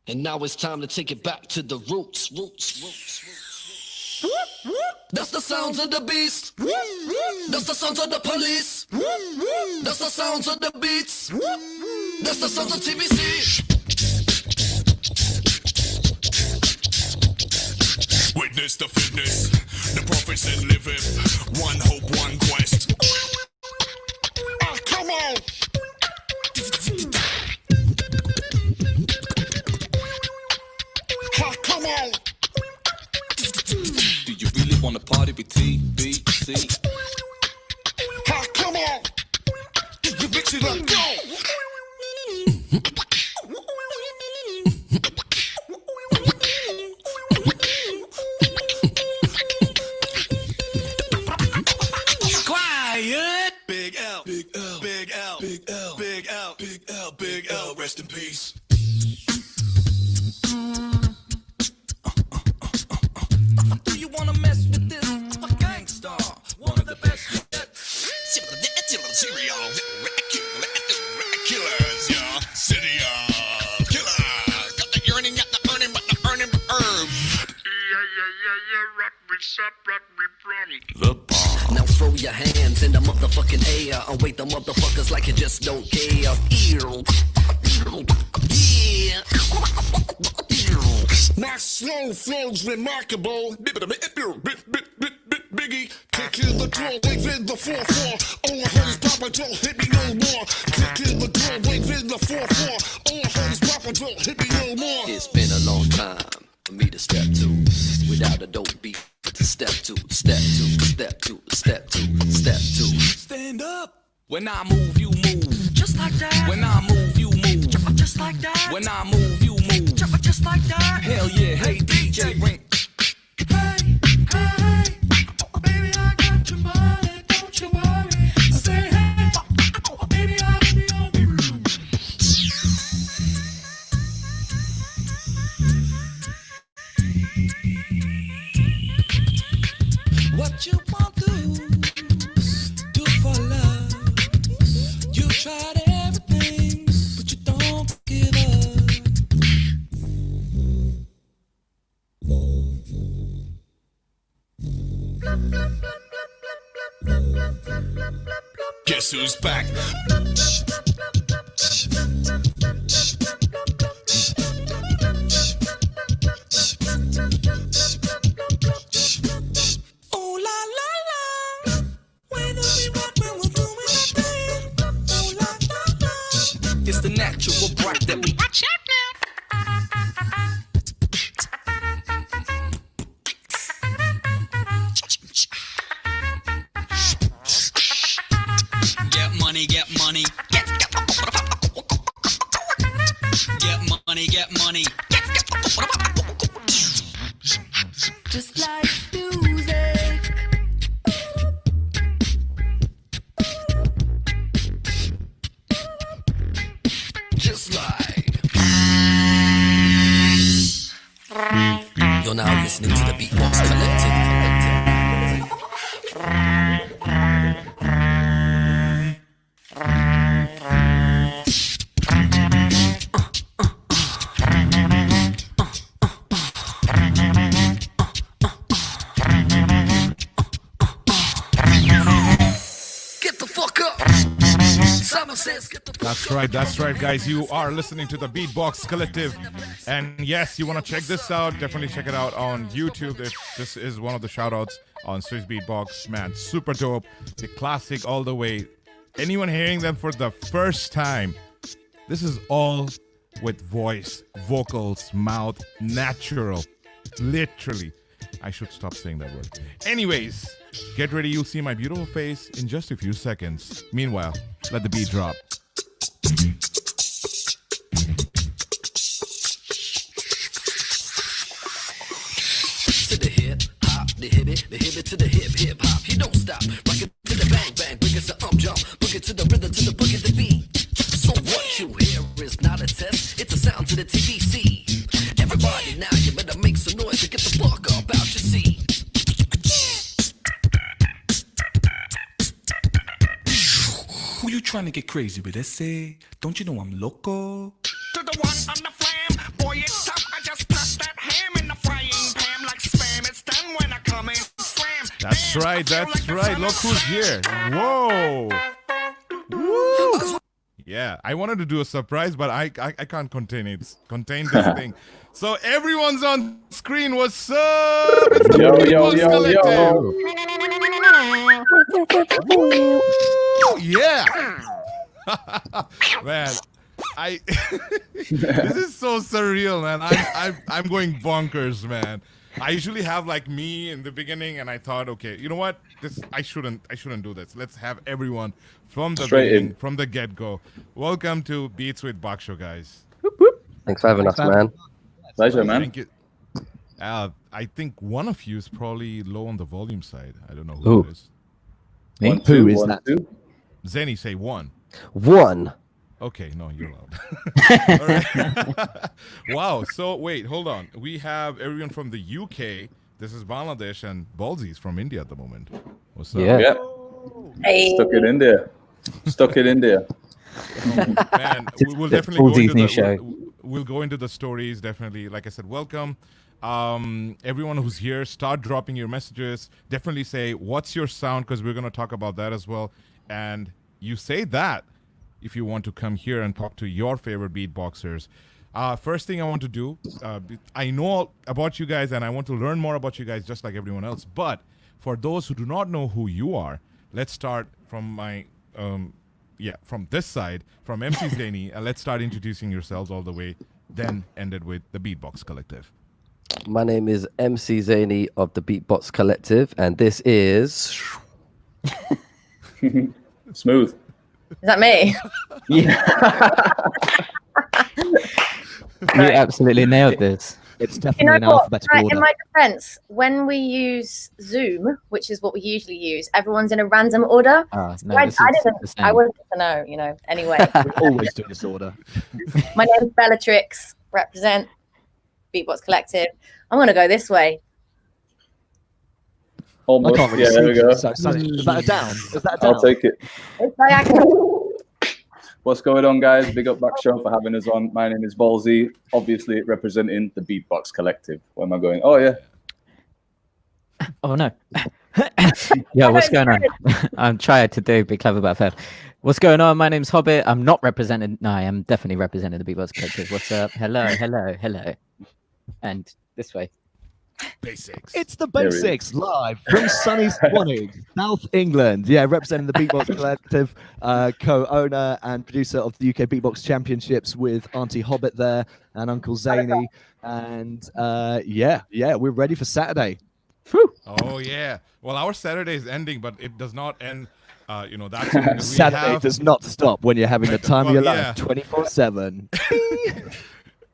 And now it's time to take it back to the roots. That's the sounds of the beast. That's the sounds of the police. That's the sounds of the beats. That's the sounds of TBC. Witness the fitness, the prophets that live it. One hope, one quest. Oh, come on! Oh, come on! Do you really want to party with TBC? Oh, come on! You mix it up, go! Big L, Big L, Big L, Big L, Big L, Big L, Big L, rest in peace. Do you wanna mess with this? A gangsta, one of the best yet. Serial killers, yeah. Serial killers. Got the yearning, got the earning, but the earning herb. Yeah. Rock me, shop, rock me, from the bomb. Now throw your hands in the motherfucking air and wait the motherfuckers like you just don't care. Yeah. My slow flow's remarkable. Biggie, kick in the door, wave in the 4-4. All I heard is Papa, don't hit me no more. Kick in the door, wave in the 4-4. All I heard is Papa, don't hit me no more. It's been a long time for me to step to without a dope beat. To step two, step two, step two, step two, step two. Stand up. When I move, you move. Just like that. When I move, you move. Just like that. When I move, you move. Just like that. Hell yeah, hey DJ, bring. Hey, baby, I got your money, don't you worry. I say, hey, baby, I'll be on the room. What you want to do for love? You tried everything, but you don't give up. Guess who's back? Ooh la la la, whether we rock when we're doing our thing. Ooh la la la, it's the natural bright that we watch out now. Get money, get money, get money, get money. Just like music. Just like. You're now listening to the Beatbox Collective. Get the fuck up. Simon says, get the fuck up. That's right, guys. You are listening to the Beatbox Collective. And yes, you want to check this out, definitely check it out on YouTube. This is one of the shout-outs on Swiss Beatbox. Man, super dope. The classic all the way. Anyone hearing them for the first time, this is all with voice, vocals, mouth, natural. Literally. I should stop saying that word. Anyways, get ready. You'll see my beautiful face in just a few seconds. Meanwhile, let the beat drop. To the hip hop, the hip to the hip hop. You don't stop. Rock it to the bang bang, bring it to jump, book it to the rhythm, to the boogie, the beat. So what you hear is not a test, it's a sound to the TBC. Everybody now, you better make some noise and get the fuck up out your seat. Who you trying to get crazy with? Say, don't you know I'm loco? To the one on the flame. Boy, it's tough. I just tossed that ham in the frying pan like spam. It's done when I come in. Slam. That's Damn, I right. feel That's like the right. son Look of who's Sam. here. Whoa. Woo. Yeah, I wanted to do a surprise, but I can't contain this thing. So everyone's on screen. What's up? It's the Yo, Beatbox yo, Collective. Woo! Yeah. Man, this is so surreal, man. I'm going bonkers, man. I usually have like me in the beginning, and I thought, okay, you know what? I shouldn't do this. Let's have everyone from the beginning, from the get-go. Welcome to Beats with Baksho, guys. Thanks for having us, man. Pleasure, man. Thank you. I think one of you is probably low on the volume side. I don't know who it is. Me? One, Who two, is one, that? two. Zenny, say one. One. Okay, no, you're allowed. All right. Wow. So wait, hold on. We have everyone from the UK. This is Bangladesh, and Balzi's from India at the moment. What's up? Yeah. Yeah. Hey. Stuck it in there. Stuck it in there. Man, we'll the definitely go Balzi's into new the show. we'll go into the stories definitely. Like I said, welcome. Everyone who's here, start dropping your messages. Definitely say what's your sound, because we're going to talk about that as well. And you say that if you want to come here and talk to your favorite beatboxers. First thing I want to do, I know about you guys and I want to learn more about you guys just like everyone else. But for those who do not know who you are, let's start from my, from this side, from MC Zaini, and let's start introducing yourselves all the way, then ended with the Beatbox Collective. My name is MC Zaini of the Beatbox Collective, and this is... Smooth. Is that me? You absolutely nailed this. It's You definitely know an what? alphabetical In order. my defense, when we use Zoom, which is what we usually use, everyone's in a random order. Ah, no, I this is the didn't. same. I wasn't to know, you know. Anyway, We always do this order. my name is Bellatrix. Represent Beatbox Collective. I'm gonna go this way. I Almost. can't really Yeah, there we see go. this, so is that a down? Is that a down? I'll take it. It's diagonal. What's going on, guys? Big up Baksho for having us on. My name is Ballsy, obviously representing the Beatbox Collective. Where am I going? Oh, yeah. Oh no. Yeah, what's going on? I'm trying to be clever but I failed. What's going on? My name's Hobbit. I'm not representing. No, I am definitely representing the Beatbox Collective. What's up? Hello, hello, hello. And this way. Basics. It's the There he is. Basics live from sunny Swanage, South England. Yeah, representing the Beatbox Collective, co-owner and producer of the UK Beatbox Championships with Auntie Hobbit there and Uncle Zany. And we're ready for Saturday. Oh, yeah. Well, our Saturday is ending, but it does not end. That's when we Saturday have... does not stop when you're having the time of your Well, yeah. life 24/7.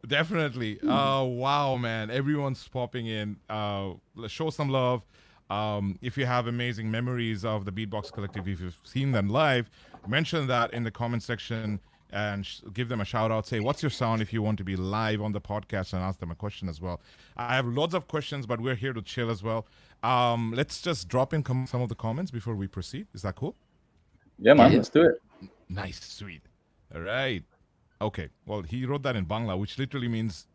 Definitely. Wow, man. Everyone's popping in. Show some love. If you have amazing memories of the Beatbox Collective, if you've seen them live, mention that in the comment section and give them a shout out. Say, what's your sound if you want to be live on the podcast, and ask them a question as well. I have loads of questions, but we're here to chill as well. Let's just drop in some of the comments before we proceed. Is that cool? Yeah, man. Let's do it. Nice. Sweet. All right. Okay, well, he wrote that in Bangla, which literally means,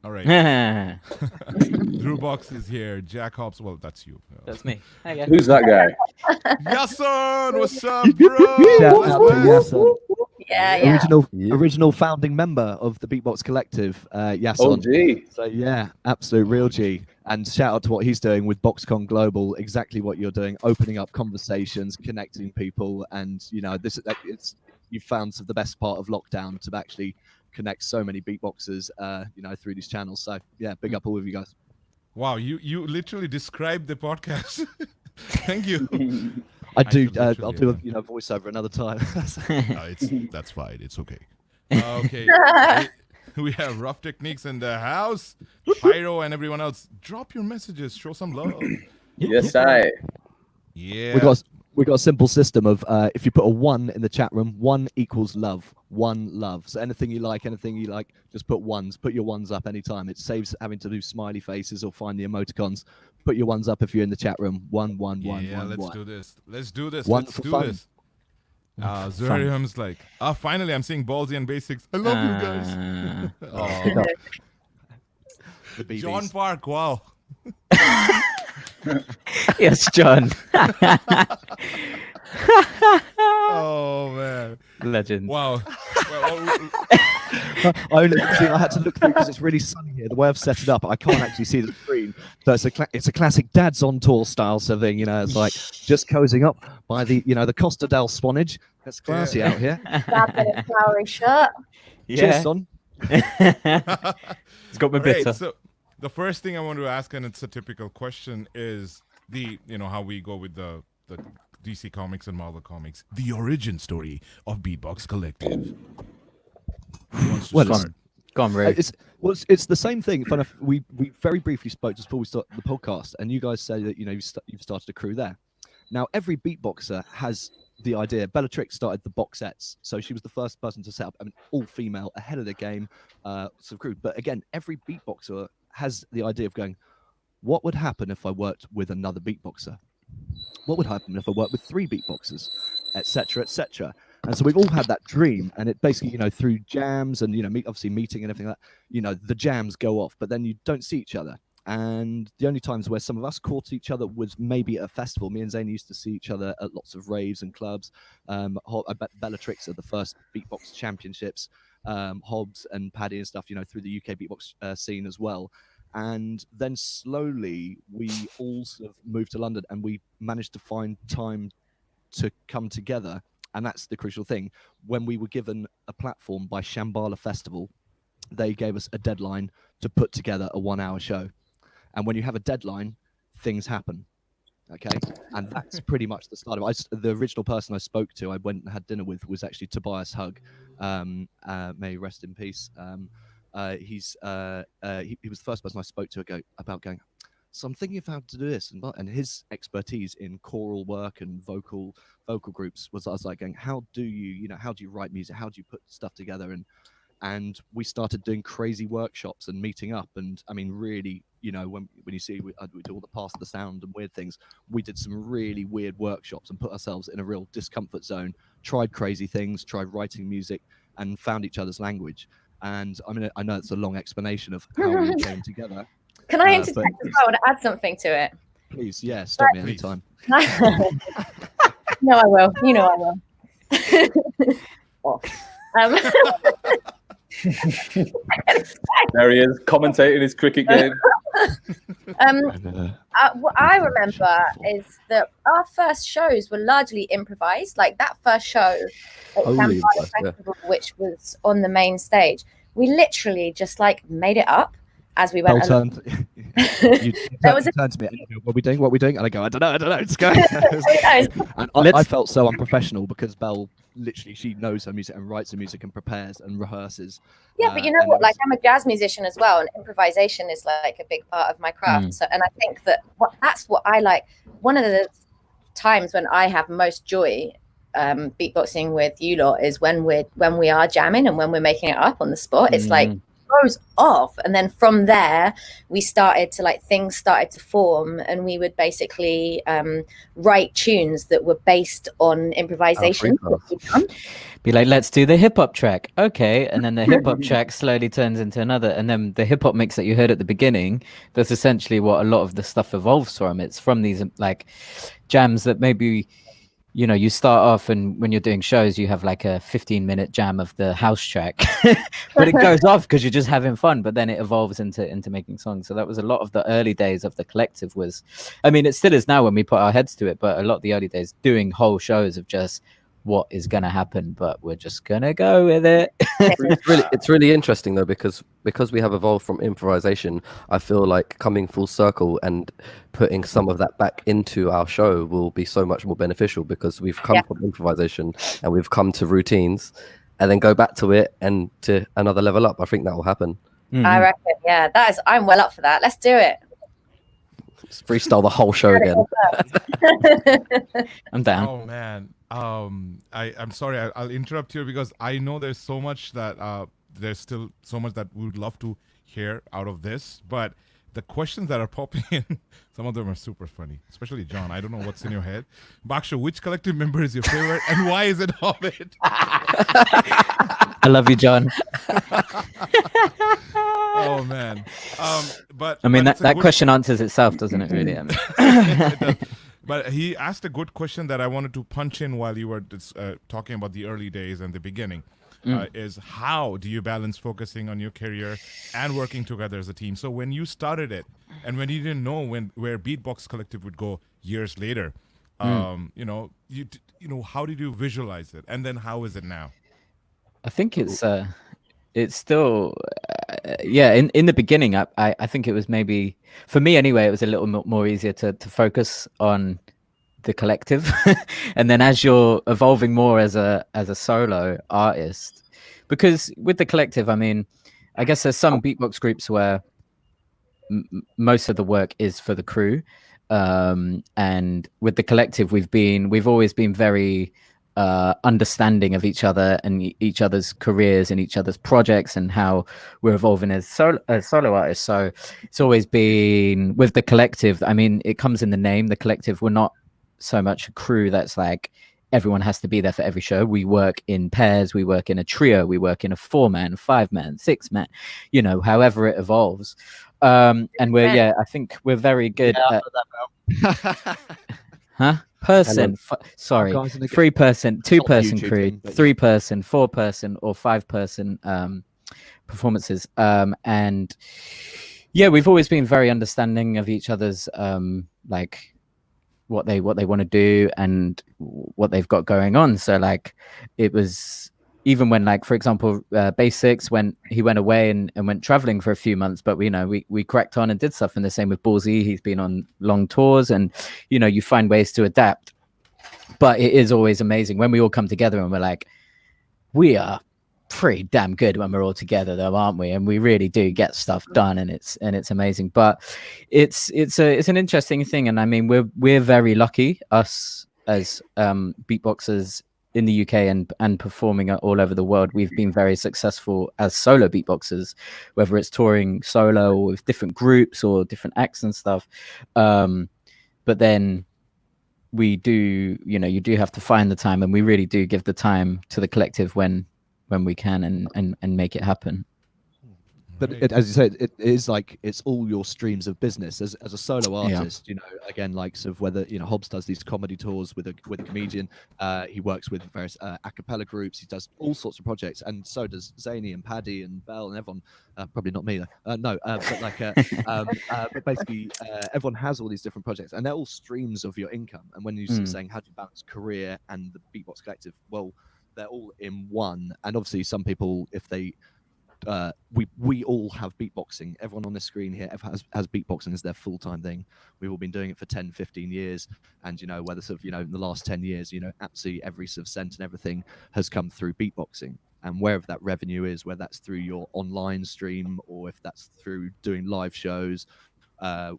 all right. Drewbox is here. Jack Hobbs, well, that's you. That's me. Hi, guys. Who's that guy? Yason, what's up, bro? Shout out to Yason, Yeah. original founding member of the Beatbox Collective, Yason. OG. So yeah, absolute real G. And shout out to what he's doing with BoxCon Global, exactly what you're doing, opening up conversations, connecting people, and you found the best part of lockdown to actually connect so many beatboxers, through these channels. So yeah, big up all of you guys. Wow, you literally described the podcast. Thank you. I'll do feel literally, a voiceover another time. That's fine. It's okay. Okay. We have Rough Techniques in the house. Pyro and everyone else. Drop your messages. Show some love. Yes, I. Yeah. We got a simple system of if you put a 1 in the chat room, 1 equals love, 1 love. So anything you like, just put ones. Put your ones up anytime. It saves having to do smiley faces or find the emoticons. Put your ones up if you're in the chat room. 1 1 1 Yeah, 1 let's 1. do this. Let's do this. One Let's for do fun. this. Zurium's like, finally I'm seeing Ballsy and Basics. I love you guys. Oh, The BBs. John Park, wow. Yes, John. Oh man, Legend. wow. I had to look through because it's really sunny here. The way I've set it up, I can't actually see the screen. So it's a classic dad's on tour style sort of thing. You know, it's like just cozying up by the the Costa del Swanage. It's classy out here. Wrap in a flowery shirt. Cheers, son. It's got my bitter. Right, so the first thing I want to ask, and it's a typical question, is how we go with the DC Comics and Marvel Comics, the origin story of Beatbox Collective. Who wants to Well, start? Go on, Ray. It's the same thing. Fun enough, we very briefly spoke just before we started the podcast, and you guys say that you've started a crew there. Now every beatboxer has the idea. Bellatrix started the Boxettes, so she was the first person to set up an all-female, ahead of the game sort of crew. But again, every beatboxer has the idea of going, what would happen if I worked with another beatboxer? What would happen if I worked with 3 beatboxers, etc., etc. And so we've all had that dream, and it basically, through jams and obviously meeting and everything like that, the jams go off, but then you don't see each other. And the only times where some of us caught each other was maybe at a festival. Me and Zane used to see each other at lots of raves and clubs. I bet Bellatrix at the first Beatbox Championships, Hobbs and Paddy and stuff, through the UK beatbox scene as well. And then slowly we all sort of moved to London, and we managed to find time to come together. And that's the crucial thing. When we were given a platform by Shambhala Festival, they gave us a deadline to put together a 1-hour show. And when you have a deadline, things happen. Okay. And that's pretty much the start of it. The original person I spoke to, I went and had dinner with, was actually Tobias Hug. May he rest in peace. He was the first person I spoke to about going, so I'm thinking of how to do this, and his expertise in choral work and vocal groups was, I was like going, how do you write music, how do you put stuff together? And we started doing crazy workshops and meeting up, and I mean really, when you see we do all the pass the sound and weird things, we did some really weird workshops and put ourselves in a real discomfort zone, tried crazy things, tried writing music, and found each other's language. And I mean, I know it's a long explanation of how we came together. Can I interject as well and add something to it? Please, yeah, stop me anytime. No, I will. I will. There he is, commentating his cricket game. What I remember is that our first shows were largely improvised. Like that first show at Shambhala Festival, which was on the main stage, we literally just made it up as we went along. You turned to me, what are we doing? And I go, I don't know, just go. And I felt so unprofessional because Belle, literally, she knows her music and writes her music and prepares and rehearses. Yeah, but you know what? I'm a jazz musician as well, and improvisation is a big part of my craft. So, and I think that that's what I like. One of the times when I have most joy beatboxing with you lot is when we are jamming and when we're making it up on the spot. It's goes off, and then from there we started to things started to form, and we would basically write tunes that were based on improvisation. Be like, let's do the hip hop track, okay, and then the hip hop track slowly turns into another, and then the hip hop mix that you heard at the beginning, that's essentially what a lot of the stuff evolves from. It's from these jams that maybe you start off, and when you're doing shows, you have a 15-minute jam of the house track, but it goes off because you're just having fun. But then it evolves into making songs. So that was a lot of the early days of the collective. It still is now when we put our heads to it. But a lot of the early days, doing whole shows of just what is going to happen, but we're just gonna go with it. It's really interesting though, because we have evolved from improvisation. I feel like coming full circle and putting some of that back into our show will be so much more beneficial, because we've come from improvisation and we've come to routines, and then go back to it and to another level up. I think that will happen. I reckon, I'm well up for that. Let's do it. Just freestyle the whole show again. I'm down. Oh man. I'm sorry, I'll interrupt here because I know there's so much that there's still so much that we would love to hear out of this. But the questions that are popping in, some of them are super funny, especially John. I don't know what's in your head. Baksho, which collective member is your favorite and why is it Hobbit? I love you, John. Oh, man. But I mean, but it's a that good- question answers itself, doesn't it, really? I mean, It does. But he asked a good question that I wanted to punch in while you were talking about the early days and the beginning. Is how do you balance focusing on your career and working together as a team? So when you started it and when you didn't know where Beatbox Collective would go years later, you know, how did you visualize it? And then how is it now? I think it's still in the beginning I think it was maybe, for me anyway, it was a little more easier to focus on the collective. And then as you're evolving more as a solo artist, because with the collective, I mean, I guess there's some beatbox groups where most of the work is for the crew, and with the collective we've always been very understanding of each other and each other's careers and each other's projects and how we're evolving as solo artists. So it's always been with the collective. I mean, it comes in the name, the collective. We're not so much a crew that's like everyone has to be there for every show. We work in pairs, we work in a trio, we work in a 4-man, 5-man, 6-man, you know, however it evolves. And we're I think we're very good at person sorry, 3-person, 2-person crew, 3-person, 4-person or 5-person performances. And yeah, we've always been very understanding of each other's like what they want to do and what they've got going on. So like it was even when, like, for example, Basics, when he went away and went traveling for a few months, but we cracked on and did stuff. And the same with Ballsy, he's been on long tours, and you know, you find ways to adapt. But it is always amazing when we all come together and we're like, we are pretty damn good when we're all together, though, aren't we? And we really do get stuff done, and it's amazing. But it's an interesting thing, and I mean, we're very lucky, us as beatboxers in the UK and performing all over the world. We've been very successful as solo beatboxers, whether it's touring solo or with different groups or different acts and stuff. But then we do, you know, you do have to find the time, and we really do give the time to the collective when we can and make it happen. But as you said, it is like it's all your streams of business as a solo artist. You know, again, like sort of whether, you know, Hobbs does these comedy tours with a comedian. He works with various a cappella groups. He does all sorts of projects, and so does Zany and Paddy and Bell and everyone. Probably not me though. No, but like, but basically, everyone has all these different projects, and they're all streams of your income. And when you're sort of saying how do you balance career and the Beatbox Collective, well, they're all in one. And obviously, some people, if they we all have beatboxing. Everyone on the screen here has beatboxing as their full-time thing. We've all been doing it for 10, 15 years. And, you know, whether sort of, you know, in the last 10 years, you know, absolutely every sort of cent and everything has come through beatboxing. And wherever that revenue is, whether that's through your online stream or if that's through doing live shows,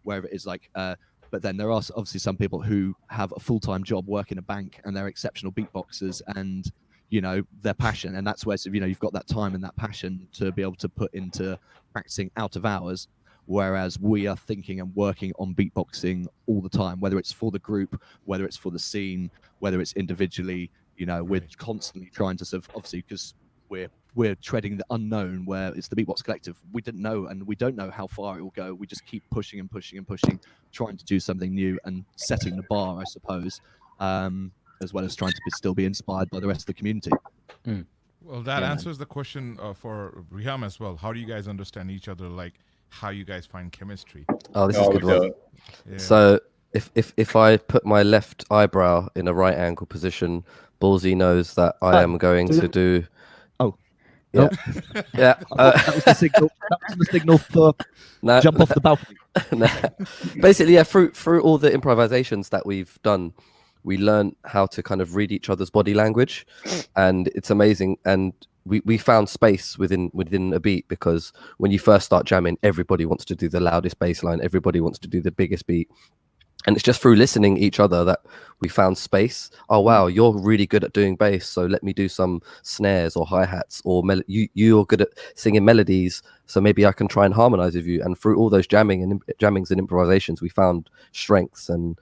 wherever it is, like, but then there are obviously some people who have a full-time job, work in a bank, and they're exceptional beatboxers, and you know, their passion, and that's where, you know, you've got that time and that passion to be able to put into practicing out of hours, whereas we are thinking and working on beatboxing all the time, whether it's for the group, whether it's for the scene, whether it's individually. You know, we're constantly trying to sort of, obviously, because we're treading the unknown, where it's the Beatbox Collective. We didn't know, and we don't know how far it will go. We just keep pushing and pushing and pushing, trying to do something new and setting the bar, I suppose, as well as trying to still be inspired by the rest of the community. Well, that answers the question for Riham as well. How do you guys understand each other? Like, how you guys find chemistry? Oh, this is a good one. Yeah. So if I put my left eyebrow in a right angle position, Ballsy knows that I am going to do. Oh, yeah, yeah. That was the signal. That was the signal for jump off the balcony. Basically, yeah. Through all the improvisations that we've done, we learn how to kind of read each other's body language, and it's amazing. And we found space within a beat, because when you first start jamming, everybody wants to do the loudest bass line, everybody wants to do the biggest beat. and it's just through listening each other that we found space. Oh wow, you're really good at doing bass, so let me do some snares or hi-hats, or you're good at singing melodies, so maybe I can try and harmonize with you. And through all those jammings and improvisations, we found strengths and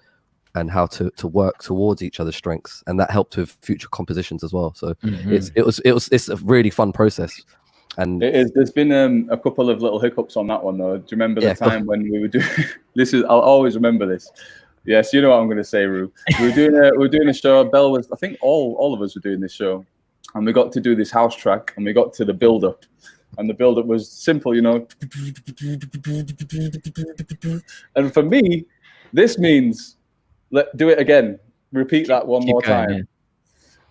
how to work towards each other's strengths, and that helped with future compositions as well. So it's a really fun process. And it is. There's been a couple of little hiccups on that one though. Do you remember the time when we were doing this? I'll always remember this. Yes, you know what I'm going to say, Rue. We were doing a show. Bell was, I think, all of us were doing this show, and we got to do this house track, and we got to the build up, and the build up was simple, you know. And for me, this means do it again. Repeat that one more time. Yeah.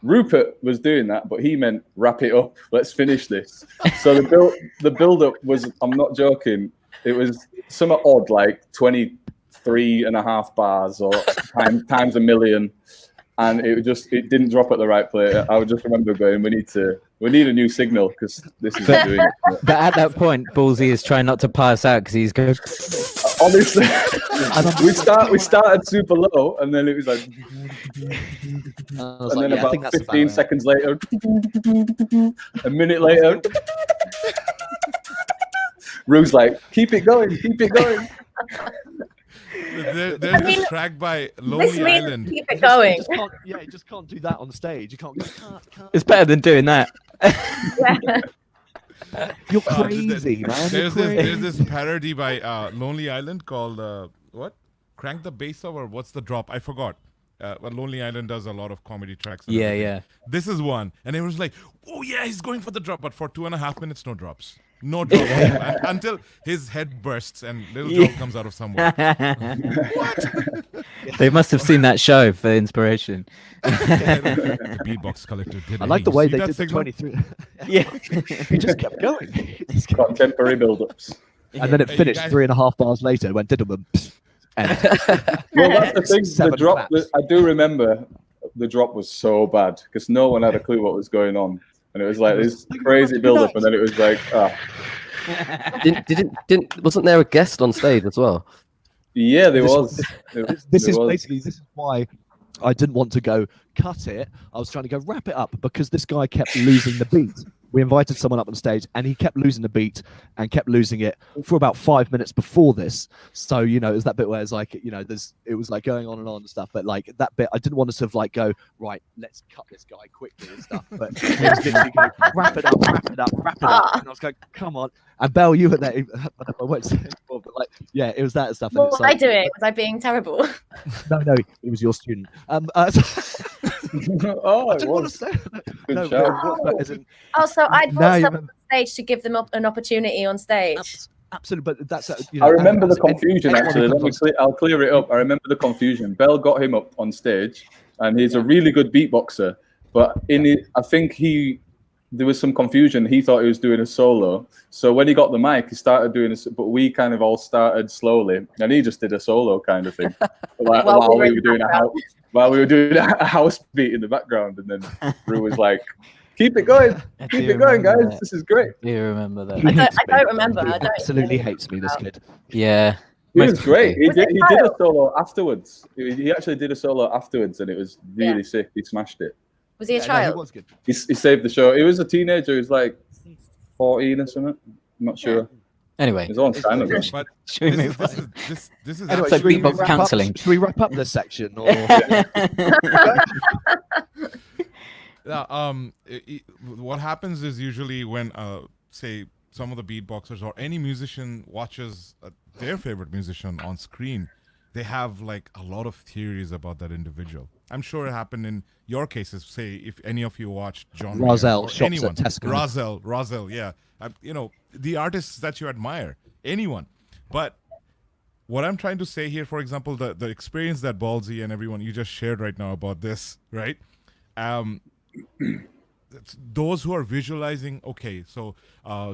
Rupert was doing that, but he meant wrap it up. Let's finish this. So the build up was, I'm not joking, it was somewhat odd, like 23.5 bars or times a million, and it didn't drop at the right place. I would just remember going, we need a new signal because this is not doing it. But at that point, Ballsy is trying not to pass out because he's going. Honestly, we started super low, and then it was like, and then about 15 seconds later, a minute later, Rue's like, keep it going. There's this track by Lonely Island. Keep it going. You just can't do that on stage. You can't go, can't. It's better than doing that. Yeah. You're crazy, man. There's this parody by Lonely Island called what? Crank the Bass Up, or what's the drop? I forgot. But Lonely Island does a lot of comedy tracks. Yeah. This is one, and it was like, oh yeah, he's going for the drop, but for 2.5 minutes, no drops. No drop until his head bursts and little drop comes out of somewhere. What? They must have seen that show for inspiration. The Beatbox Collective did. I like the way they did the segment? 23. Yeah, He just kept going. Contemporary build-ups. And then it finished 3.5 bars later. It went diddle-bum. Well, that's the thing. The drop. I do remember the drop was so bad because no one had a clue what was going on, and it was like this crazy build-up, and then it was like, wasn't there a guest on stage as well? Yeah, there was. This is why I didn't want to go cut it. I was trying to go wrap it up because this guy kept losing the beat. We invited someone up on stage and he kept losing the beat and kept losing it for about 5 minutes before this. So, you know, it was that bit where it's like, you know, it was like going on and stuff. But like that bit, I didn't want to sort of like go, right, let's cut this guy quickly and stuff. But it was literally going, wrap it up. And I was going, come on. And Belle, you were there. I won't say it more, but like, yeah, it was that stuff. What was I doing? Was I being terrible? No, it was your student. Oh, I didn't want to say that. So I'd brought someone on stage to give them an opportunity on stage. Absolutely, but that's. I remember the confusion actually. I'll clear it up. I remember the confusion. Belle got him up on stage, and he's a really good beatboxer. But I think there was some confusion. He thought he was doing a solo. So when he got the mic, he started doing this, but we kind of all started slowly, and he just did a solo kind of thing. while we were doing a house beat in the background, and then Rue was like, "Keep it going, guys. This is great." Do you remember that? I don't remember. He absolutely hates me, this kid. Yeah. It was great. He did a solo afterwards. He actually did a solo afterwards, and it was really sick. He smashed it. Was he a child? No, he was good. He saved the show. He was a teenager. He was like 14 or something. I'm not sure. Anyway, it's on time ago. But should we move on? This is Anyway, should we beatbox counselling. Should we wrap up this section? Or... what happens is usually when, say, some of the beatboxers or any musician watches their favorite musician on screen, they have like a lot of theories about that individual. I'm sure it happened in your cases. Say, if any of you watched John Rozelle, or anyone, Rozelle, yeah, you know, the artists that you admire, anyone. But what I'm trying to say here, for example, the experience that Ballsy and everyone you just shared right now about this, right? Those who are visualizing, okay, so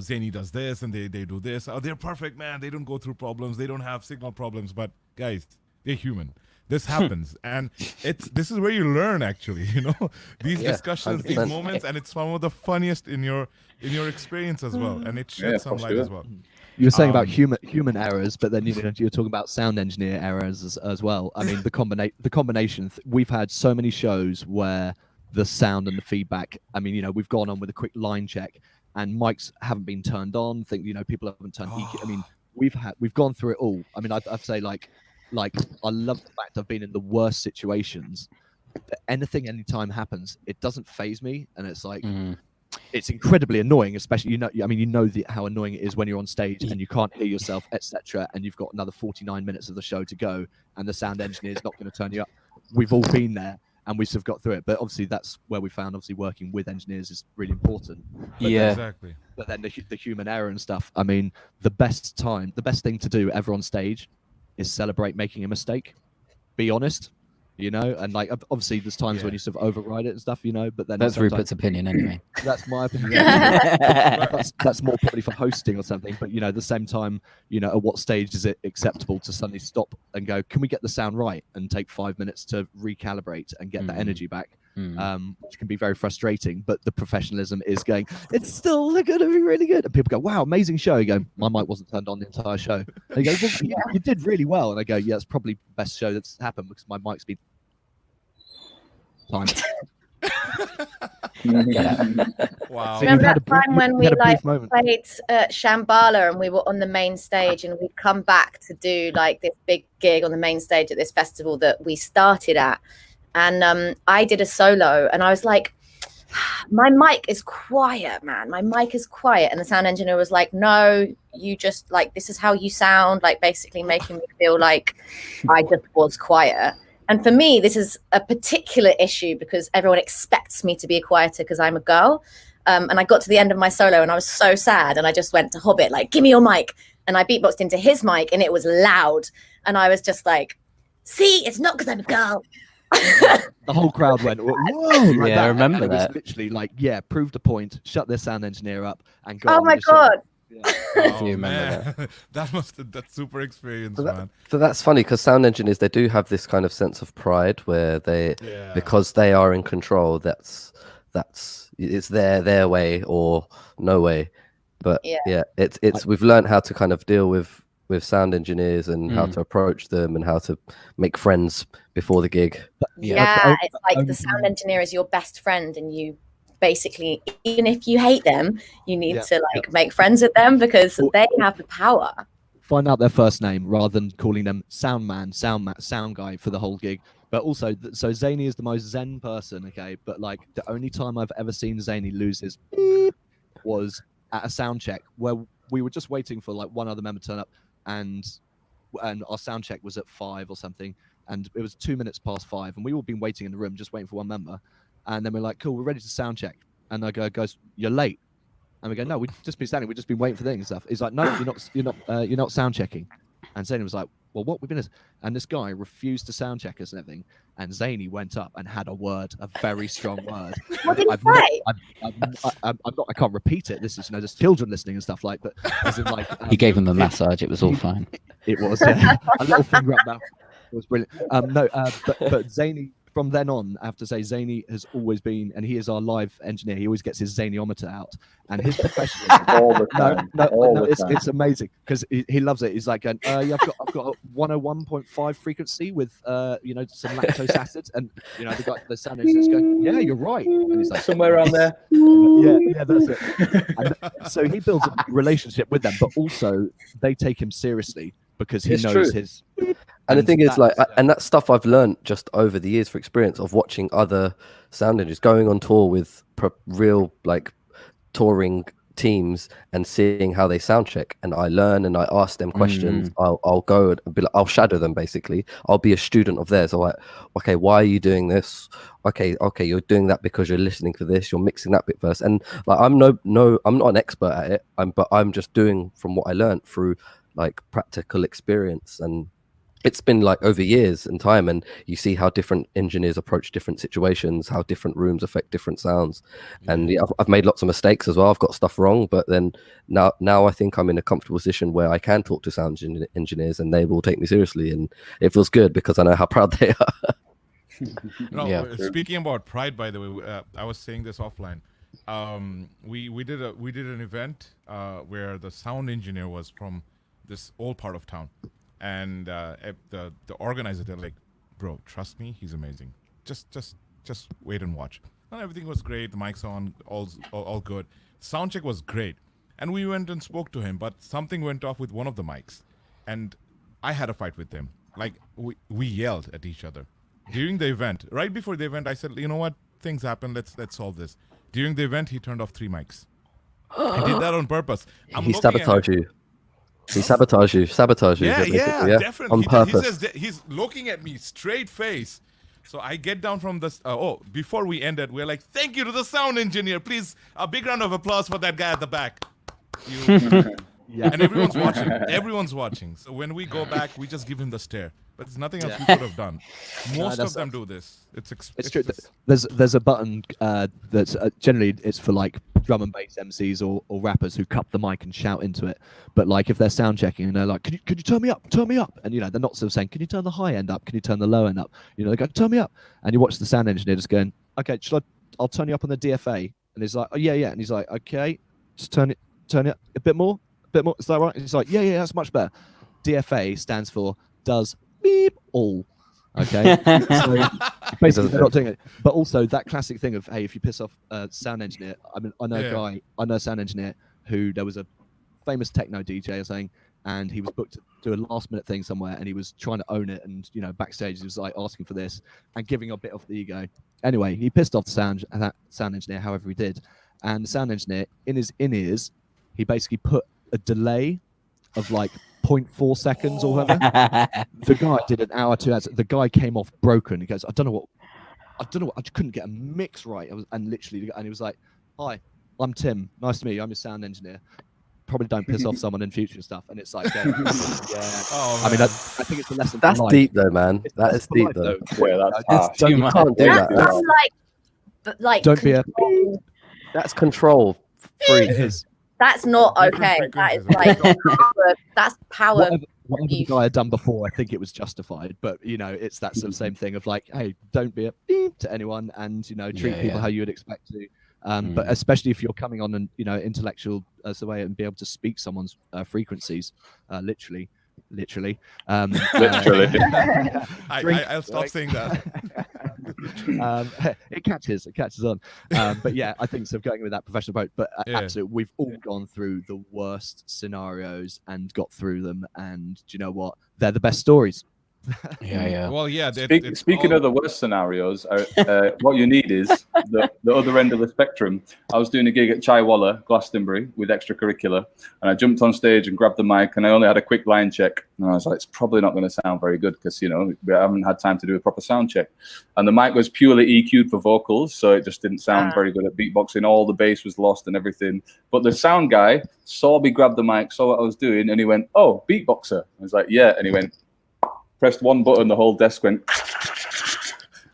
Zany does this and they do this. Oh, they're perfect, man. They don't go through problems. They don't have signal problems. But guys, they're human. This happens, and this is where you learn. Actually, you know, these discussions, 100%. These moments, and it's some of the funniest in your experience as well, and it sheds some light as well. You were saying about Um, human errors, but then you're talking about sound engineer errors as well. I mean, the combination. We've had so many shows where the sound and the feedback. I mean, we've gone on with a quick line check, and mics haven't been turned on. People haven't turned EQ. I mean, we've gone through it all. I mean, I'd say like I love the fact I've been in the worst situations. But anytime happens, it doesn't phase me, and it's like. It's incredibly annoying, especially how annoying it is when you're on stage and you can't hear yourself, etc. And you've got another 49 minutes of the show to go, and the sound engineer is not going to turn you up. We've all been there, and we've sort of got through it. But obviously, that's where we found working with engineers is really important. But exactly. But then the human error and stuff. I mean, the best thing to do ever on stage is celebrate making a mistake. Be honest. And like obviously there's times when you sort of override it and stuff, but then That's Rupert's opinion anyway. That's my opinion. That's more probably for hosting or something. But at the same time, at what stage is it acceptable to suddenly stop and go, can we get the sound right, and take 5 minutes to recalibrate and get that energy back, which can be very frustrating. But the professionalism is going, it's still going to be really good. And people go, wow, amazing show. You go, my mic wasn't turned on the entire show. They go, well, you did really well. And I go, yeah, it's probably the best show that's happened because my mic's been time. Wow. Remember that time when we played Shambhala and we were on the main stage, and we'd come back to do like this big gig on the main stage at this festival that we started at, and I did a solo, and I was like, my mic is quiet, man. My mic is quiet. And the sound engineer was like, no, you just like, this is how you sound, like basically making me feel like I just was quiet. And for me, this is a particular issue because everyone expects me to be quieter because I'm a girl. And I got to the end of my solo and I was so sad. And I just went to Hobbit, like, give me your mic. And I beatboxed into his mic and it was loud. And I was just like, see, it's not because I'm a girl. The whole crowd went, whoa. Like I remember and that. It was literally like, proved a point, shut their sound engineer up and go. Oh my God. Oh, Do you remember man. That's super experience, But man. that's funny because sound engineers, they do have this kind of sense of pride where because they are in control, that's it's their way or no way. But it's we've learned how to kind of deal with sound engineers and how to approach them and how to make friends before the gig. It's like the sound engineer is your best friend, and you basically, even if you hate them, you need to like make friends with them because they have the power. Find out their first name rather than calling them sound man, sound guy for the whole gig. But also, so Zany is the most zen person, okay? But like the only time I've ever seen Zany lose his beep was at a sound check where we were just waiting for like one other member to turn up, and our sound check was at 5 or something, and it was 2 minutes past 5, and we all been waiting in the room just waiting for one member. And then we're like, cool, we're ready to sound check. And I go, guys, you're late. And we go, no, we've just been standing, we've just been waiting for things and stuff. He's like, no, you're not sound checking. And Zany was like, well, what we've been is, and this guy refused to sound check us and everything. And Zany went up and had a very strong word. What did he say? I can't repeat it. This is, there's children listening and stuff like. But as in like, He gave him a massage. It was all fine. It was a little finger up now. It was brilliant. But Zany. From then on, I have to say, Zany has always been, and he is our live engineer. He always gets his Zanyometer out, and his professionalism. All the time. It's amazing because he loves it. He's like, going, I've got a 101.5 frequency with some lactose acid, and the sound engineer's going, yeah, you're right, and he's like, Somewhere around there. yeah, that's it. And so he builds a relationship with them, but also they take him seriously because he knows his. And the thing is, like, and that's stuff I've learned just over the years for experience of watching other sound engineers going on tour with real, like, touring teams and seeing how they sound check. And I learn and I ask them questions. I'll go and be like, I'll shadow them basically. I'll be a student of theirs. I'm like, okay, why are you doing this? Okay, you're doing that because you're listening to this. You're mixing that bit first. And like, I'm not an expert at it. But I'm just doing from what I learned through like practical experience. And it's been like over years and time, and you see how different engineers approach different situations, how different rooms affect different sounds. And I've made lots of mistakes as well. I've got stuff wrong, but then now I think I'm in a comfortable position where I can talk to sound engineers and they will take me seriously, and it feels good because I know how proud they are. Speaking about pride, by the way, I was saying this offline. we did an event where the sound engineer was from this old part of town, and the organizer, they're like, bro, trust me, he's amazing. Just wait and watch. And everything was great. The mic's on, all good. Sound check was great, and we went and spoke to him, but something went off with one of the mics, and I had a fight with him. Like we yelled at each other during the event. Right before the event, I said, you know what, things happen. Let's solve this. During the event, he turned off 3 mics. He did that on purpose. He sabotaged you. He sabotaged you. Yeah, definitely. On purpose. He's looking at me straight face. So I get down from this. Before we ended, we're like, thank you to the sound engineer. Please, a big round of applause for that guy at the back. Yeah. And everyone's watching. Everyone's watching. So when we go back, we just give him the stare. But there's nothing else we could have done. Most of them do this. It's true. There's a button that's generally it's for like drum and bass MCs or rappers who cup the mic and shout into it. But like if they're sound checking and they're like, could you turn me up? And you know they're not sort of saying, can you turn the high end up? Can you turn the low end up? You know they go, turn me up. And you watch the sound engineer just going, okay, I'll turn you up on the DFA. And he's like, oh yeah. And he's like, okay, just turn it a bit more. Is that right? And he's like, yeah, that's much better. DFA stands for does beep all. Okay. So basically they're not doing it. But also that classic thing of, hey, if you piss off a sound engineer, I mean, I know a sound engineer who there was a famous techno DJ or something, and he was booked to do a last minute thing somewhere, and he was trying to own it, and you know, backstage he was like asking for this and giving a bit off the ego. Anyway, he pissed off that sound engineer, however he did. And the sound engineer in his in-ears, he basically put a delay of like 0.4 seconds or whatever. The guy did an hour, 2 hours. The guy came off broken. He goes, I don't know what, I just couldn't get a mix right. And he was like, hi, I'm Tim. Nice to meet you. I'm your sound engineer. Probably don't piss off someone in future and stuff. And it's like, yeah. Oh, I mean, I think it's a lesson. That's for life. deep though, man. That is deep though. Yeah, that's You can't do that. That's like Don't be a. That's control free. It is. that's not Different okay. That is frequencies, like that's power. Whatever the abuse. guy had done before, I think it was justified. But you know, it's that sort of same thing of like, hey, don't be a beep to anyone, and you know, treat people how you would expect to. But especially if you're coming on an intellectual way and be able to speak someone's frequencies, literally. literally. I'll stop saying that. It catches on. But yeah, I think so. Going with that professional approach, but absolutely, we've all gone through the worst scenarios and got through them. And do you know what? They're the best stories. Yeah. Well, yeah. Speaking of the worst scenarios, what you need is the other end of the spectrum. I was doing a gig at Chaiwalla, Glastonbury, with extracurricular, and I jumped on stage and grabbed the mic, and I only had a quick line check. And I was like, it's probably not going to sound very good because, we haven't had time to do a proper sound check. And the mic was purely EQ'd for vocals, so it just didn't sound very good at beatboxing. All the bass was lost and everything. But the sound guy saw me grab the mic, saw what I was doing, and he went, "Oh, beatboxer." I was like, "Yeah." And he went, pressed one button, the whole desk went,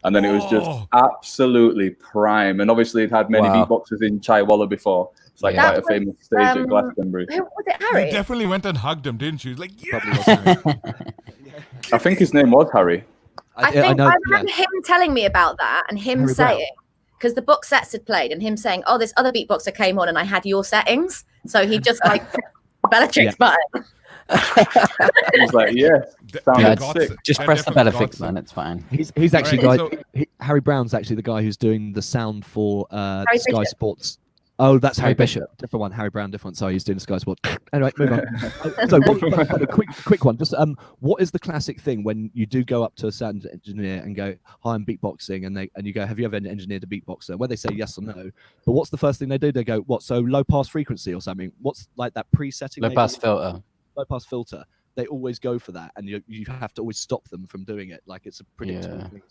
and then it was just absolutely prime. And obviously, it had many beatboxers in Chaiwalla before. It's like quite a famous stage at Glastonbury. Who was it, Harry? You definitely went and hugged him, didn't you? Like, yeah. I think his name was Harry. I remember him telling me about that and him saying, because the box sets had played, and him saying, "Oh, this other beatboxer came on, and I had your settings." So he just like Bellatrix button. He's like, just press the Bellatrix button. It's fine. He's actually Harry Brown's actually the guy who's doing the sound for Sky Sports. Oh, that's Harry Bishop. Different one. Harry Brown, different. Sorry, he's doing Sky Sports. Anyway, move on. So, a quick one. Just what is the classic thing when you do go up to a sound engineer and go, "Hi, I'm beatboxing," and you go, "Have you ever engineered a beatboxer?" Where they say yes or no, but what's the first thing they do? They go, "What? So low pass frequency or something? What's like that presetting? Low pass filter. Low pass filter." They always go for that, and you have to always stop them from doing it. Like it's a predictable thing.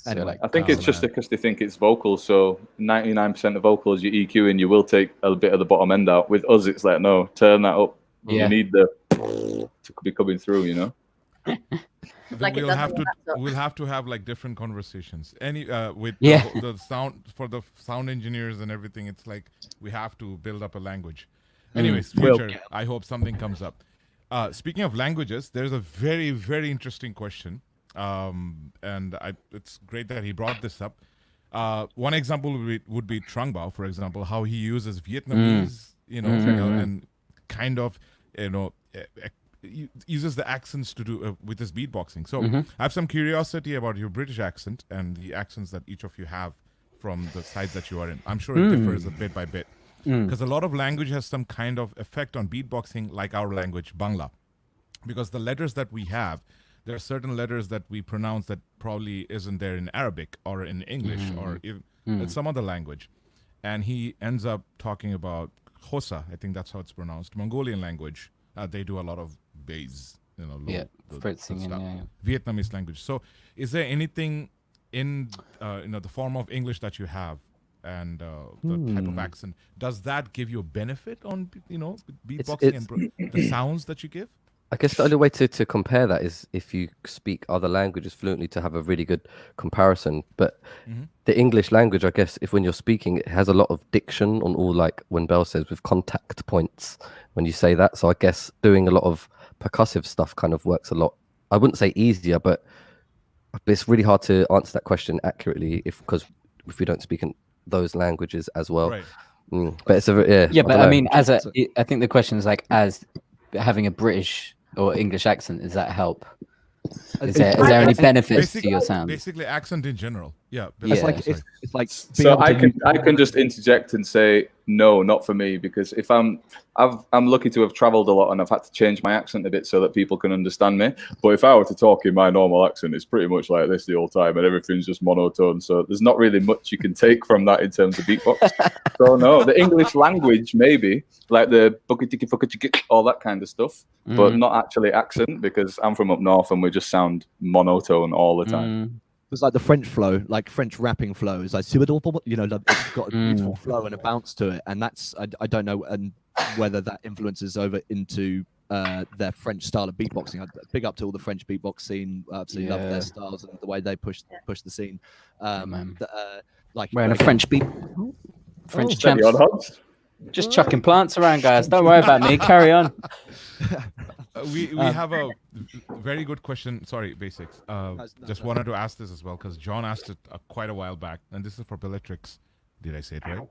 Anyway, I think it's just because they think it's vocals. So 99% of vocals you EQ and you will take a bit of the bottom end out. With us, it's like, no, turn that up. You need the to be coming through, Like we'll have to have like different conversations. The sound for the sound engineers and everything. It's like we have to build up a language. Anyways, future. I hope something comes up. Speaking of languages, there's a very, very interesting question. And it's great that he brought this up. One example would be Trung Bao, for example, how he uses Vietnamese, and kind of, uses the accents to do with his beatboxing. So I have some curiosity about your British accent and the accents that each of you have from the sides that you are in. I'm sure it differs a bit by bit, because a lot of language has some kind of effect on beatboxing, like our language, Bangla, because the letters that we have, there are certain letters that we pronounce that probably isn't there in Arabic or in English or in some other language. And he ends up talking about Xhosa, I think that's how it's pronounced, Mongolian language. They do a lot of bass, spritzing stuff. and Vietnamese language. So is there anything in the form of English that you have and the type of accent, does that give you a benefit on beatboxing and the sounds that you give? I guess the only way to compare that is if you speak other languages fluently to have a really good comparison. But the English language, I guess, if when you're speaking, it has a lot of diction on all, like when Bell says, with contact points when you say that. So I guess doing a lot of percussive stuff kind of works a lot. I wouldn't say easier, but it's really hard to answer that question accurately because if we don't speak in those languages as well. Right. But it's but I mean, I think the question is like, as having a British or English accent, does that help? Is there any benefits to your sound? Basically, accent in general. Yeah. It's like So I can just interject and say no, not for me, because if I'm lucky to have traveled a lot and I've had to change my accent a bit so that people can understand me. But if I were to talk in my normal accent, it's pretty much like this the whole time, and everything's just monotone. So there's not really much you can take from that in terms of beatbox. So no, the English language maybe, like the bucketiki fucketiki, all that kind of stuff, but not actually accent, because I'm from up north and we just sound monotone all the time. It's like the French flow, like French rapping flow. It's like, it's got a beautiful flow and a bounce to it. And that's, I don't know whether that influences over into their French style of beatboxing. Big up to all the French beatbox scene. I absolutely love their styles and the way they push the scene. Like wearing a French beat. French champs. On, Hobbs? Just chucking plants around, guys. Don't worry about me. Carry on. We have a very good question. Sorry, Basics. Just wanted to ask this as well, because John asked it quite a while back, and this is for Bellatrix. Did I say it right?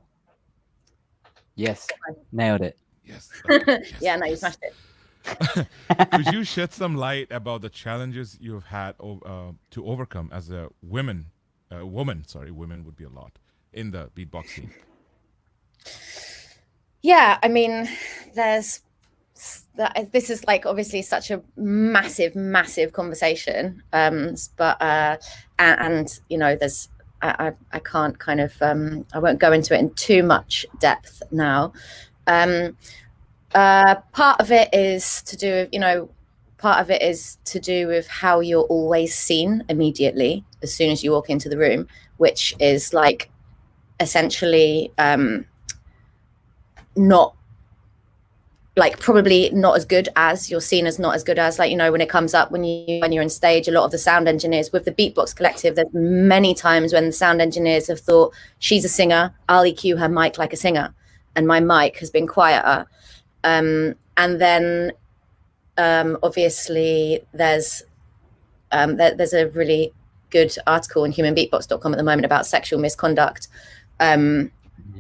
Yes, nailed it. Yes. Okay. Yeah, no, you smashed it. Could you shed some light about the challenges you've had to overcome as a woman? Women would be a lot in the beatbox scene. Yeah, I mean, this is like obviously such a massive conversation, but and there's I can't kind of I won't go into it in too much depth now. Part of it is to do with how you're always seen immediately as soon as you walk into the room, which is like essentially not like probably not as good as you're seen as, not as good as, like, when it comes up when you're on stage. A lot of the sound engineers with the Beatbox Collective, there's many times when the sound engineers have thought, she's a singer, I'll EQ her mic like a singer, and my mic has been quieter. And then obviously there's a really good article on humanbeatbox.com at the moment about sexual misconduct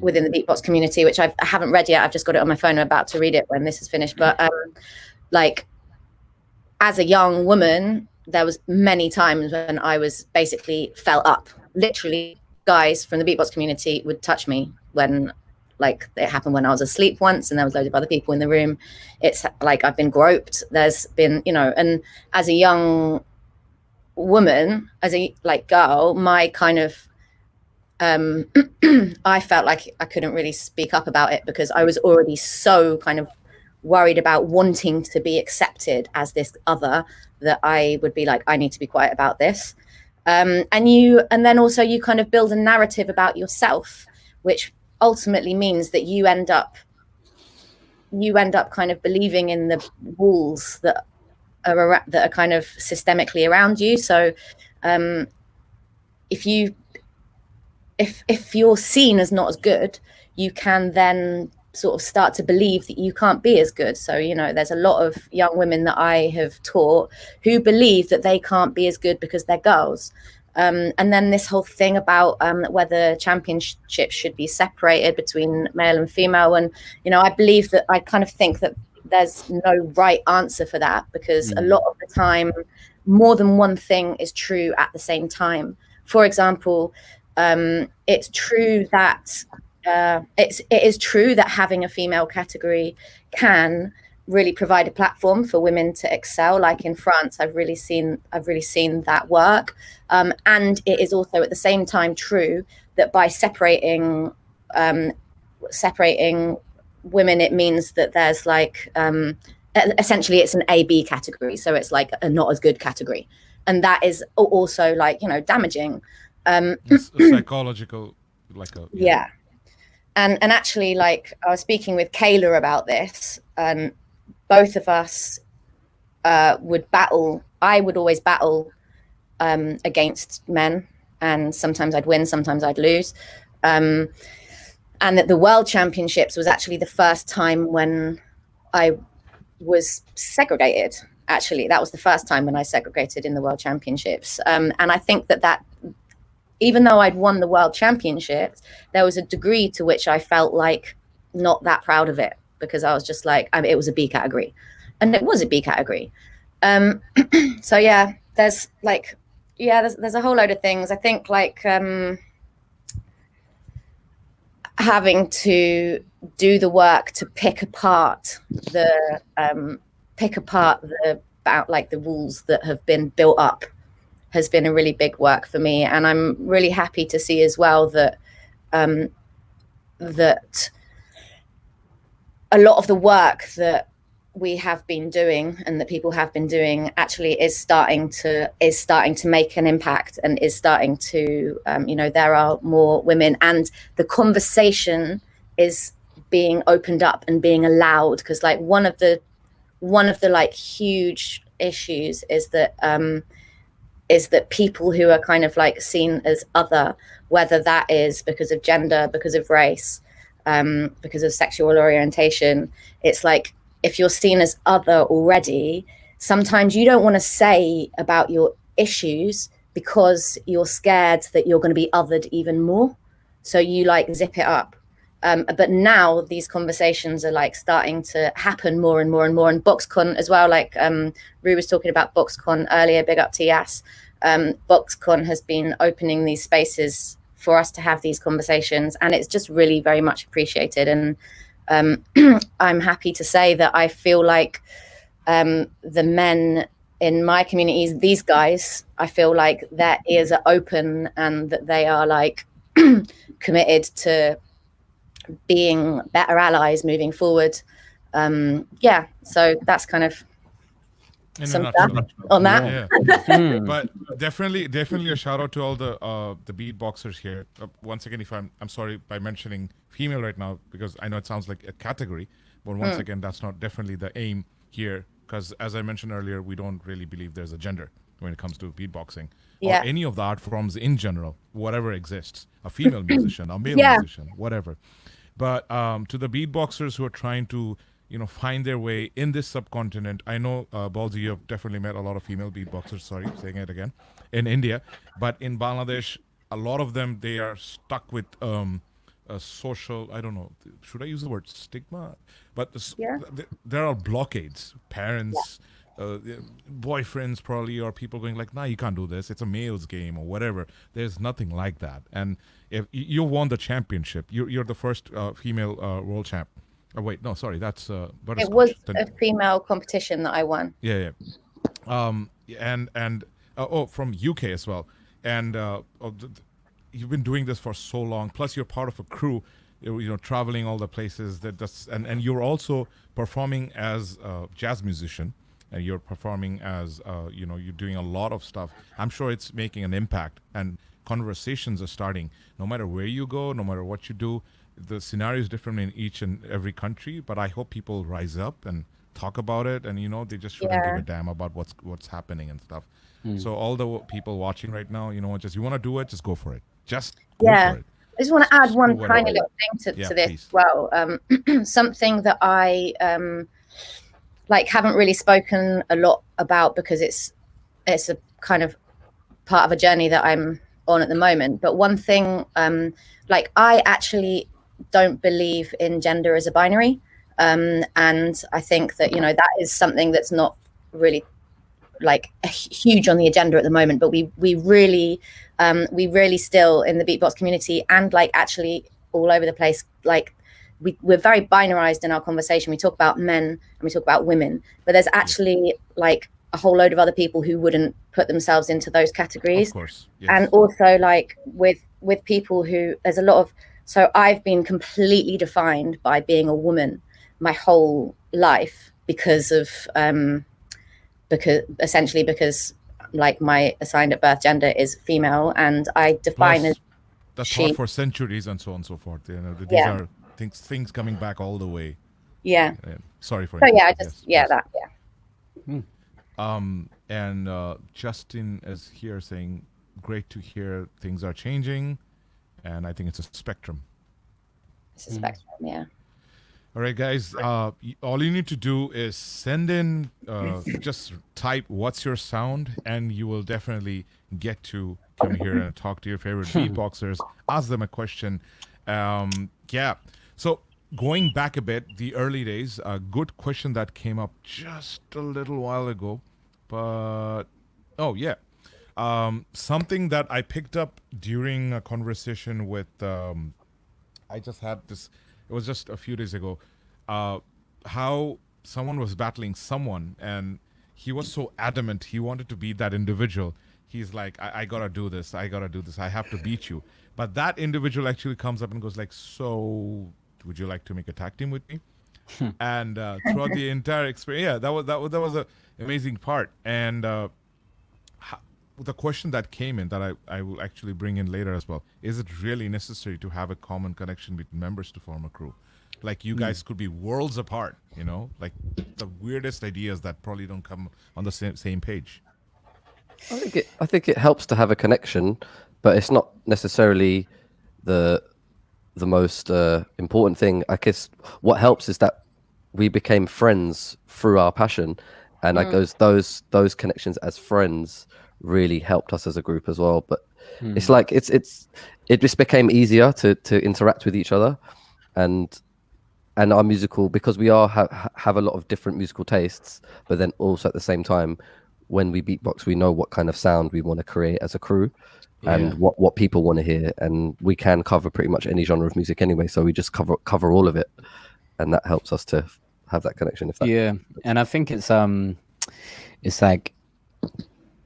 within the beatbox community, which I haven't read yet. I've just got it on my phone. I'm about to read it when this is finished. But like, as a young woman, there was many times when I was basically fell up. Literally, guys from the beatbox community would touch me when, like, it happened when I was asleep once, and there was loads of other people in the room. It's like I've been groped. There's been, and as a young woman, as a girl, my kind of I felt like I couldn't really speak up about it because I was already so kind of worried about wanting to be accepted as this other, that I would be like, I need to be quiet about this. And then also you kind of build a narrative about yourself, which ultimately means that you end up kind of believing in the walls that are kind of systemically around you. So if you're seen as not as good, you can then sort of start to believe that you can't be as good. So, there's a lot of young women that I have taught who believe that they can't be as good because they're girls. And then this whole thing about whether championships should be separated between male and female. And, you know, I believe that I kind of think that there's no right answer for that, because a lot of the time, more than one thing is true at the same time. For example, it's true that it is true that having a female category can really provide a platform for women to excel. Like in France, I've really seen that work. And it is also at the same time true that by separating women, it means that there's like essentially it's an A-B category, so it's like a not as good category, and that is also like, you know, damaging. It's a psychological, like a yeah. And actually, like, I was speaking with Kayla about this, and both of us would battle. I would always battle against men, and sometimes I'd win, sometimes I'd lose. And that the World Championships was actually the first time when I was segregated. Actually, that was the first time when I segregated in the World Championships. And I think that even though I'd won the World Championships, there was a degree to which I felt like not that proud of it, because I was just like, it was a B category, and it was a B category. So yeah, there's a whole load of things. I think like having to do the work to pick apart the rules that have been built up has been a really big work for me. And I'm really happy to see as well that that a lot of the work that we have been doing and that people have been doing actually is starting to make an impact, and is starting to there are more women, and the conversation is being opened up and being allowed, because like one of the like huge issues is that people who are kind of like seen as other, whether that is because of gender, because of race, because of sexual orientation, it's like, if you're seen as other already, sometimes you don't want to say about your issues because you're scared that you're going to be othered even more. So you like zip it up. But now these conversations are like starting to happen more and more and more. And BoxCon as well, like Rue was talking about BoxCon earlier, big up to Yas. BoxCon has been opening these spaces for us to have these conversations, and it's just really very much appreciated. And I'm happy to say that I feel like the men in my communities, these guys, I feel like their ears are open, and that they are like committed to being better allies moving forward. So that's kind of some stuff on that. Yeah. But definitely a shout out to all the beatboxers here. Once again, if I'm sorry by mentioning female right now, because I know it sounds like a category, but once again, that's not definitely the aim here, because as I mentioned earlier, we don't really believe there's a gender when it comes to beatboxing or any of the art forms in general, whatever exists, a female musician, a male musician, whatever. But to the beatboxers who are trying to find their way in this subcontinent. I know, Balji, you have definitely met a lot of female beatboxers, sorry, saying it again, in India. But in Bangladesh, a lot of them, they are stuck with a social, I don't know, should I use the word stigma? But there are blockades, parents, boyfriends probably, or people going like, nah, you can't do this. It's a male's game or whatever. There's nothing like that. And if you won the championship, you're the first female world champ. Oh wait, no, sorry, that's it was a female competition that I won. Yeah. And from UK as well. And you've been doing this for so long. Plus, you're part of a crew, traveling all the places. And you're also performing as a jazz musician, and you're performing as you're doing a lot of stuff. I'm sure it's making an impact, and conversations are starting. No matter where you go, no matter what you do. The scenario is different in each and every country, but I hope people rise up and talk about it, and they just shouldn't give a damn about what's happening and stuff. So all the people watching right now, you want to do it, just go for it. Just go for it. I just want to add one tiny little thing to this as well. Something that I haven't really spoken a lot about, because it's a kind of part of a journey that I'm on at the moment. But one thing, like I actually don't believe in gender as a binary. And I think that, you know, that is something that's not really like huge on the agenda at the moment, but we really still in the beatbox community and like actually all over the place, like we're very binarized in our conversation. We talk about men and we talk about women, but there's actually like a whole load of other people who wouldn't put themselves into those categories. Of course, yes. And also like with people who, there's a lot of, so I've been completely defined by being a woman my whole life because of because like my assigned at birth gender is female, and I define as the she. thought for centuries and so on and so forth. You know, these Yeah. are things coming back all the way. Yeah. Sorry for So yeah, I interrupting. just Yes, yes. that Justin is here saying, great to hear things are changing, and I think it's a spectrum. It's a spectrum, yeah. All right, guys. All you need to do is send in, just type "What's your sound," and you will definitely get to come here and talk to your favorite beatboxers, ask them a question. Yeah. So going back a bit, the early days, a good question that came up just a little while ago, but something that I picked up during a conversation with. I just had this. It was just a few days ago, how someone was battling someone, and he was so adamant he wanted to beat that individual. He's like, I gotta do this, I have to beat you. But that individual actually comes up and goes like, so would you like to make a tag team with me? And throughout the entire experience, yeah, that was an amazing part. And the question that came in that I will actually bring in later as well, is it really necessary to have a common connection between members to form a crew? Like you guys could be worlds apart, you know, like the weirdest ideas that probably don't come on the same page. I think it helps to have a connection, but it's not necessarily the most important thing. I guess what helps is that we became friends through our passion, and like those connections as friends really helped us as a group as well. But it's like it just became easier to interact with each other, and our musical, because we are have a lot of different musical tastes, but then also at the same time, when we beatbox, we know what kind of sound we want to create as a crew, and what people want to hear, and we can cover pretty much any genre of music anyway, so we just cover all of it, and that helps us to have that connection. And I think it's like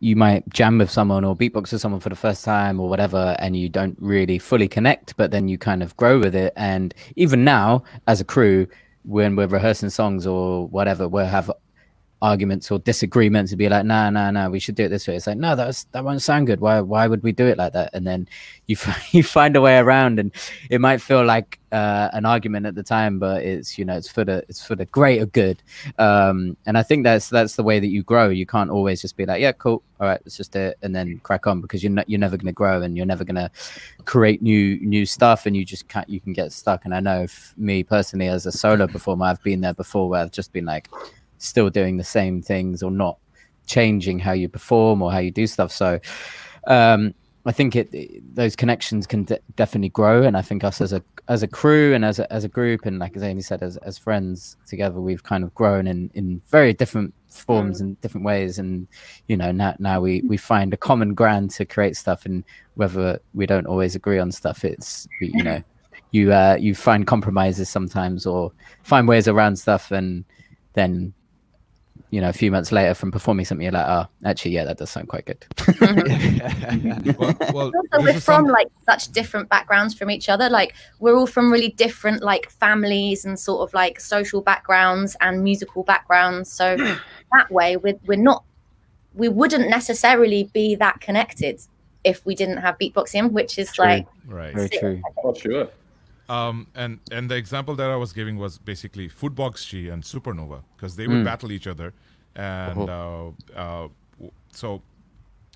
you might jam with someone or beatbox with someone for the first time or whatever, and you don't really fully connect, but then you kind of grow with it. And even now, as a crew, when we're rehearsing songs or whatever, we'll have arguments or disagreements and be like, nah, we should do it this way. It's like, no, that won't sound good. Why would we do it like that? And then you find a way around, and it might feel like an argument at the time, but it's, you know, it's for the greater good. And I think that's the way that you grow. You can't always just be like, yeah, cool, all right, let's just do it, and then crack on, because you're never going to grow, and you're never going to create new stuff, and you can get stuck. And I know me personally as a solo performer, I've been there before where I've just been like still doing the same things or not changing how you perform or how you do stuff. So I think those connections can definitely grow, and I think us as a crew and as a group, and like Zany said, as friends together, we've kind of grown in very different forms and different ways. And you know, now we find a common ground to create stuff, and whether we don't always agree on stuff, it's, you know, you find compromises sometimes or find ways around stuff, and then, you know, a few months later from performing something, you're like, oh, actually, yeah, that does sound quite good. well, Also, we're from like such different backgrounds from each other. Like we're all from really different like families and sort of like social backgrounds and musical backgrounds. So that way we wouldn't necessarily be that connected if we didn't have beatboxing, which is like very true. For sure. And the example that I was giving was basically Footbox G and Supernova, because they would battle each other, and so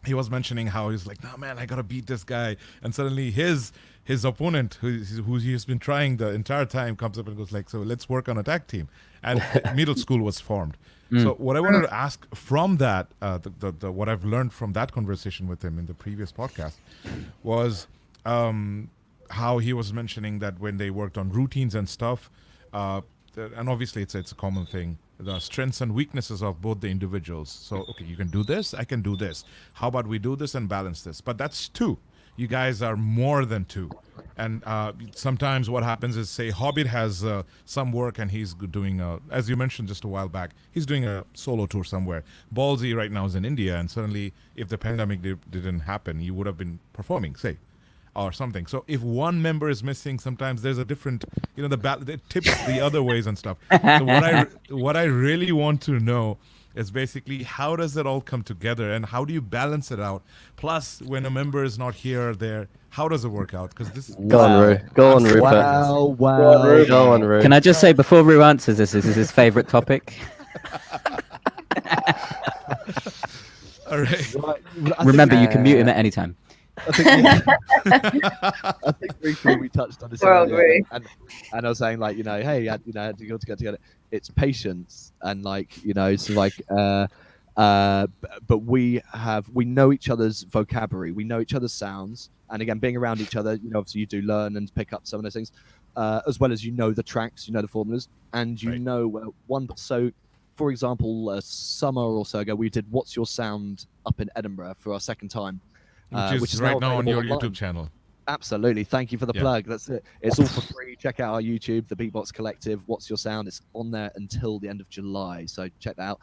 he was mentioning how he's like, no man, I gotta beat this guy, and suddenly his opponent, who he's been trying the entire time, comes up and goes like, so let's work on a tag team, and middle school was formed. So what I wanted to ask from that, the what I've learned from that conversation with him in the previous podcast was how he was mentioning that when they worked on routines and stuff, and obviously it's a common thing, the strengths and weaknesses of both the individuals. So, okay, you can do this, I can do this. How about we do this and balance this? But that's two. You guys are more than two. And sometimes what happens is, say, Hobbit has some work and he's doing, as you mentioned just a while back, he's doing a solo tour somewhere. Ballsy right now is in India, and suddenly, if the pandemic didn't happen, you would have been performing, say, or something. So if one member is missing, sometimes there's a different, the tips the other ways and stuff. So what I really want to know is basically, how does it all come together and how do you balance it out? Plus, when a member is not here or there, how does it work out? Because this is Go on, Rupert. Wow. Go on, Ru. Can I just say, before Ru answers this is his favorite topic. all right. Remember, you can mute him at any time. I think briefly we touched on this earlier, and I was saying, like, hey, you got to get together. It's patience, and but we know each other's vocabulary, we know each other's sounds, and again, being around each other, obviously you do learn and pick up some of those things, as well as the tracks, the formulas, and one. So, for example, a summer or so ago, we did "What's Your Sound" up in Edinburgh for our second time. Which is right now on your YouTube channel. Absolutely. Thank you for the plug. That's it. It's all for free. Check out our YouTube, the Beatbox Collective. What's Your Sound? It's on there until the end of July. So check that out.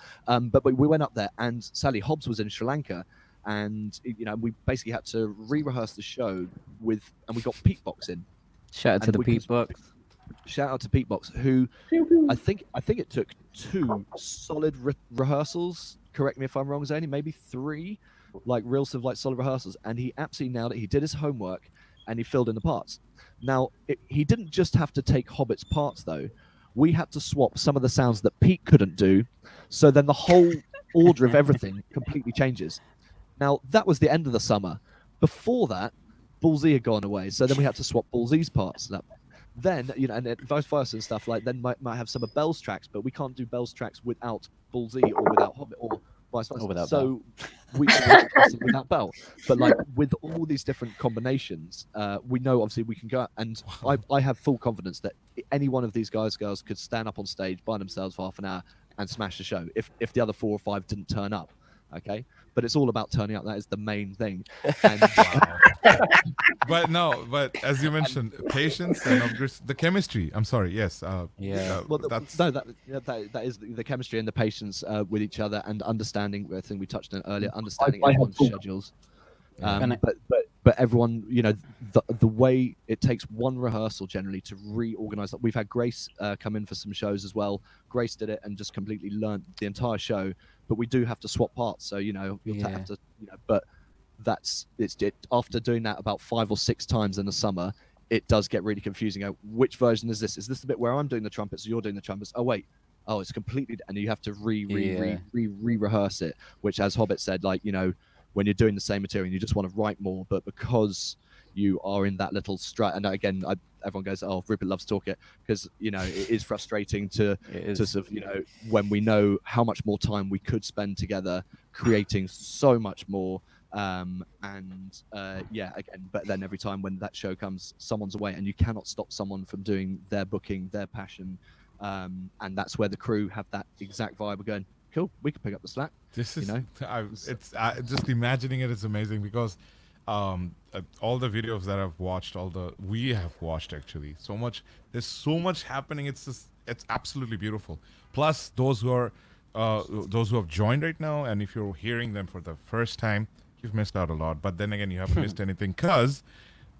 But we went up there, and Sally Hobbs was in Sri Lanka, and we basically had to re-rehearse the show and we got Beatbox in. Shout out to the Beatbox. Shout out to Beatbox, who I think it took 2 solid rehearsals. Correct me if I'm wrong, Zany. Maybe 3. Like real sort of like solid rehearsals, and he absolutely nailed it. He did his homework and he filled in the parts. Now he didn't just have to take Hobbit's parts though. We had to swap some of the sounds that Pete couldn't do, so then the whole order of everything completely changes. Now that was the end of the summer. Before that, Ballsy had gone away, so then we had to swap Ballsy's parts. Then and vice versa and stuff. Like then might have some of Bell's tracks, but we can't do Bell's tracks without Ballsy or without Hobbit or vice versa. So we without Bell, but like with all these different combinations, we know obviously we can go out, and I have full confidence that any one of these girls could stand up on stage by themselves for half an hour and smash the show if the other 4 or 5 didn't turn up. Okay, but it's all about turning up. That is the main thing. And, but as you mentioned, patience and of course the chemistry. I'm sorry. Yes. Well, that is the chemistry and the patience with each other and understanding. I think we touched on it earlier. Understanding everyone's schedules. But everyone, the way it takes one rehearsal generally to reorganize that. We've had Grace come in for some shows as well. Grace did it and just completely learned the entire show. But we do have to swap parts, so you'll have to, But after doing that about 5 or 6 times in the summer, it does get really confusing. Which version is this? Is this the bit where I'm doing the trumpets, or you're doing the trumpets? Oh wait, it's completely, and you have to re-rehearse it. Which, as Hobbit said, like when you're doing the same material, you just want to write more, but because you are in that little strut, and again, everyone goes, "Oh, Rupert loves talk it," because it is frustrating to sort of when we know how much more time we could spend together creating so much more, again, but then every time when that show comes, someone's away, and you cannot stop someone from doing their booking, their passion, and that's where the crew have that exact vibe of going, cool, we can pick up the slack. This is, it's just imagining it is amazing because all the videos that I've watched, we have watched actually, there's so much happening. It's absolutely beautiful. Plus those who have joined right now, and if you're hearing them for the first time, you've missed out a lot. But then again, you haven't missed anything because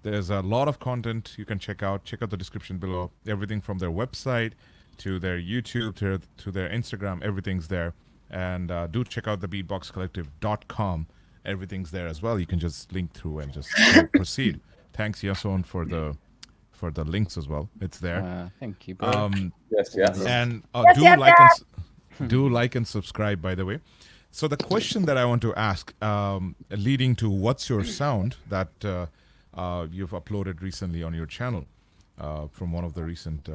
there's a lot of content you can check out. Check out the description below. Everything from their website to their YouTube to their Instagram, everything's there. And do check out the beatboxcollective.com. Everything's there as well. You can just link through and just proceed. Thanks, Yason, for the links as well. It's there. Thank you, bro. Yes. And do like and subscribe, by the way. So the question that I want to ask, leading to what's your sound that you've uploaded recently on your channel from one of the recent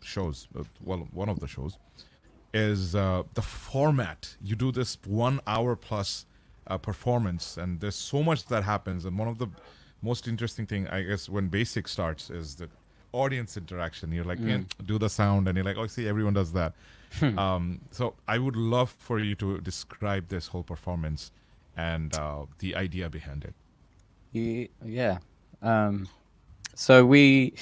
shows, one of the shows, is the format. You do this 1 hour plus performance, and there's so much that happens. And one of the most interesting thing, I guess, when basic starts is the audience interaction. You're like, "Yeah, do the sound," and you're like, "Oh, see, everyone does that." So I would love for you to describe this whole performance and the idea behind it. Yeah. So we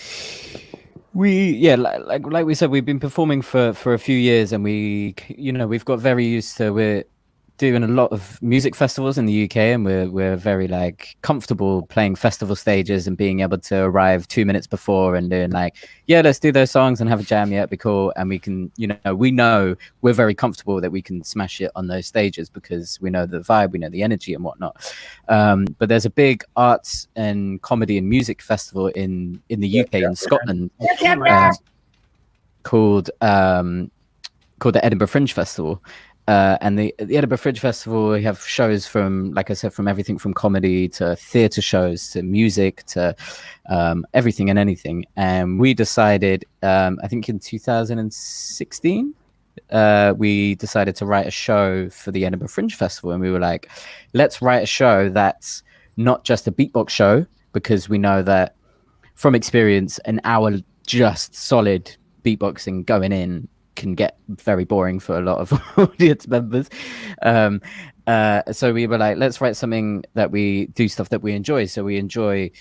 yeah, like we said, we've been performing for a few years, and we've got very used to, we're doing a lot of music festivals in the UK, and we're very like comfortable playing festival stages and being able to arrive 2 minutes before and doing like, yeah, let's do those songs and have a jam. Yeah, it'd be cool. And we can, we know we're very comfortable that we can smash it on those stages because we know the vibe, we know the energy and whatnot. But there's a big arts and comedy and music festival in the UK, in Scotland, called the Edinburgh Fringe Festival. And the Edinburgh Fringe Festival, we have shows from, like I said, from everything from comedy to theatre shows to music to everything and anything. And we decided, I think in 2016, we decided to write a show for the Edinburgh Fringe Festival. And we were like, let's write a show that's not just a beatbox show, because we know that from experience, an hour just solid beatboxing going in can get very boring for a lot of audience members. So we were like, let's write something that we do stuff that we enjoy. So we enjoy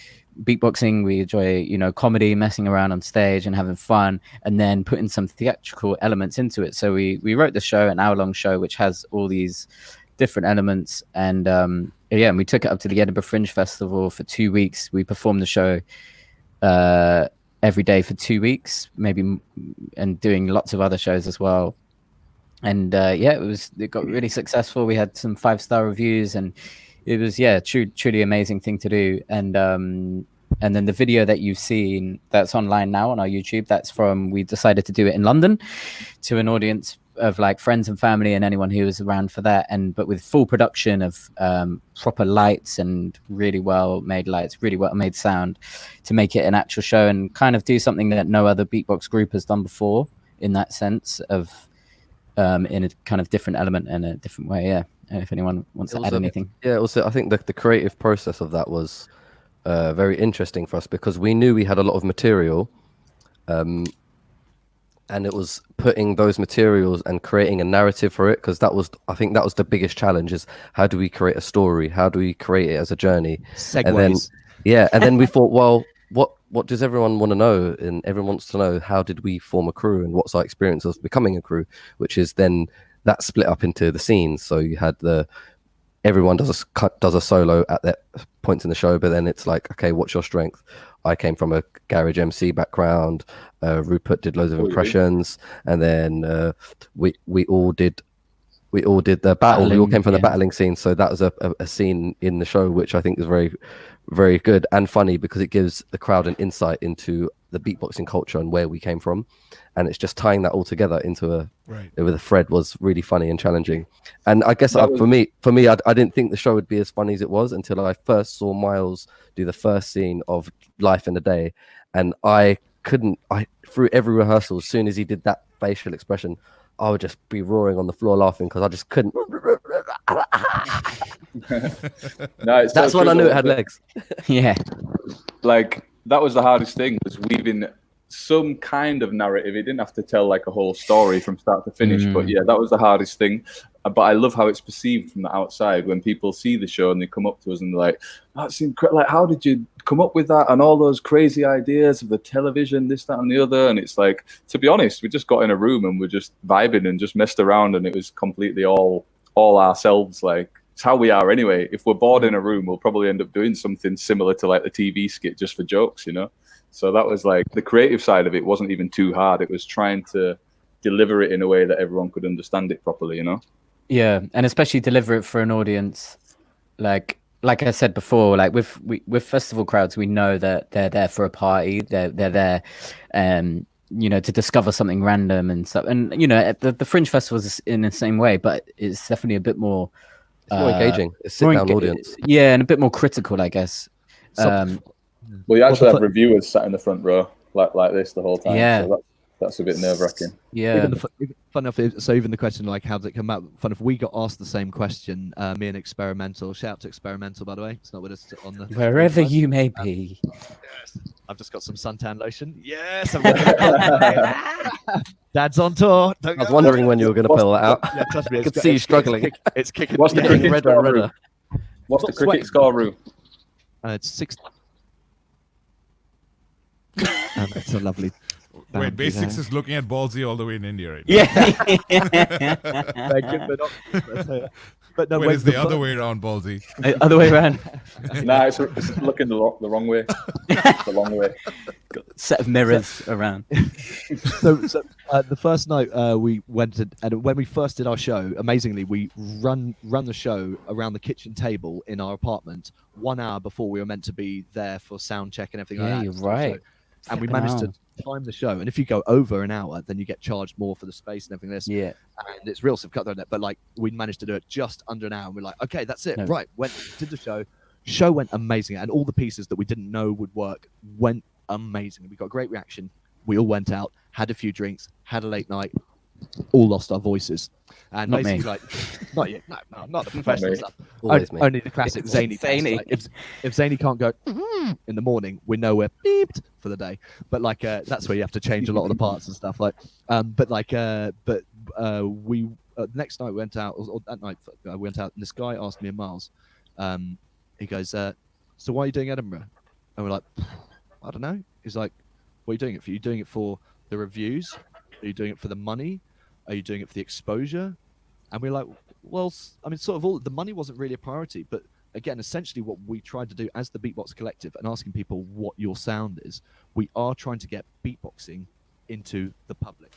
beatboxing, we enjoy, comedy, messing around on stage and having fun, and then putting some theatrical elements into it. So we wrote the show, an hour-long show, which has all these different elements. And and we took it up to the Edinburgh Fringe Festival for 2 weeks. We performed the show every day for 2 weeks, maybe, and doing lots of other shows as well. And it got really successful. We had some 5-star reviews, and it was truly amazing thing to do. And then the video that you've seen that's online now on our YouTube, we decided to do it in London to an audience of like friends and family and anyone who was around for that, but with full production of proper lights and really well made lights, really well made sound, to make it an actual show and kind of do something that no other beatbox group has done before, in that sense of in a kind of different element and a different way. If anyone wants to add anything. Also I think the creative process of that was very interesting for us, because we knew we had a lot of material, and it was putting those materials and creating a narrative for it, because I think that was the biggest challenge, is how do we create a story? How do we create it as a journey? Segues. And then we thought, well, what does everyone want to know? And everyone wants to know, how did we form a crew and what's our experience of becoming a crew? Which is then that split up into the scenes. So you had everyone does a solo at that points in the show, but then it's like, okay, what's your strength? I came from a garage MC background. Rupert did loads of impressions, and then we all did the battle. We all came from the battling scene, so that was a scene in the show which I think is very, very good and funny, because it gives the crowd an insight into the beatboxing culture and where we came from, and it's just tying that all together into with a thread was really funny and challenging. And I guess for me, I didn't think the show would be as funny as it was until I first saw Miles do the first scene of Life in a Day, and I through every rehearsal, as soon as he did that facial expression, I would just be roaring on the floor laughing, because I just couldn't. No, that's when I knew it had legs. Yeah, like that was the hardest thing, was weaving some kind of narrative. It didn't have to tell like a whole story from start to finish, but yeah, that was the hardest thing. But I love how it's perceived from the outside when people see the show and they come up to us and they're like, "That's incredible! Like, how did you come up with that and all those crazy ideas of the television, this, that, and the other?" And it's like, to be honest, we just got in a room and we're just vibing and just messed around, and it was completely all ourselves. Like, it's how we are anyway. If we're bored in a room, we'll probably end up doing something similar to like the TV skit just for jokes, So that was like the creative side of it wasn't even too hard. It was trying to deliver it in a way that everyone could understand it properly, Yeah, and especially deliver it for an audience, like I said before, like with festival crowds, we know that they're there for a party. They're there to discover something random and stuff. And the Fringe Festival is in the same way, but it's definitely a bit more. It's more engaging. It's sit down audience. Yeah, and a bit more critical, I guess. Well, you actually have reviewers sat in the front row like this the whole time. Yeah. So that's a bit nerve-wracking. Yeah. Fun enough, so even the question like how did it come out? Fun enough, we got asked the same question. Me and Experimental. Shout out to Experimental, by the way. It's not with us on the. Wherever you may be. Yes. I've just got some suntan lotion. Yes. Dad's on tour. I was wondering when you were going to pull that out. Yeah, trust me. I could see you struggling. It's kicking. What's the yeah, cricket redder, score, redder. Roo? What's the cricket score, Roo? It's 6. It's a lovely. Wait, Basics is looking at Ballsy all the way in India right Yeah. But no, now. Wait, is the other way around, Ballsy? Other way around. Nah, it's looking the wrong way. The long way. Set of mirrors around. So the first night we went and when we first did our show, amazingly, we run the show around the kitchen table in our apartment 1 hour before we were meant to be there for sound check and everything like that. You're right. And we Flipping managed hell. to time the show. And if you go over an hour, then you get charged more for the space and everything like this. Yeah. And it's real stuff cut there. But like we managed to do it just under an hour. And we're like, okay, that's it. No. Right. Did the show. Show went amazing. And all the pieces that we didn't know would work went amazing. We got great reaction. We all went out, had a few drinks, had a late night, all lost our voices. And Not basically me. like not yet, no, not the professional me. stuff. Always me. Only the classic Zany. Zany. Like, if Zany can't go in the morning, we know we're beeped for the day. But like that's where you have to change a lot of the parts and stuff. Like we next night we went out, or that night we went out, and this guy asked me and Miles. He goes, "So why are you doing Edinburgh?" And we're like, "I don't know." He's like, "What are you doing it for? Are you doing it for the reviews? Are you doing it for the money? Are you doing it for the exposure?" And we're like, well, I mean, sort of all the money wasn't really a priority, but again, essentially what we tried to do as the Beatbox Collective and asking people what your sound is, we are trying to get beatboxing into the public.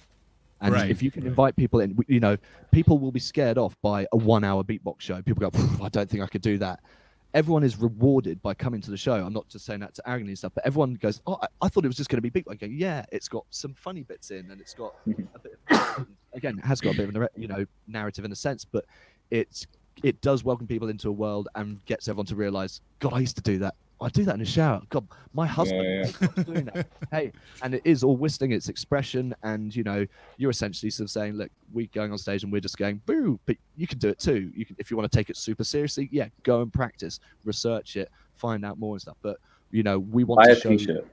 And Right. if you can invite people in, people will be scared off by a 1 hour beatbox show. People go, I don't think I could do that. Everyone is rewarded by coming to the show. I'm not just saying that to arrogantly and stuff, but everyone goes, oh, I thought it was just going to be beatbox. I go, yeah, it's got some funny bits in, and it's got a bit of, again, it has got a bit of a narrative in a sense, but it does welcome people into a world and gets everyone to realize, God, I used to do that. I do that in the shower. God, my husband was doing that. Hey, and it is all whistling, it's expression, and you're essentially sort of saying, look, we're going on stage and we're just going boo, but you can do it too. You can, if you want to take it super seriously, yeah, go and practice, research it, find out more and stuff. But we want Buy to a show. t-shirt.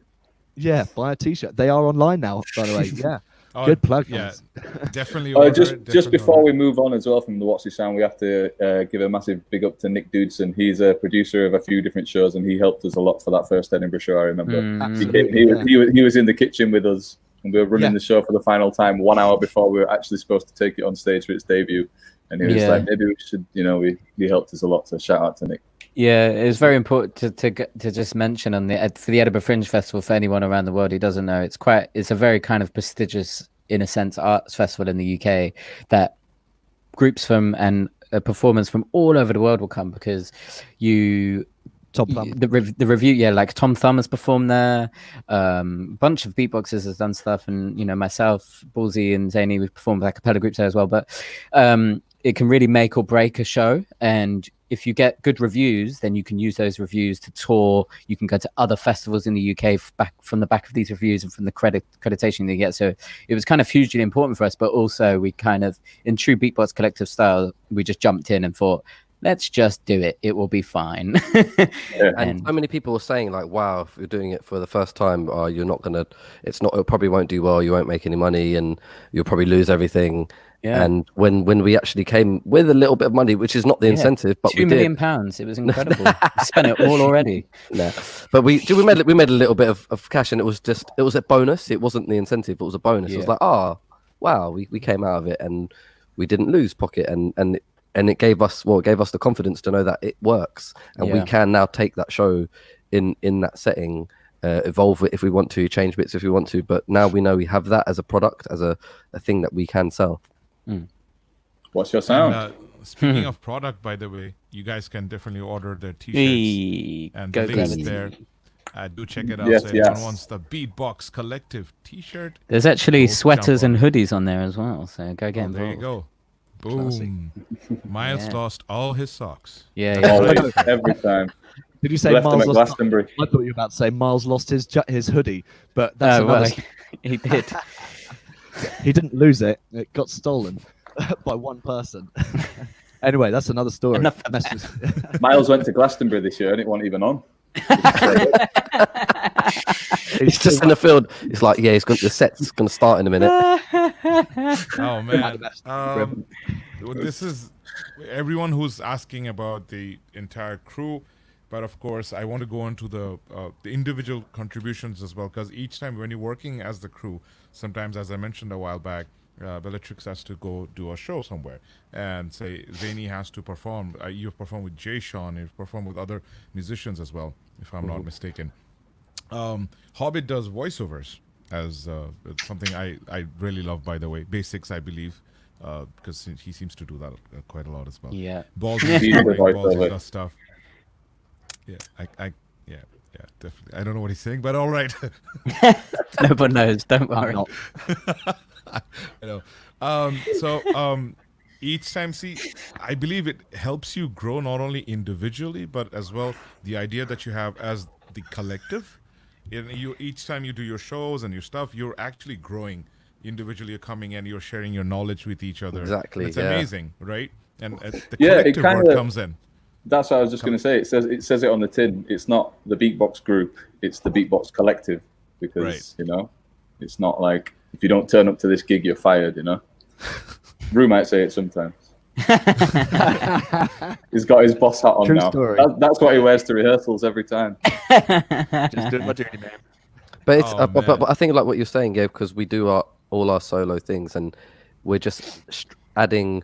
Yeah, buy a t-shirt. They are online now, by the way. Yeah. Oh, Good plug. Yeah, guys. definitely. Just before we move on as well from the What's Your Sound, we have to give a massive big up to Nick Dudson. He's a producer of a few different shows, and he helped us a lot for that first Edinburgh show. I remember he was in the kitchen with us, and we were running the show for the final time 1 hour before we were actually supposed to take it on stage for its debut. And he was like, maybe we should, he helped us a lot. So shout out to Nick. Yeah, it's very important to just mention for the Edinburgh Fringe Festival, for anyone around the world who doesn't know, it's a very kind of prestigious, in a sense, arts festival in the UK that groups from and performers from all over the world will come, because the review, like Tom Thumb has performed there, bunch of beatboxers has done stuff, and myself, Ballsy and Zany, we've performed with a cappella groups there as well. But it can really make or break a show, and if you get good reviews, then you can use those reviews to tour. You can go to other festivals in the UK from the back of these reviews and from the accreditation they get. So it was kind of hugely important for us, but also we kind of, in true Beatbox Collective style, we just jumped in and thought, let's just do it. It will be fine. And so many people were saying, like, wow, if you're doing it for the first time, you're not going to, it probably won't do well. You won't make any money and you'll probably lose everything. Yeah. And when we actually came with a little bit of money, which is not the incentive, but £2 million. It was incredible. We spent it all already. No, but we made a little bit of cash, and it was a bonus. It wasn't the incentive; it was a bonus. It was like, wow, we came out of it and we didn't lose pocket, and it gave us the confidence to know that it works, and we can now take that show in that setting. Evolve it if we want to, change bits if we want to, but now we know we have that as a product, as a thing that we can sell. What's your sound? And, speaking of product, by the way, you guys can definitely order their t-shirts, and the link is there. Do check it out. Yes, So anyone yes. wants the Beatbox Collective T-shirt? There's actually Go sweaters jump and on it. hoodies on there as well. So go get Oh, there you involved. go. Boom. Miles Yeah. lost all his socks. Yeah, yeah. Always, every time. Did you say Left them Miles at lost? Glastonbury. I thought you were about to say Miles lost his hoodie, but that's Oh, another. well, he did. He didn't lose it; it got stolen by one person. Anyway, that's another story. Enough Messages. Miles went to Glastonbury this year and it wasn't even on. He's just in the field. It's like, yeah, the set's gonna start in a minute. Oh man. best. This is everyone who's asking about the entire crew, but of course I want to go into the individual contributions as well, because each time when you're working as the crew, sometimes, as I mentioned a while back, Bellatrix has to go do a show somewhere, and say Zany has to perform. You've performed with Jay Sean, you've performed with other musicians as well, if I'm not mistaken. Hobbit does voiceovers as something I really love, by the way. Basics, I believe, because he seems to do that quite a lot as well. Yeah. Ballsy He's the Ballsy voiceover. does stuff. Yeah, yeah, definitely. I don't know what he's saying, but all right. No one knows. Don't worry. Not. I know. Each time, see, I believe it helps you grow not only individually, but as well the idea that you have as the collective. Each time you do your shows and your stuff, you're actually growing individually. You're coming in, you're sharing your knowledge with each other. Exactly, It's yeah. amazing, right? And the Yeah, it collective word kinda- comes in. That's what I was just going to say. It says it on the tin. It's not the Beatbox group. It's the Beatbox Collective, because Right. you know, it's not like if you don't turn up to this gig, you're fired. You know, Rue might say it sometimes. He's got his boss hat on True now. story. That's what he wears to rehearsals every time. Just doing my duty, man. But it's Oh, but man. I think like what you're saying, yeah, because we do all our solo things, and we're just adding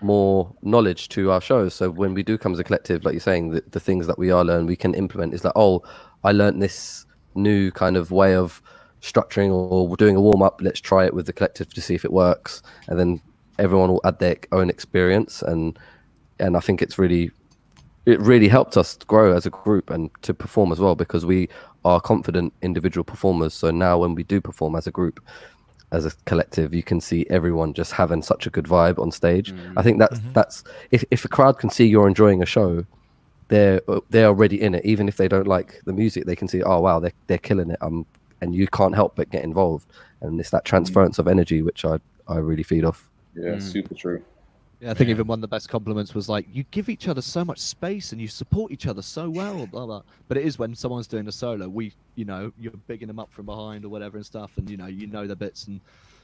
more knowledge to our shows. So when we do come as a collective, like you're saying, the things that we are learning, we can implement. It's like, oh, I learned this new kind of way of structuring or doing a warm up. Let's try it with the collective to see if it works, and then everyone will add their own experience, and I think it really helped us grow as a group and to perform as well, because we are confident individual performers. So now when we do perform as a group, as a collective, you can see everyone just having such a good vibe on stage. I think that's if a crowd can see you're enjoying a show, they're already in it. Even if they don't like the music, they can see, oh wow, they're killing it. And you can't help but get involved. And it's that transference of energy which I really feed off. Yeah, super true. Yeah, I think even one of the best compliments was like, you give each other so much space and you support each other so well, blah, blah. But it is when someone's doing a solo, you're bigging them up from behind or whatever and stuff, and you know their bits, and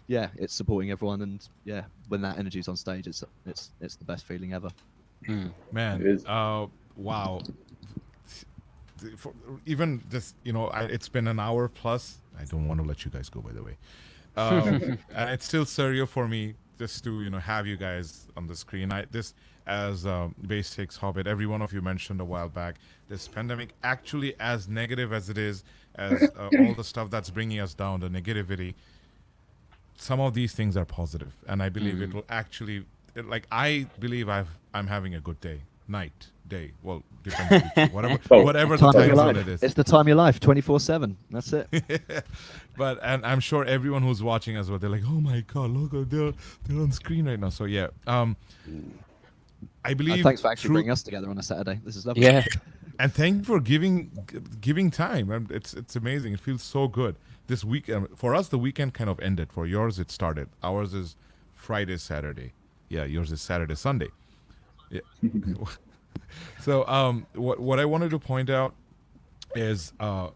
yeah, it's supporting everyone, and yeah, when that energy's on stage, it's the best feeling ever. Man, It is. wow. Even this, it's been an hour plus. I don't want to let you guys go, by the way. And it's still surreal for me just to, have you guys on the screen. As Basics, Hobbit, every one of you mentioned a while back, this pandemic, actually as negative as it is, as all the stuff that's bringing us down, the negativity, some of these things are positive. And I believe it will actually, I believe I'm having a good day. Night, day, well, depends on whatever the Time of time your zone life. it is. It's the time of your life, 24/7. That's it. And I'm sure everyone who's watching as well, they're like, oh my god, look, they're on screen right now. So yeah, I believe. Thanks for actually bringing us together on a Saturday. This is lovely. Yeah. And thank you for giving time. It's amazing. It feels so good. This week for us, the weekend kind of ended. For yours, it started. Ours is Friday, Saturday. Yeah, yours is Saturday, Sunday. Yeah. So what I wanted to point out is a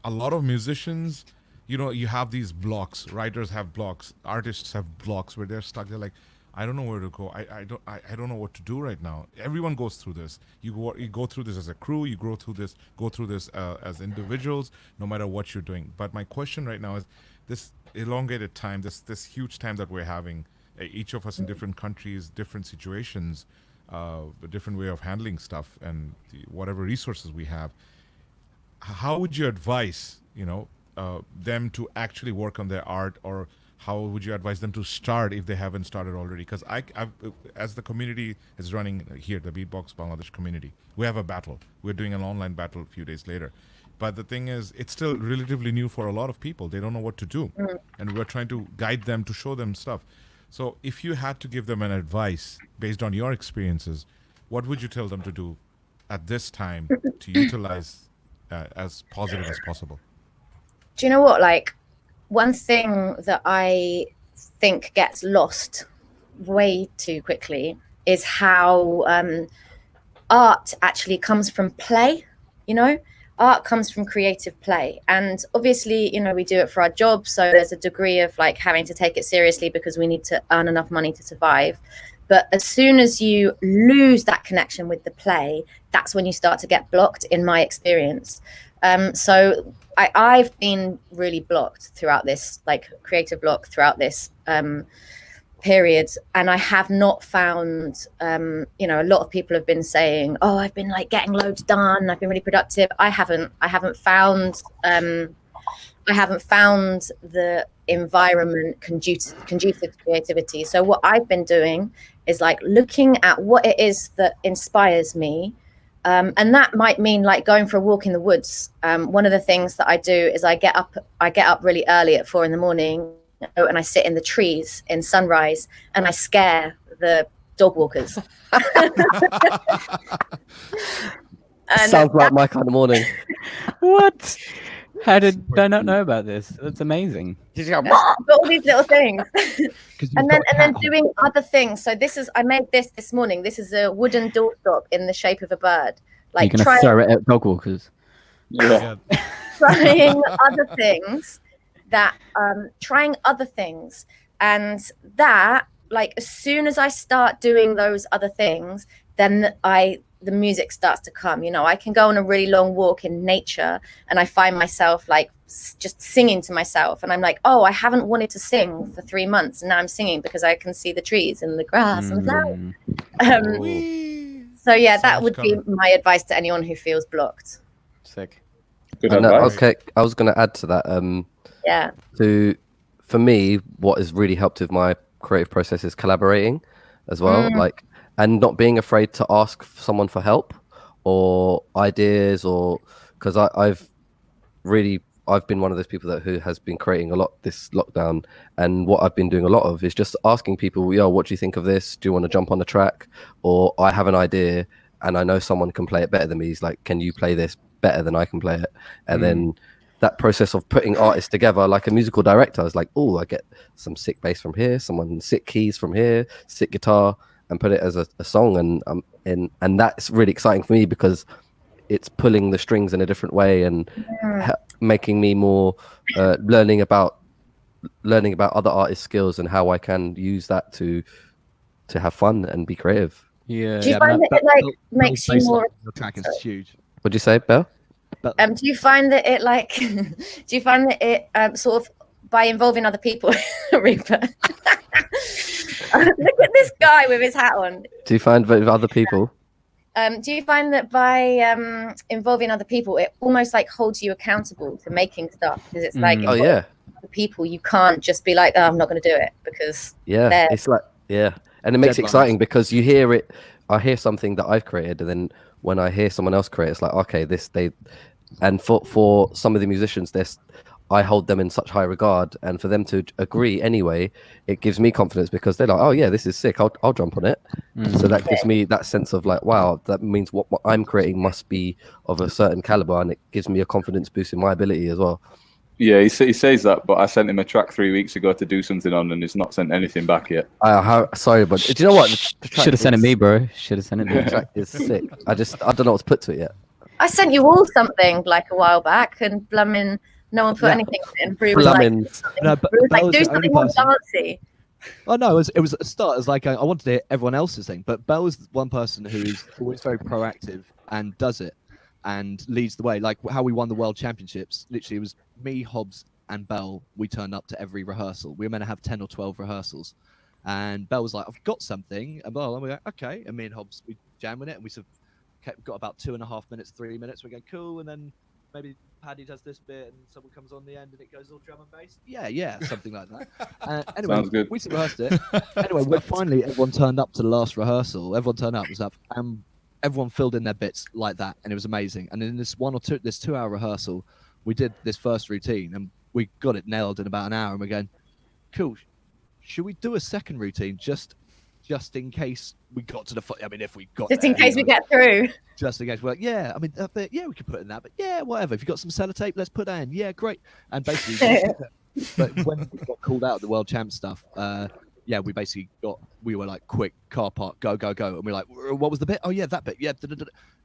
lot of musicians, you have these blocks. Writers have blocks. Artists have blocks where they're stuck. They're like, I don't know where to go. I don't know what to do right now. Everyone goes through this. You go through this as a crew. You go through this as individuals. No matter what you're doing. But my question right now is this elongated time, this huge time that we're having. Each of us in different countries, different situations, a different way of handling stuff, and whatever resources we have. How would you advise, them to actually work on their art, or how would you advise them to start if they haven't started already? Because as the community is running here, the Beatbox Bangladesh community, we have a battle. We're doing an online battle a few days later, But the thing is, it's still relatively new for a lot of people. They don't know what to do. And we're trying to guide them, to show them stuff. So if you had to give them an advice based on your experiences, what would you tell them to do at this time to utilize as positive as possible? Do you know what? Like, one thing that I think gets lost way too quickly is how art actually comes from play, you know? Art comes from creative play. And obviously, you know, we do it for our jobs. So there's a degree of like having to take it seriously because we need to earn enough money to survive. But as soon as you lose that connection with the play, that's when you start to get blocked, in my experience. So I've been really blocked throughout this, like creative block throughout this period. And I have not found, you know, a lot of people have been saying, oh, I've been like getting loads done. I've been really productive. I haven't found the environment conducive to creativity. So what I've been doing is like looking at what it is that inspires me. And that might mean like going for a walk in the woods. One of the things that I do is I get up really early at 4 a.m. and I sit in the trees in sunrise and I scare the dog walkers. Sounds like my kind of morning. What? How did I not know about this? That's amazing. But all these little things. and then doing other things. So I made this morning. This is a wooden doorstop in the shape of a bird. Like You're gonna throw it at dog walkers. Yeah. trying other things and that, like, as soon as I start doing those other things, then the music starts to come. You know, I can go on a really long walk in nature and I find myself like just singing to myself, and I'm like, oh, I haven't wanted to sing for 3 months, and now I'm singing because I can see the trees and the grass and the flowers. So yeah, that would be my advice to anyone who feels blocked. Sick. Good advice. Okay, I was going to add to that. Yeah. For me, what has really helped with my creative process is collaborating as well, like, and not being afraid to ask someone for help or ideas, or because I've been one of those people who has been creating a lot this lockdown, and what I've been doing a lot of is just asking people, yo, what do you think of this? Do you want to jump on the track? Or I have an idea and I know someone can play it better than me. He's like, can you play this better than I can play it? And then that process of putting artists together, like a musical director, is like, oh, I get some sick bass from here, someone sick keys from here, sick guitar, and put it as a song. And that's really exciting for me because it's pulling the strings in a different way and making me more learning about other artists' skills and how I can use that to have fun and be creative. Yeah. Do you find that it like makes you more? The track is huge. What'd you say, Belle? Do you find that it like? Do you find that it sort of by involving other people? Reaper. Look at this guy with his hat on. Do you find with other people? Do you find that by involving other people, it almost like holds you accountable to making stuff? Because it's like, oh yeah, other people, you can't just be like, oh, I'm not going to do it because it's like and it makes it exciting because you hear it. I hear something that I've created, and then when I hear someone else create, it's like, okay, and for some of the musicians, I hold them in such high regard, and for them to agree anyway, it gives me confidence because they're like, oh yeah, this is sick, I'll jump on it. So that gives me that sense of like, wow, that means what I'm creating must be of a certain caliber, and it gives me a confidence boost in my ability as well. Yeah, he says that, but I sent him a track 3 weeks ago to do something on, and he's not sent anything back yet. Sorry, but do you know what? Should have sent it me, bro. Should have sent it me. The track is sick. I don't know what to put to it yet. I sent you all something like a while back, and Blummin, no one put anything in. Brew was like, do something more dancey. Oh no, it was at the start. It was like I wanted to hear everyone else's thing, but Belle is one person who's always very proactive and does it and leads the way. Like how we won the World Championships. Literally, it was me, Hobbs, and Belle. We turned up to every rehearsal. We were meant to have 10 or 12 rehearsals, and Belle was like, "I've got something," and Belle, and we go, "Okay." And me and Hobbs, we jam with it, and we sort of got about 2.5 minutes, 3 minutes. We go, "Cool," and then maybe Paddy does this bit and someone comes on the end and it goes all drum and bass. Yeah, something like that. Anyway, we rehearsed it. Anyway, when finally everyone turned up to the last rehearsal, everyone turned up, was up, and everyone filled in their bits like that, and it was amazing. And in this 2-hour rehearsal, we did this first routine, and we got it nailed in about an hour. And we're going, cool. Should we do a second routine just in case we got to the I mean, if we got Just in there, case we get through. just in case we're like, yeah, I mean, yeah, we could put in that, but yeah, whatever. If you got some sellotape, let's put that in. Yeah, great. And basically, but when we got called out at the World Champ stuff, yeah, we were like, quick, car park, go, and we're like, what was the bit? Oh yeah, that bit, yeah,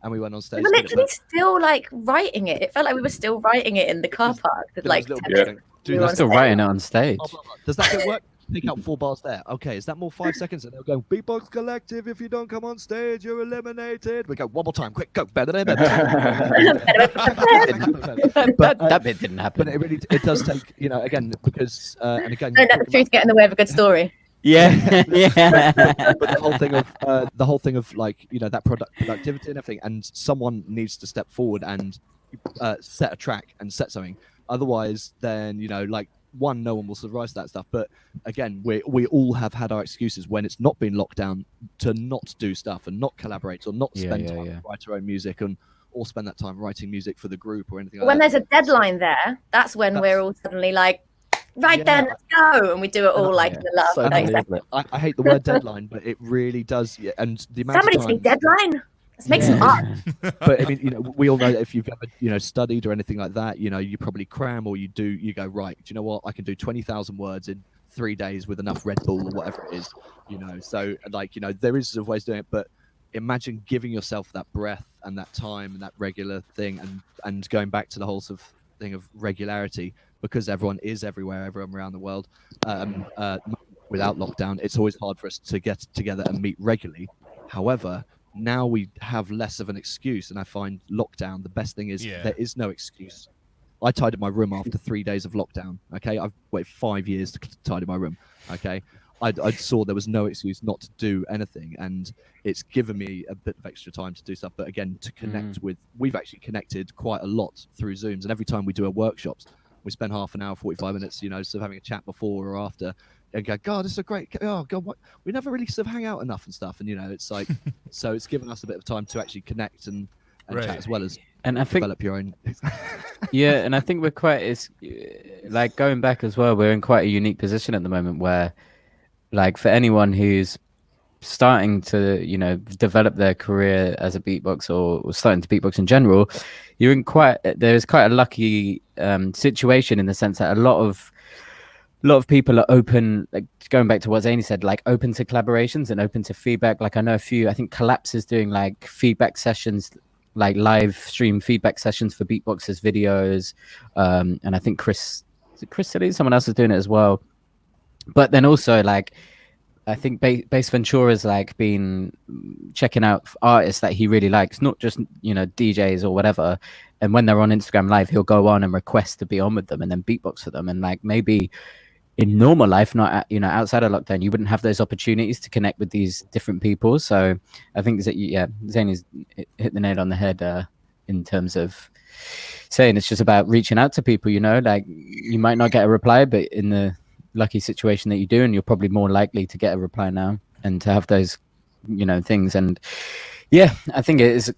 and we went on stage. We were literally still like writing it. It felt like we were still writing it in the car park. With, like, We're still writing it on stage. Does that bit work? Pick out 4 bars there. Okay, is that more 5 seconds? And they'll go, Beatbox Collective, if you don't come on stage, you're eliminated. We go, one more time, quick, go. Better. That bit didn't happen. But it does take, again, because, and again... Don't let the truth get in the way of a good story. Yeah, yeah. But the whole thing of like, that productivity and everything, and someone needs to step forward and set a track and set something. Otherwise, then, like, one, no one will survive that stuff. But again, we all have had our excuses when it's not been locked down to not do stuff and not collaborate or not spend time to write our own music or spend that time writing music for the group or anything like When that. there's a deadline there, that's when we're all suddenly like, right then, let's go. And we do it all like in the last So 30 funny, seconds. I hate the word deadline, but it really does. Yeah, and the amount Somebody of say time, deadline. Let's make some art. But I mean, we all know that if you've ever, studied or anything like that, you probably cram or you go, right, do you know what? I can do 20,000 words in 3 days with enough Red Bull or whatever it is, So like, there is sort of ways of doing it, but imagine giving yourself that breath and that time and that regular thing and going back to the whole sort of thing of regularity, because everyone is everywhere, everyone around the world. Without lockdown, it's always hard for us to get together and meet regularly. However, now we have less of an excuse, and I find lockdown, the best thing is there is no excuse. I tidied my room after 3 days of lockdown. Okay, I've waited 5 years to tidy my room. Okay, I saw there was no excuse not to do anything, and it's given me a bit of extra time to do stuff. But again, to connect we've actually connected quite a lot through Zooms, and every time we do our workshops, we spend half an hour, 45 minutes, sort of having a chat before or after. And go, God, this is a great. Oh God, what? We never really sort of hang out enough and stuff. And it's like, so it's given us a bit of time to actually connect and chat as well as and I think develop your own. Yeah, and I think we're quite like going back as well. We're in quite a unique position at the moment where, like, for anyone who's starting to develop their career as a beatboxer or starting to beatbox in general, there's quite a lucky situation in the sense that a lot of people are open, like going back to what Zany said, like open to collaborations and open to feedback. Like I know I think Collapse is doing like feedback sessions, like live stream feedback sessions for beatboxers videos. And I think Chris said someone else is doing it as well. But then also like, I think Bass Ventura's like been checking out artists that he really likes, not just, DJs or whatever. And when they're on Instagram Live, he'll go on and request to be on with them and then beatbox for them. And like maybe in normal life, not outside of lockdown, you wouldn't have those opportunities to connect with these different people. So I think that Zany's hit the nail on the head in terms of saying it's just about reaching out to people. Like you might not get a reply, but in the lucky situation that you do, and you're probably more likely to get a reply now and to have those things. And I think it is,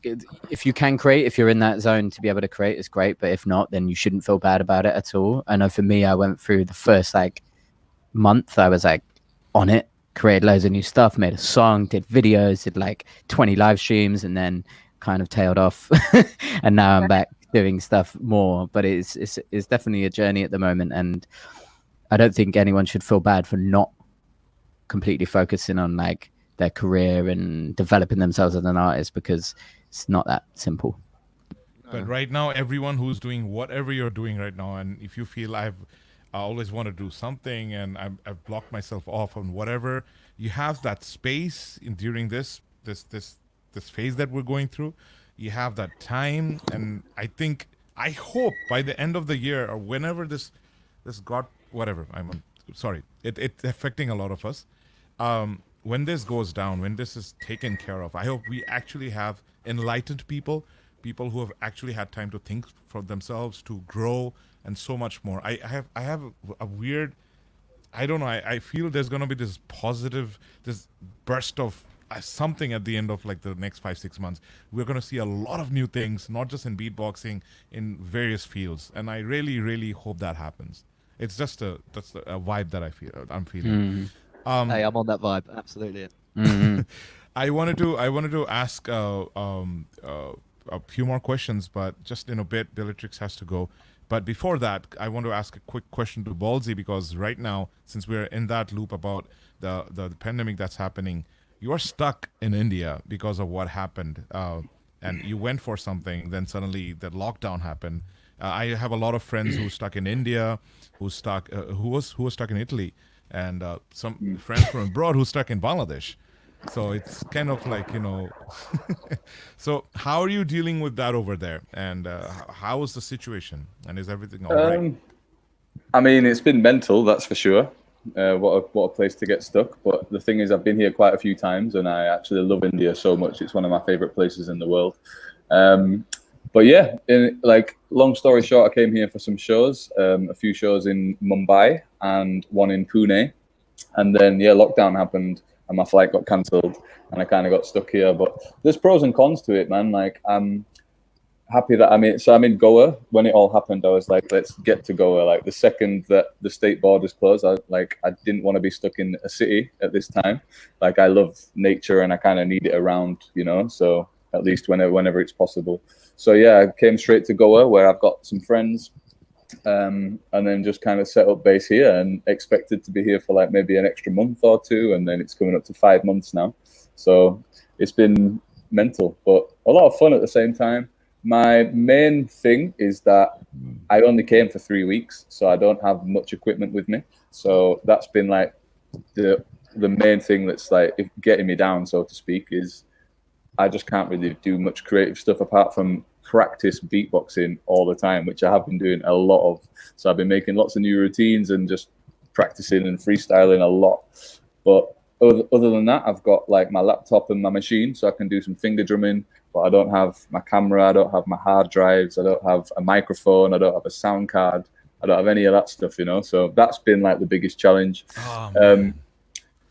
if you can create, if you're in that zone to be able to create, is great. But if not, then you shouldn't feel bad about it at all. I know for me, I went through the first like month, I was like on it, created loads of new stuff, made a song, did videos, did like 20 live streams, and then kind of tailed off. And now I'm back doing stuff more. But it's definitely a journey at the moment, and I don't think anyone should feel bad for not completely focusing on like their career and developing themselves as an artist, because it's not that simple. But right now, everyone who's doing whatever you're doing right now, and if you feel I always want to do something and I've blocked myself off on whatever, you have that space during this phase that we're going through. You have that time, and I hope by the end of the year or whenever this got whatever, it's affecting a lot of us. When this goes down, when this is taken care of, I hope we actually have enlightened people who have actually had time to think for themselves, to grow, and so much more. I have a weird, I don't know, I feel there's going to be this positive, this burst of something at the end of like the next 5-6 months. We're going to see a lot of new things, not just in beatboxing, in various fields, and I really, really hope that happens. It's just that's a vibe that I'm feeling. Hey, I'm on that vibe. Absolutely. I wanted to ask a few more questions, but just in a bit, Bellatrix has to go. But before that, I want to ask a quick question to Ballsy, because right now, since we're in that loop about the pandemic that's happening, you are stuck in India because of what happened, and you went for something, then suddenly the lockdown happened. I have a lot of friends who stuck in India, who was stuck in Italy, and some friends from abroad who stuck in Bangladesh. So it's kind of like, so how are you dealing with that over there? And how is the situation? And is everything all right? I mean, it's been mental, that's for sure. What a place to get stuck. But the thing is, I've been here quite a few times, and I actually love India so much. It's one of my favorite places in the world. But yeah, long story short, I came here for some shows, a few shows in Mumbai and one in Pune. And then, lockdown happened and my flight got cancelled and I kind of got stuck here. But there's pros and cons to it, man. Like, I'm happy that I'm in Goa. When it all happened, I was like, let's get to Goa. Like, the second that the state borders closed, I didn't want to be stuck in a city at this time. Like, I love nature and I kind of need it around, so at least whenever it's possible. So yeah, I came straight to Goa, where I've got some friends, and then just kind of set up base here and expected to be here for like maybe an extra month or two, and then it's coming up to 5 months now. So it's been mental, but a lot of fun at the same time. My main thing is that I only came for 3 weeks, so I don't have much equipment with me. So that's been like the main thing that's like getting me down, so to speak, is I just can't really do much creative stuff apart from practice beatboxing all the time, which I have been doing a lot of. So I've been making lots of new routines and just practicing and freestyling a lot. But other than that, I've got like my laptop and my machine, so I can do some finger drumming, but I don't have my camera, I don't have my hard drives, I don't have a microphone, I don't have a sound card, I don't have any of that stuff, So that's been like the biggest challenge.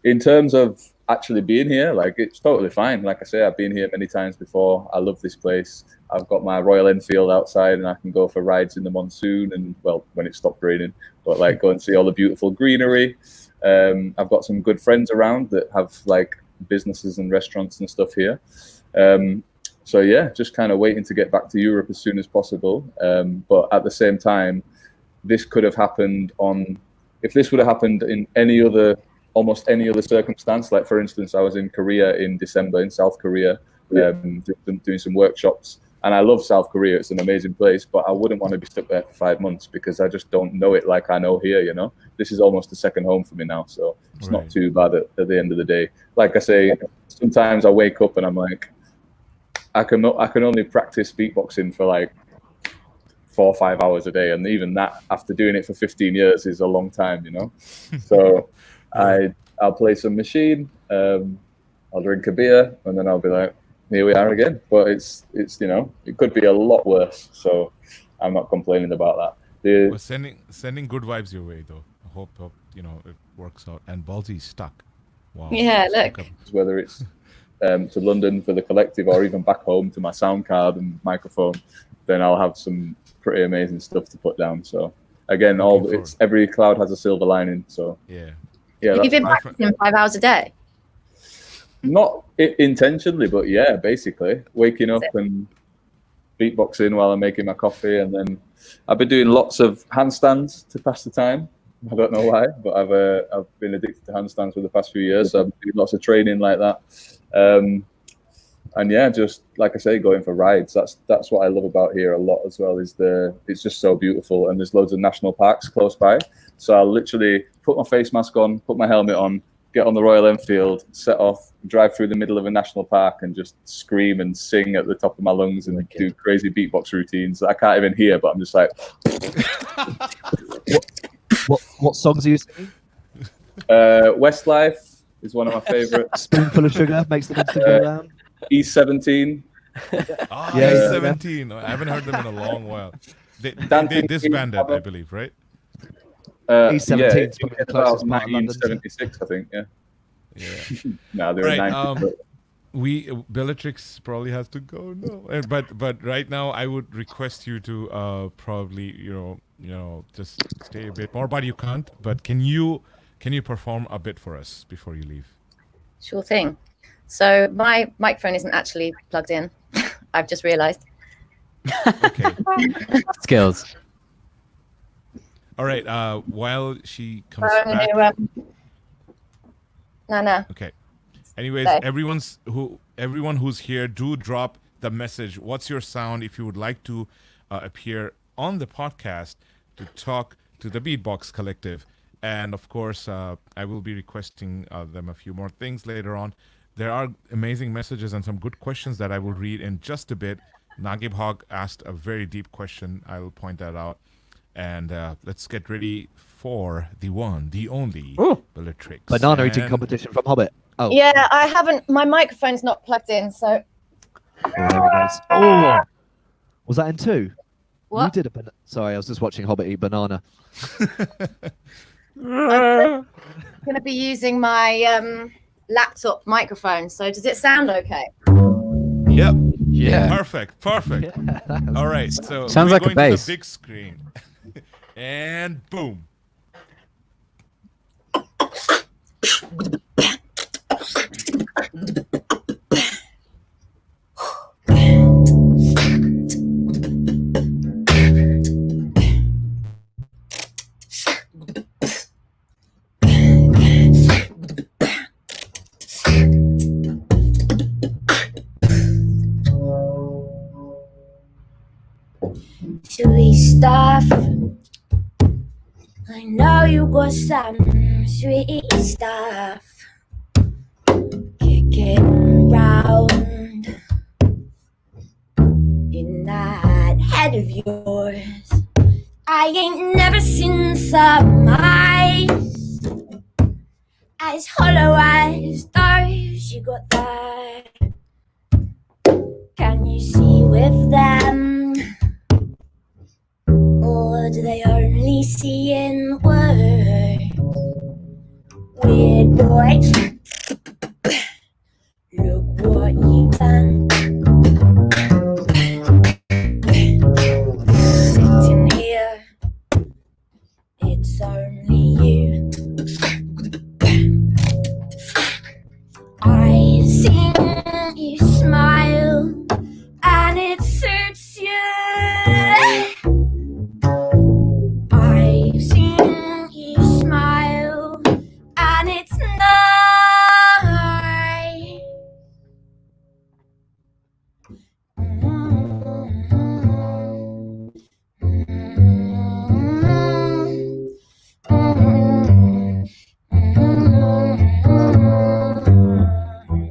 In terms of actually being here, like, it's totally fine. Like I say, I've been here many times before. I love this place. I've got my Royal Enfield outside and I can go for rides in the monsoon and, well, when it stopped raining, but like go and see all the beautiful greenery. I've got some good friends around that have like businesses and restaurants and stuff here. So yeah, just kind of waiting to get back to Europe as soon as possible. But at the same time, this could have happened if this would have happened in almost any other circumstance. Like, for instance, I was in Korea in December, in South Korea, doing some workshops. And I love South Korea. It's an amazing place, but I wouldn't want to be stuck there for 5 months because I just don't know it like I know here, This is almost a second home for me now, so it's not too bad at the end of the day. Like I say, sometimes I wake up and I'm like, I can only practice beatboxing for like 4 or 5 hours a day. And even that, after doing it for 15 years, is a long time, So I'll play some machine, I'll drink a beer, and then I'll be like, here we are again. But it's it could be a lot worse, so I'm not complaining about that. We're sending good vibes your way, though. I hope it works out. And Ballsy's stuck. Wow. Yeah, look. Whether it's to London for the collective or even back home to my sound card and microphone, then I'll have some pretty amazing stuff to put down. So again, every cloud has a silver lining. So yeah. Have you been practicing 5 hours a day? Not intentionally, but yeah, basically waking up and beatboxing while I'm making my coffee, and then I've been doing lots of handstands to pass the time. I don't know why, but I've been addicted to handstands for the past few years. So I've been doing lots of training like that, and yeah, just like I say, going for rides. That's what I love about here a lot as well. It's just so beautiful, and there's loads of national parks close by. So I'll literally put my face mask on, put my helmet on, get on the Royal Enfield, set off, drive through the middle of a national park and just scream and sing at the top of my lungs and do crazy beatbox routines that I can't even hear, but I'm just like... What songs are you singing? Westlife is one of my favourites. Spoonful of Sugar makes the monster go down. E17. E17. I haven't heard them in a long while. They disbanded, I believe, right? E17 is about 1976, I think. Yeah. No, they were 90. Bellatrix probably has to go. No, but right now I would request you to probably just stay a bit more. But you can't. But can you perform a bit for us before you leave? Sure thing. So my microphone isn't actually plugged in. I've just realised. Okay. Skills. All right. While she comes So I'm back. No. Okay. Anyways, Okay. everyone who's here, do drop the message. What's your sound if you would like to appear on the podcast to talk to the Beatbox Collective? And of course, I will be requesting them a few more things later on. There are amazing messages and some good questions that I will read in just a bit. Nagib Hogg asked a very deep question. I will point that out. And let's get ready for the one, the only Bellatrix. Banana eating And- competition from Hobbit. Oh, Yeah, I haven't. My microphone's not plugged in, so there he goes. Oh, was that in 2? You what? did a Sorry, I was just watching Hobbit eat banana. I'm going to be using my laptop microphone. So does it sound okay? Yep. Yeah. Perfect. All right. So Sounds we're like a going bass. to the big screen. And boom. Sweet stuff. I know you got some sweet stuff kicking round in that head of yours. I ain't never seen some eyes as hollow as those you got there. Can you see with them? Or do they only see in words? Weird boy, look what you've done. Sitting here, it's only you. I've seen you smile, and it suits you. I've seen you smile, and it's nice.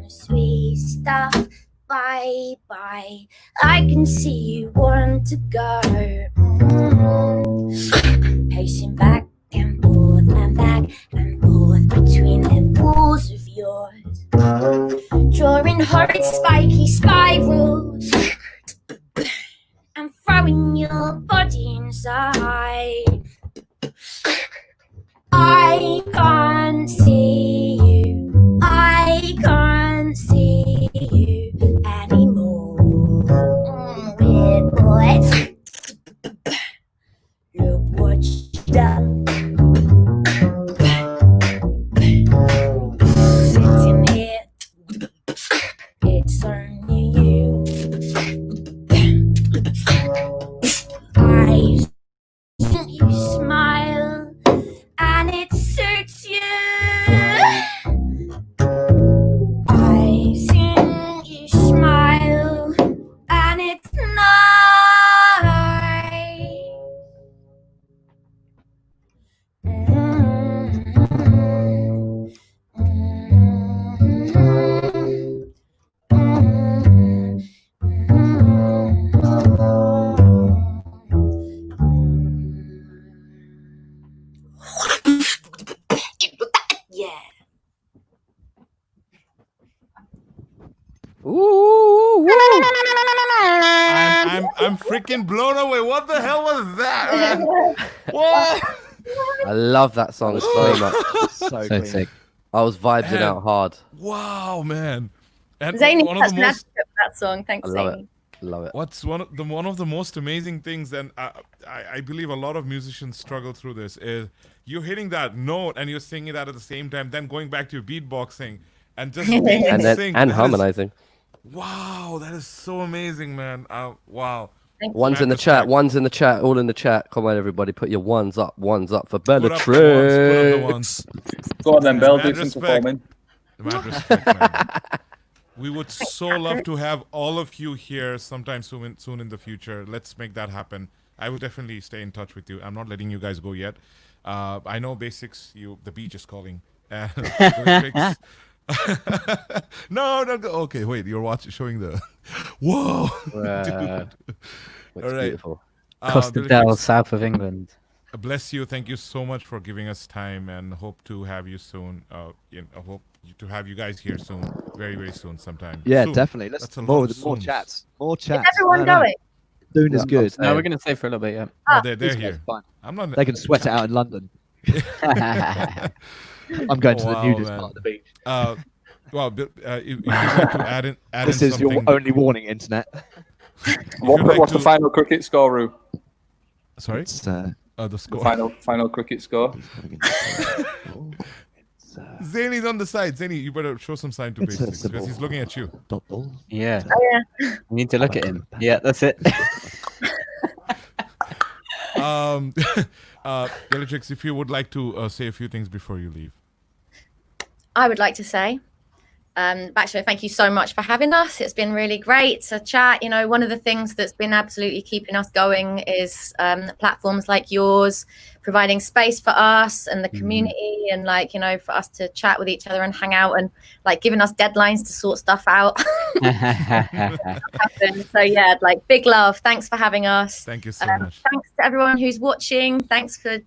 Sweet stuff, bye bye. I can see you want to go. Pacing back and forth between them walls of yours, drawing horrid spiky spirals and throwing your body inside. I can't see you, I can't see you anymore. Weird boy, look what you've done. Sitting here, it's only you. I've seen you smile, and it suits you. I've seen you smile, and it's nice. Yeah. Ooh, I'm freaking blown away. What the hell was that, man? What? I love that song so much. So so clean. sick. I was vibing Man. out hard. Wow, man. And Zany one of has the an most advocate for that song. Thanks, I love Zany. it. Love it. What's one of the most amazing things, and I believe a lot of musicians struggle through this, is you're hitting that note and you're singing that at the same time, then going back to your beatboxing and just being in And then sync. and That is- harmonizing. wow, that is so amazing, man. Wow. Thank One's Mad in the respect. chat. One's in the chat. All in the chat. Come on, everybody, put your ones up. Ones up for Put up the ones, put up the Bellatrix. ones. Go on then, Bell. Mad Do some respect. performing. Mad respect, man. We would so love to have all of you here sometime soon in the future. Let's make that happen. I will definitely stay in touch with you. I'm not letting you guys go yet. I know basics. The beach is calling. Bellatrix. No, don't go. Okay, wait. You're showing the. Whoa, dude. Looks All right. beautiful. Costa del, Bellatrix, south of England. bless you. Thank you so much for giving us time, and hope to have you soon. Hope to have you guys here soon, very very soon, sometime. Yeah, Soon. definitely. Let's That's a lot more of more soons. chats. More Is chats. everyone I know. going? Soon is good. No, we're going to stay for a little bit, yeah. No, they're It's here. fine. I'm not. They can sweat it out in London. I'm going to the Wow, nudist man. part of the beach. Well, if you'd like to add This in is your something, only warning, internet. What's the final cricket score, Roo? Sorry, It's, the The score. final cricket score. Zany's on the side. Zany, you better show some sign to It's a basics because he's simple- looking at you. dot ball. Yeah. Oh, yeah. You need to look at him. Yeah, that's it. Bellatrix, if you would like to say a few things before you leave. I would like to say, Baksho, thank you so much for having us. It's been really great to chat. You know, one of the things that's been absolutely keeping us going is platforms like yours, providing space for us and the community, and like, you know, for us to chat with each other and hang out, and like giving us deadlines to sort stuff out. So yeah, like big love. Thanks for having us. Thank you so much. Thanks to everyone who's watching. Thanks for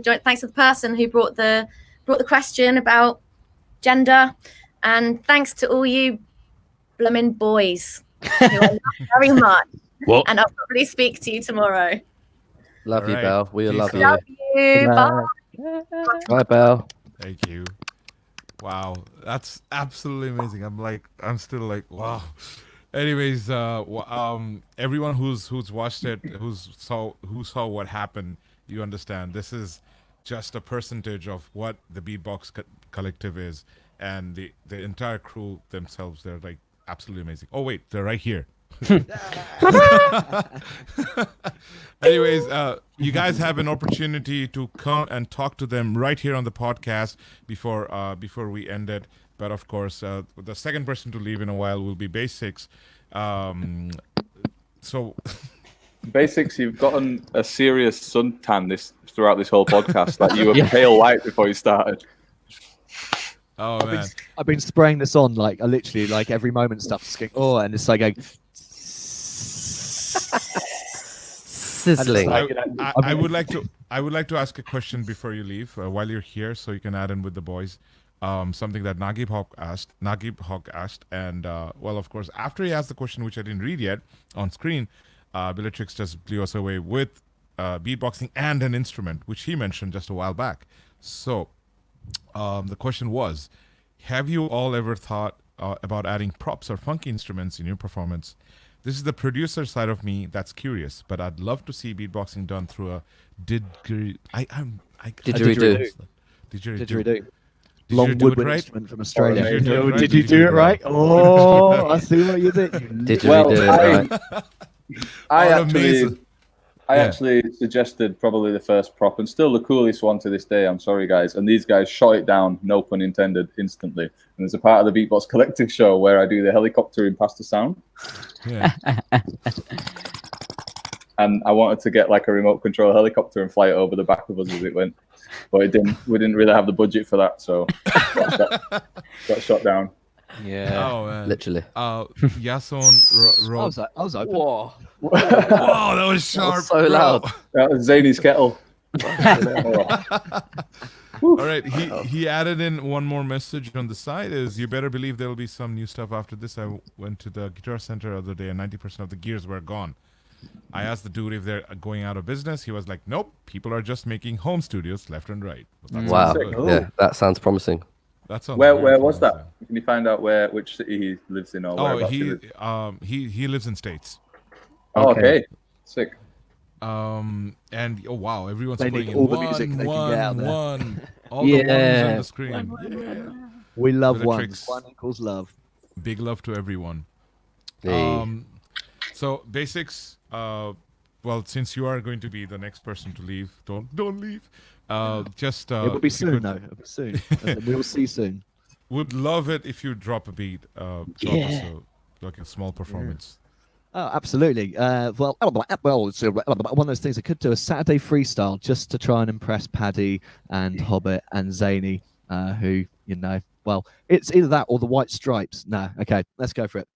joining. Thanks to the person who brought the question about gender, and thanks to all you blooming boys who I love very much. And I'll probably speak to you tomorrow. Love All you, right. Belle. We Peace love out. you. Love you. Bye. Bye, Belle. Thank you. Wow, that's absolutely amazing. I'm still like, wow. Anyways, everyone who's watched it, who saw what happened, you understand. This is just a percentage of what the Beatbox Collective is, and the entire crew themselves. They're like absolutely amazing. Oh wait, they're right here. Anyways, you guys have an opportunity to come and talk to them right here on the podcast before we end it. But of course, the second person to leave in a while will be Basics. So Basics, you've gotten a serious suntan throughout this whole podcast. Like you were pale white before you started. oh I've been, man, I've been spraying this on like literally like every moment stuff. And it's like a Sizzling. I would like to ask a question before you leave while you're here, so you can add in with the boys. Something that Nagib Hawk asked, and well, of course, after he asked the question, which I didn't read yet on screen, Bellatrix just blew us away with beatboxing and an instrument, which he mentioned just a while back. So the question was, have you all ever thought about adding props or funky instruments in your performance? This is the producer side of me that's curious, but I'd love to see beatboxing done through a Didgeridoo. didgeridoo. long Did you do it woodwind right? instrument from Australia. Did you do it right? Did you Did you do do it it right? Oh, I see what you did. Didgeridoo, right? I actually suggested probably the first prop and still the coolest one to this day. I'm sorry, guys. And these guys shot it down, no pun intended, instantly. And there's a part of the Beatbox Collective show where I do the helicoptering past the sound. Yeah. And I wanted to get like a remote control helicopter and fly it over the back of us as it went. But it didn't. We didn't really have the budget for that, so got shot down. Yeah. Oh man. Literally. Yason wrote. I was open. Whoa. Wow, that was sharp. so bro. loud. That was Zany's kettle. All right, he added in one more message on the side is, you better believe there will be some new stuff after this. I went to the Guitar Center the other day and 90% of the gears were gone. I asked the dude if they're going out of business. He was like, nope, people are just making home studios left and right. Well, that Wow. sounds good. Yeah, that sounds promising. That sounds Where very was promising. that? Can you find out which city he lives in or Oh, whereabouts he lives in States. Oh, Okay. okay. Sick. And oh wow, everyone's They putting need in all the music they can get out there. one. All the ones on Yeah. the screen. Yeah. We love Bellatrix. one. One equals love. Big love to everyone. Hey. So basics. Well, since you are going to be the next person to leave, don't leave. Just It will be if you soon, could- though. It'll be soon. We'll see soon. Would love it if you drop a beat. Drop us like a small performance. Oh, absolutely. Well, it's one of those things I could do a Saturday freestyle just to try and impress Paddy and Hobbit and Zany, who, you know, well, it's either that or the White Stripes. No, okay, let's go for it.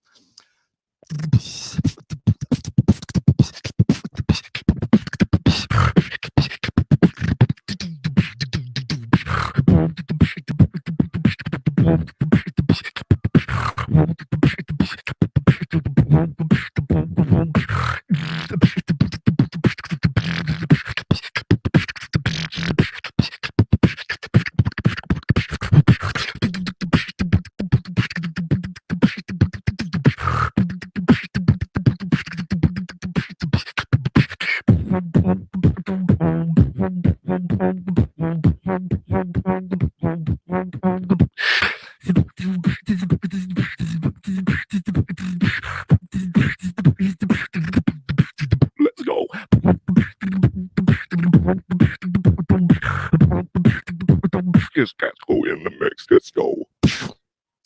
Let's go. Let's go in the mix. Let's go.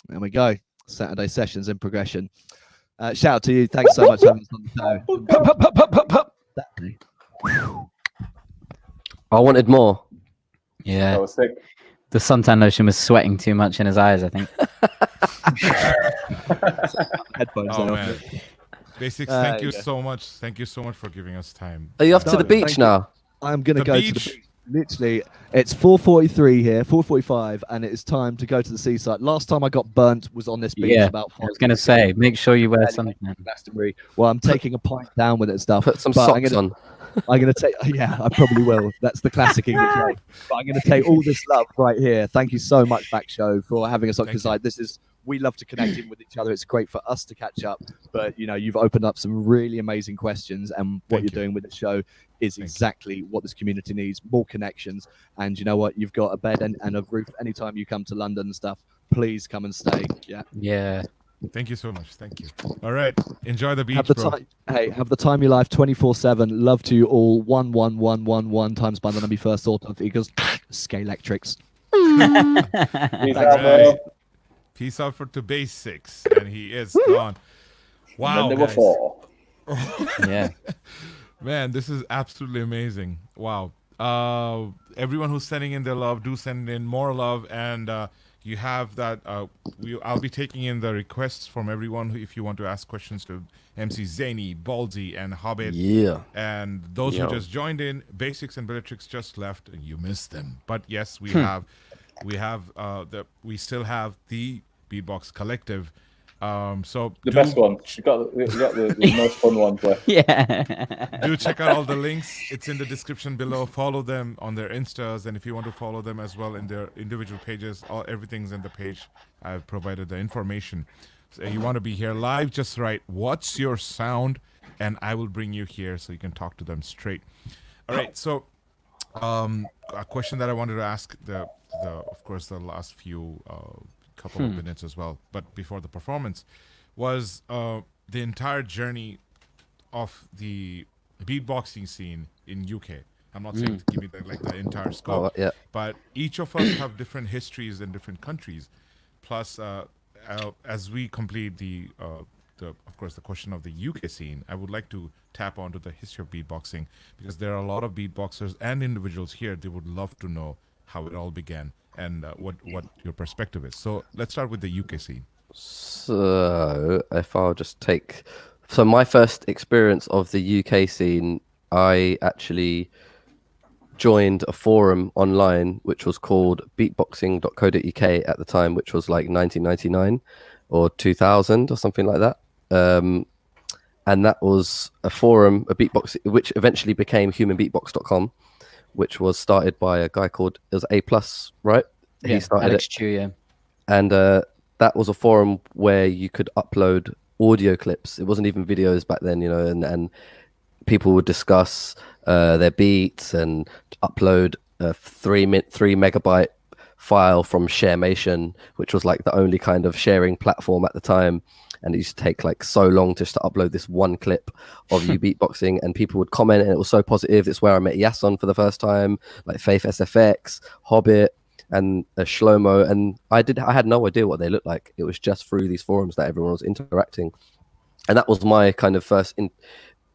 There we go. Saturday sessions in progression. Shout out to you. Thanks so much for having us on the show. I wanted more. Yeah. That was sick. The suntan lotion was sweating too much in his eyes, I think. Headphones. Oh though. man. Basics, thank you yeah. so much. Thank you so much for giving us time. Are you off to No, the beach thank you. now? I'm going to The go to beach? the beach. Literally, it's 4:43 here, 4:45, and it is time to go to the seaside. Last time I got burnt was on this beach Yeah, about I 5 was going to years ago. say, make sure you wear Barely something. making Glastonbury. Well, I'm taking a pint down with it and stuff. Put some but socks on. I'm going to take, yeah, I probably will. That's the classic English way. But I'm going to take all this love right here. Thank you so much, Baksho, for having us on. Thank Because this is, we love to connect in with each other. It's great for us to catch up. But, you know, you've opened up some really amazing questions. And what Thank you're you. doing with the show is exactly what this community needs, more connections. And you know what? You've got a bed and a roof anytime you come to London and stuff. Please come and stay. Yeah. Yeah. Thank you so much. Thank you. All right. Enjoy the beach, Have the bro. time. Hey, have the time of your life 24/7. Love to you all. 11111 times by the number you first thought of equals Scalextrics. Peace out, bro. Right. Peace out to basics. And he is gone. Wow. Number guys. 4. Yeah. Man, this is absolutely amazing. Wow. Everyone who's sending in their love, do send in more love. And you have that. I'll be taking in the requests from everyone if you want to ask questions to MC Zany, Baldy, and Hobbit. Yeah. And those Yo. who just joined in, Basics and Bellatrix just left, and you missed them. But yes, we have, we still have the Beatbox Collective. So The best one. You got the most fun ones left. Yeah. do check out all the links. It's in the description below. Follow them on their Instas, and if you want to follow them as well in their individual pages, everything's in the page. I've provided the information. So you want to be here live, just write "What's your sound?" and I will bring you here so you can talk to them straight. All right. So, a question that I wanted to ask of course, the last few couple of minutes as well, but before the performance, was the entire journey of the beatboxing scene in UK. I'm not saying to give me the entire scope, yeah. but each of us have different histories in different countries. Plus, as we complete of course, the question of the UK scene, I would like to tap onto the history of beatboxing, because there are a lot of beatboxers and individuals here. They would love to know how it all began and what your perspective is. So let's start with the UK scene. So if I'll just take, so my first experience of the UK scene, I actually joined a forum online which was called beatboxing.co.uk at the time, which was like 1999 or 2000 or something like that. And that was a forum, a beatbox, which eventually became humanbeatbox.com, which was started by a guy called, it was A+, right? Yeah, He started Alex it. Chu, yeah. and that was a forum where you could upload audio clips. It wasn't even videos back then, you know, and people would discuss their beats and upload a 3 megabyte file from ShareMation, which was like the only kind of sharing platform at the time. And it used to take like so long just to upload this one clip of you beatboxing, and people would comment, and it was so positive. It's where I met Yason for the first time, like Faith SFX, Hobbit, and Shlomo. And I had no idea what they looked like. It was just through these forums that everyone was interacting. And that was my kind of first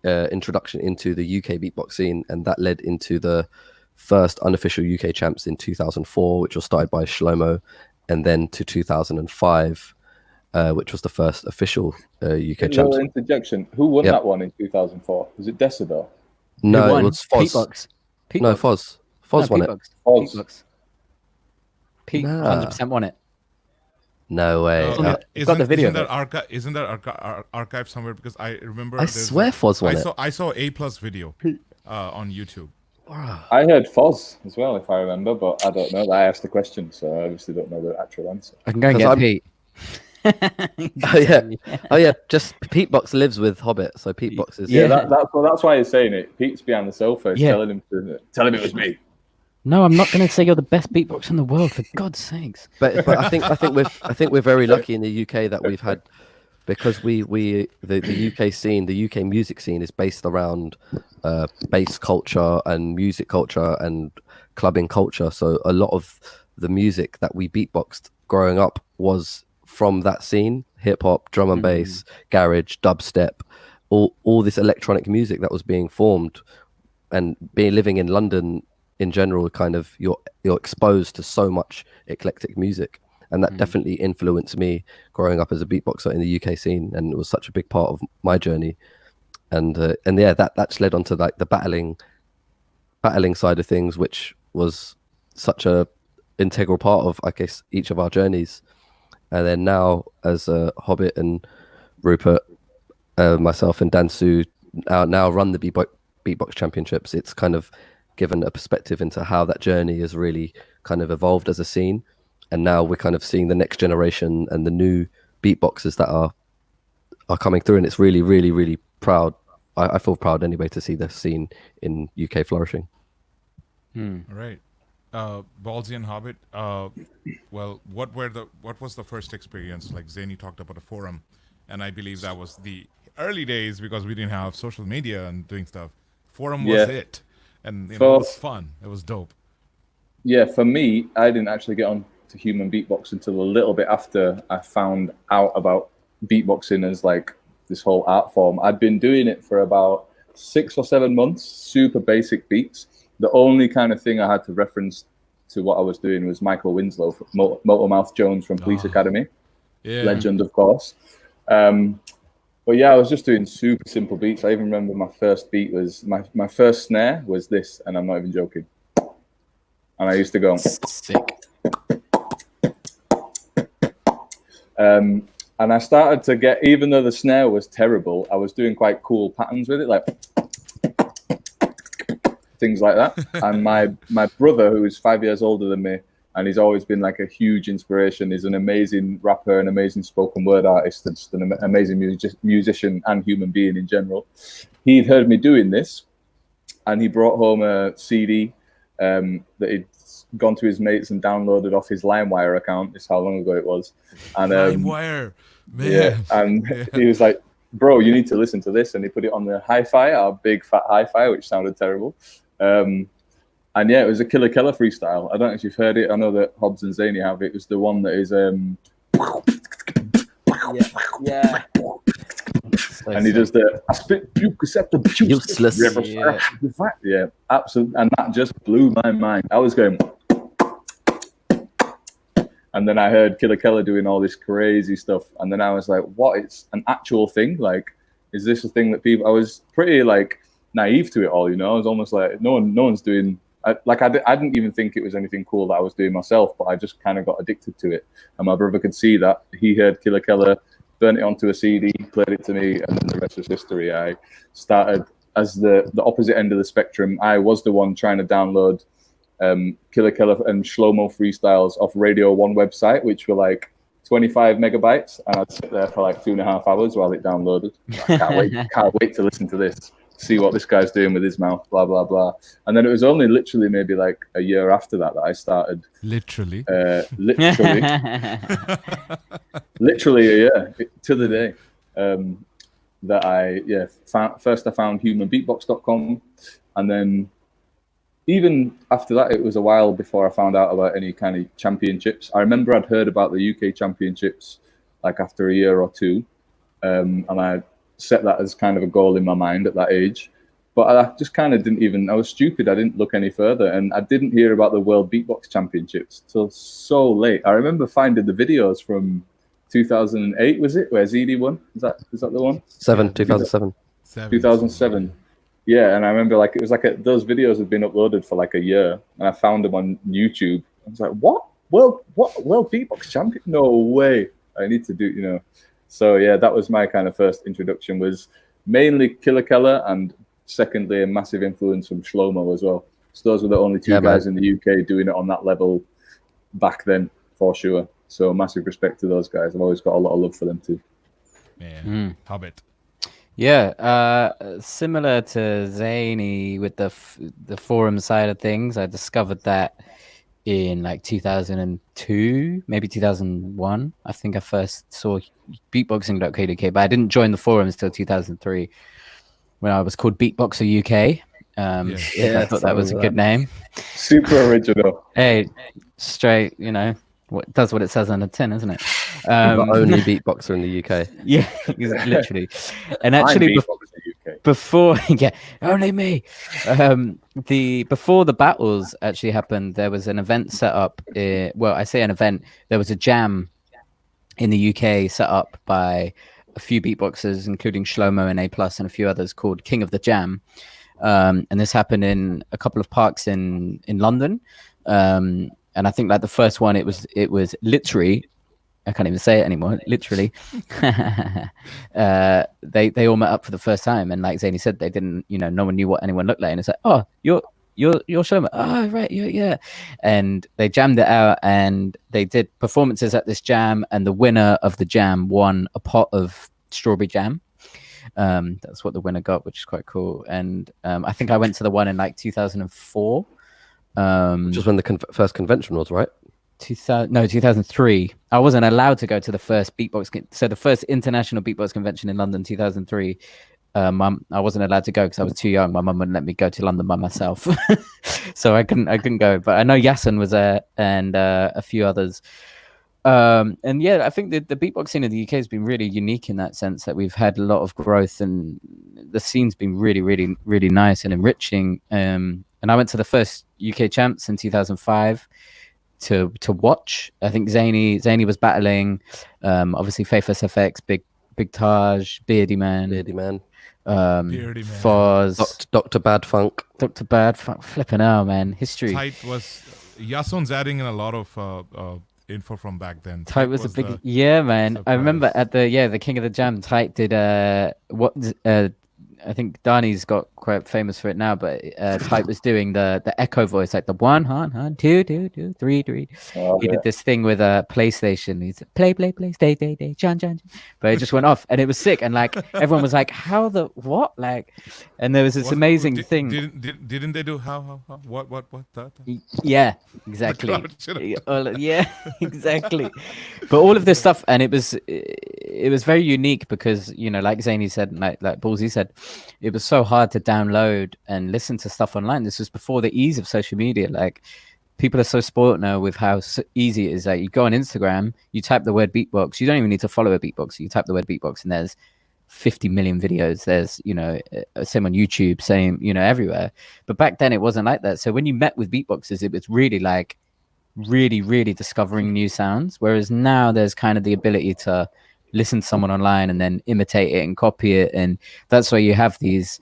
introduction into the UK beatbox scene. And that led into the first unofficial UK champs in 2004, which was started by Shlomo, and then to 2005. Which was the first official UK champs. Interjection. Who won that one in 2004? Was it Decibel? No, it was Foz. Beatbox. No, Foz. Foz won it. Foz. Pete 100% won it. No way. Got the video. Isn't that archive somewhere? Because I remember. I swear Foz won it. I saw A+ video on YouTube. I heard Foz as well, if I remember, but I don't know. I asked the question, so I obviously don't know the actual answer. I can go and get Pete. Oh yeah. Just Beatbox lives with Hobbit, so Beatbox is. Yeah, that's why he's saying it. Pete's behind the sofa, telling him it was me. No, I'm not going to say you're the best beatboxer in the world, for God's sakes. But I think we're very lucky in the UK that we've had, because the UK scene, the UK music scene is based around bass culture and music culture and clubbing culture. So a lot of the music that we beatboxed growing up was from that scene: hip hop, drum and bass, garage, dubstep, all this electronic music that was being formed. And living in London in general, kind of you're exposed to so much eclectic music, and that definitely influenced me growing up as a beatboxer in the UK scene, and it was such a big part of my journey. And yeah, that's led on to like the battling side of things, which was such a integral part of, I guess, each of our journeys. And then now, as Hobbit and Rupert, myself and Dansu now run the Beatbox Championships, it's kind of given a perspective into how that journey has really kind of evolved as a scene. And now we're kind of seeing the next generation and the new beatboxers that are coming through. And it's really, really, really proud. I feel proud anyway to see the scene in UK flourishing. Right. Ballsy and Hobbit, well, what was the first experience? Like Zaini talked about a forum, and I believe that was the early days, because we didn't have social media and doing stuff. Forum was it, and it was fun. It was dope. Yeah, for me, I didn't actually get on to human beatbox until a little bit after I found out about beatboxing as like this whole art form. I'd been doing it for about 6 or 7 months, super basic beats. The only kind of thing I had to reference to what I was doing was Michael Winslow, Motormouth Jones from Police Academy. Legend, of course. But yeah, I was just doing super simple beats. I even remember my first beat was, my first snare was this, and I'm not even joking. And I used to go, sick. And I started to get, even though the snare was terrible, I was doing quite cool patterns with it, like things like that. And my brother, who is 5 years older than me, and he's always been like a huge inspiration, is an amazing rapper, an amazing spoken word artist, and just an amazing musician and human being in general. He'd heard me doing this, and he brought home a CD that he'd gone to his mates and downloaded off his LimeWire account. This is how long ago it was. And LimeWire, man. Yeah, and he was like, bro, you need to listen to this. And he put it on the hi-fi, our big fat hi-fi, which sounded terrible. And yeah, it was a Killer Keller freestyle. I don't know if you've heard it. I know that Hobbs and Zaini have it. It was the one that is yeah. And he does the I spit bucus at the useless. Yeah, absolutely. And that just blew my mind. I was going, and then I heard Killer Keller doing all this crazy stuff, and then I was like, what? It's an actual thing? Like, is this a thing that people? I was pretty like naive to it all, you know. I was almost like, no one's doing. I didn't even think it was anything cool that I was doing myself, but I just kind of got addicted to it. And my brother could see that. He heard Killer Keller, burnt it onto a CD, played it to me, and then the rest was history. I started as the opposite end of the spectrum. I was the one trying to download Killer Keller and Shlomo freestyles off Radio 1 website, which were like 25 megabytes, and I'd sit there for like 2.5 hours while it downloaded. I can't wait to listen to this, see what this guy's doing with his mouth, blah blah blah. And then it was only literally maybe like a year after that I started literally literally a year to the day that I found humanbeatbox.com, and then even after that, it was a while before I found out about any kind of championships. I remember I'd heard about the UK championships like after a year or two, and I set that as kind of a goal in my mind at that age. But I just kind of didn't even, I was stupid. I didn't look any further, and I didn't hear about the World Beatbox Championships till so late. I remember finding the videos from 2008, was it, where ZD won? Is that the one? 2007. 2007. Yeah, and I remember like it was like those videos had been uploaded for like a year, and I found them on YouTube. I was like, what? World Beatbox Champion? No way! I need to do, So yeah, that was my kind of first introduction. Was mainly Killer Keller, and secondly a massive influence from Shlomo as well. So those were the only two guys in the UK doing it on that level back then, for sure. So massive respect to those guys. I've always got a lot of love for them too. Yeah, Hobbit. Yeah, similar to Zany with the forum side of things. I discovered that in like 2002, maybe 2001. I think I first saw beatboxing.co.uk, but I didn't join the forums till 2003 when I was called Beatboxer UK. I thought that was a good name. Super original. Hey, straight, what does what it says on the tin, isn't it? The only beatboxer in the UK. Yeah, literally. And actually, before only me. Before the battles actually happened, there was an event set up. I say an event. There was a jam in the UK set up by a few beatboxers, including Shlomo and A+ and a few others, called King of the Jam. And this happened in a couple of parks in London. And I think like the first one, it was literally, I can't even say it anymore. Literally, they all met up for the first time, and like Zany said, they didn't, no one knew what anyone looked like, and it's like, oh, you're Shlomo. Oh, right, yeah. And they jammed it out, and they did performances at this jam, and the winner of the jam won a pot of strawberry jam. That's what the winner got, which is quite cool. And I think I went to the one in like 2004. Which was when the first convention was, right? 2003. I wasn't allowed to go to the first the first international beatbox convention in London, 2003. I wasn't allowed to go because I was too young. My mum wouldn't let me go to London by myself, so I couldn't go. But I know Yasin was there, and a few others. And yeah, I think the beatbox scene in the UK has been really unique in that sense that we've had a lot of growth, and the scene's been really, really, really nice and enriching. And I went to the first UK champs in 2005 to watch. I think Zany was battling, obviously Faithless FX, Big Taj, Beardy Man, Foz, Dr. Bad Funk, flipping out, man. History. Tight was Yasun's adding in a lot of info from back then. Tight was a big, man. Surprise. I remember at the King of the Jam, Tight did I think Dani's got quite famous for it now, but Tight was doing the echo voice, like the 1, 2, 2, 2, 3, 3. He did this thing with a PlayStation. He's play, stay, John. But it just went off, and it was sick. And like everyone was like, "How the what?" Like, and there was this amazing thing. Didn't they do how what that? Yeah, exactly. Yeah, exactly. But all of this stuff, and it was very unique because like Zany said, like Ballsy said, it was so hard to download and listen to stuff online. This was before the ease of social media. Like, people are so spoiled now with how easy it is. Like, you go on Instagram, you type the word beatbox. You don't even need to follow a beatboxer. You type the word beatbox, and there's 50 million videos. There's same on YouTube, same everywhere. But back then it wasn't like that. So when you met with beatboxers, it was really like really discovering new sounds. Whereas now there's kind of the ability to listen to someone online and then imitate it and copy it, and that's why you have these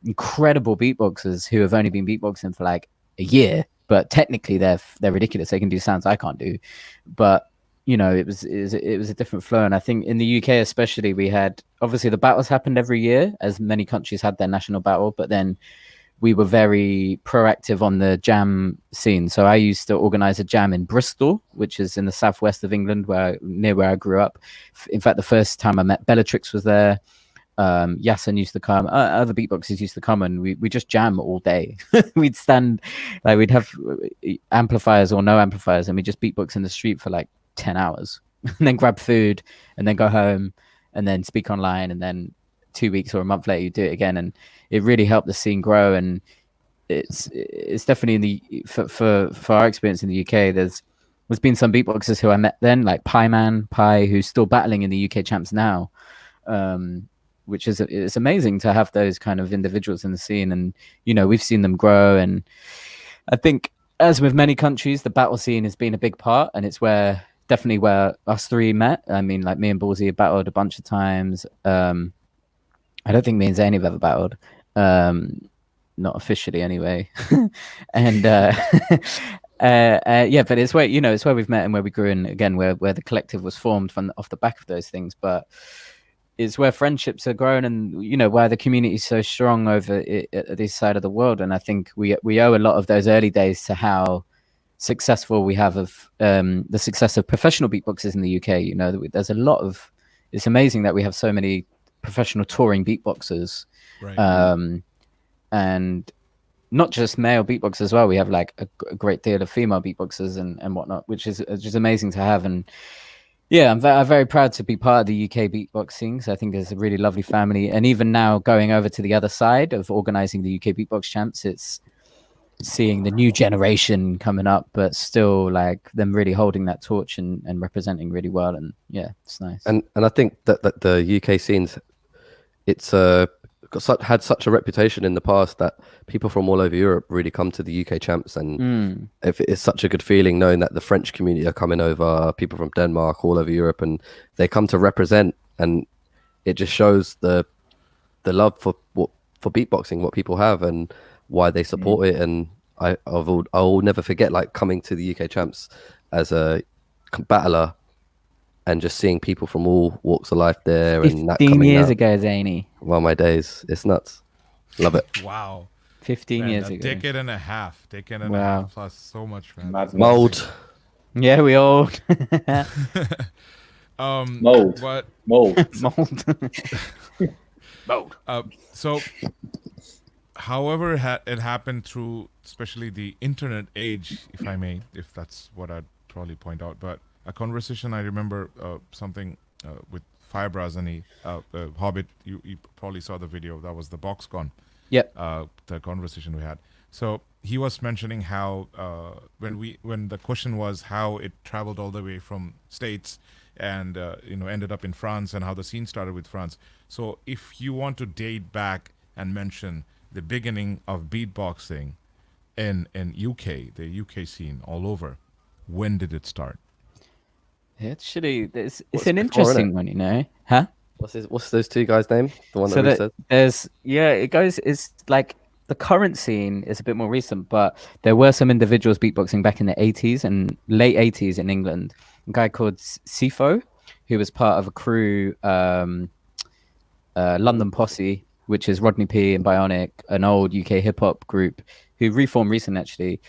incredible beatboxers who have only been beatboxing for like a year, but technically they're ridiculous. They can do sounds I can't do, but it was a different flow. And I think in the UK especially, we had obviously the battles happened every year, as many countries had their national battle, but then we were very proactive on the jam scene. So I used to organize a jam in Bristol, which is in the southwest of England, near where I grew up. In fact, the first time I met Bellatrix was there. Yasin used to come, other beatboxers used to come, and we just jam all day. We'd stand, like we'd have amplifiers or no amplifiers, and we just beatbox in the street for like 10 hours and then grab food and then go home and then speak online, and then 2 weeks or a month later you do it again. And it really helped the scene grow. And it's definitely in the for our experience in the UK, there's been some beatboxers who I met then, like Pi, who's still battling in the UK champs now, which is it's amazing to have those kind of individuals in the scene. And you know, we've seen them grow. And I think, as with many countries, the battle scene has been a big part, and it's definitely where us three met. I mean, like me and Ballsy have battled a bunch of times. I don't think me and Zane have ever battled, not officially anyway. And yeah, but it's where, you know, it's where we've met and where we grew, and again where the collective was formed off the back of those things. But it's where friendships are grown, and you know, why the community is so strong over at this side of the world. And I think we owe a lot of those early days to how successful we have of the success of professional beatboxers in the UK. You know, there's a lot of, it's amazing that we have so many professional touring beatboxers, right. And not just male beatboxers as well. We have like a great deal of female beatboxers and whatnot, which is just amazing to have. And yeah, I'm very proud to be part of the UK beatboxing. So I think it's a really lovely family. And even now going over to the other side of organizing the UK Beatbox Champs, it's seeing the new generation coming up, but still like them really holding that torch and representing really well. And yeah, it's nice. And I think that the UK scenes, it's had such a reputation in the past that people from all over Europe really come to the UK champs, and if it's such a good feeling knowing that the French community are coming over, people from Denmark, all over Europe, and they come to represent, and it just shows the love for beatboxing, what people have, and why they support it. And I'll never forget like coming to the UK champs as a battler and just seeing people from all walks of life there. 15 years ago, Zany. Well, my days, it's nuts. Love it. Wow. 15 years ago. Decade and a half plus, so much, man. Mold. Yeah, we all. Mold. But Mold. Mold. So, however, it happened through, especially the internet age, if I may, if that's what I'd probably point out. But a conversation I remember, something with Firebras and Hobbit. You probably saw the video. That was the BoxCon. Yep. The conversation we had. So he was mentioning how when the question was how it traveled all the way from States and ended up in France, and how the scene started with France. So if you want to date back and mention the beginning of beatboxing in UK, the UK scene all over, when did it start? Actually, it's an interesting one, you know, huh? What's those two guys' name? The one that we said. It's like the current scene is a bit more recent, but there were some individuals beatboxing back in the 80s and late 80s in England. A guy called Sifo, who was part of a crew, London Posse, which is Rodney P and Bionic, an old UK hip hop group who reformed recently, actually.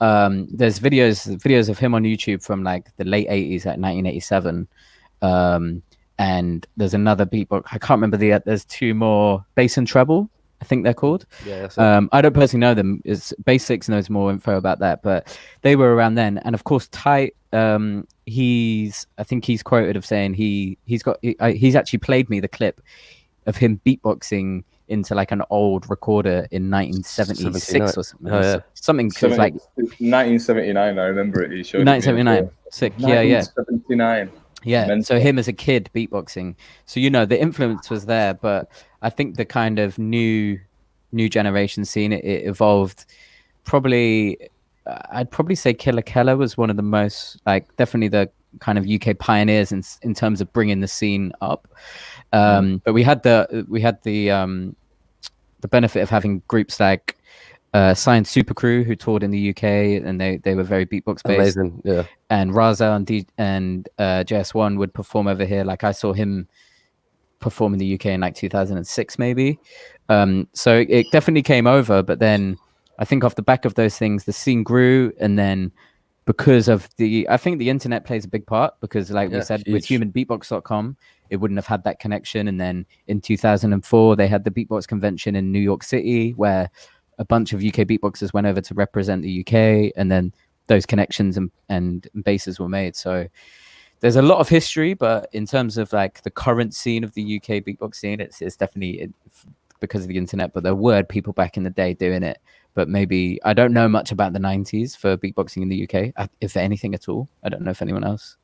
There's videos of him on YouTube from like the late 80s, like 1987. And there's another beatbox. I can't remember there's two more, bass and treble, I think they're called. Yeah. I don't personally know them. It's Basics knows more info about that, but they were around then. And of course, Ty, I think he's quoted of saying he's actually played me the clip of him beatboxing into like an old recorder in 1976 or something. Oh, yeah. Something like 1979. I remember it. He showed 1979. Sick. Yeah. 1979. Yeah. Mental. So him as a kid beatboxing. So the influence was there, but I think the kind of new generation scene, it evolved. Probably, I'd probably say Killer Keller was one of the most, like, definitely the kind of UK pioneers in terms of bringing the scene up. But we had the benefit of having groups like Science Super Crew, who toured in the UK, and they were very beatbox based. Amazing, yeah. And Raza and JS1 would perform over here. Like I saw him perform in the UK in like 2006 maybe. So it definitely came over, but then I think off the back of those things, the scene grew, and then because of I think the internet plays a big part, because like we said, with humanbeatbox.com, it wouldn't have had that connection. And then in 2004, they had the Beatbox Convention in New York City, where a bunch of UK beatboxers went over to represent the UK, and then those connections and bases were made. So there's a lot of history, but in terms of like the current scene of the UK beatbox scene, it's definitely because of the internet. But there were people back in the day doing it. But maybe I don't know much about the 90s for beatboxing in the UK, if anything at all. I don't know if anyone else.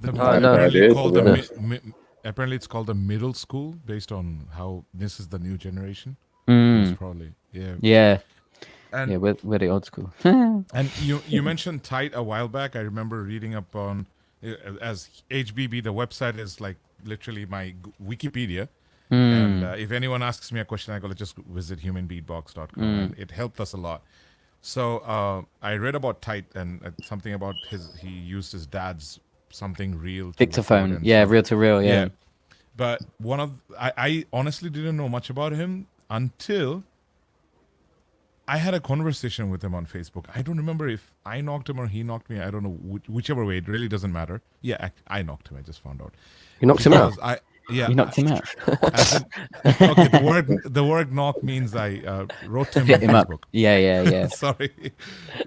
Apparently, it's called a middle school based on how this is the new generation. Probably, yeah. And yeah, we're the old school. And you mentioned Tight a while back. I remember reading up on as HBB. The website is like literally my Wikipedia. And if anyone asks me a question, I go, just visit humanbeatbox.com. And it helped us a lot. So I read about Tight and something about he used his dad's something real. Dictaphone. Yeah, reel to reel. Yeah. But I honestly didn't know much about him until I had a conversation with him on Facebook. I don't remember if I knocked him or he knocked me. I don't know, whichever way. It really doesn't matter. Yeah, I knocked him. I just found out. You knocked him out? Yeah, you knocked him out. Okay, the word knock means I wrote him Hit on him up. Facebook. Yeah. Sorry,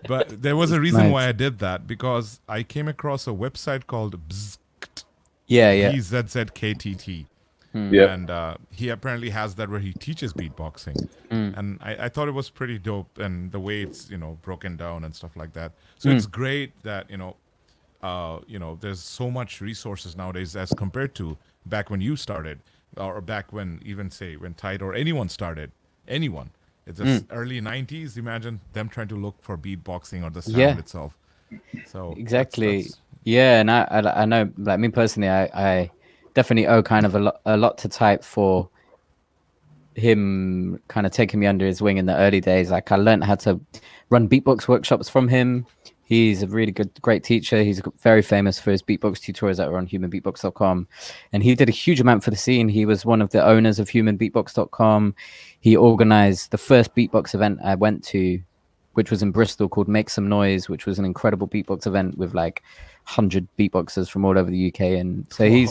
but there was a reason why I did that, because I came across a website called Bzkt. Yeah. BZZKTT. And he apparently has that where he teaches beatboxing, and I thought it was pretty dope, and the way it's broken down and stuff like that. So it's great that there's so much resources nowadays as compared to back when you started, or back when when Tide or anyone started. It's just early 90s. Imagine them trying to look for beatboxing or the sound itself. So exactly. Yeah, and I know, like me personally, I definitely owe kind of a lot to Type for him kind of taking me under his wing in the early days. Like I learned how to run beatbox workshops from him. He's a really great teacher. He's very famous for his beatbox tutorials that are on humanbeatbox.com. And he did a huge amount for the scene. He was one of the owners of humanbeatbox.com. He organized the first beatbox event I went to, which was in Bristol, called Make Some Noise, which was an incredible beatbox event with like 100 beatboxers from all over the UK. And so and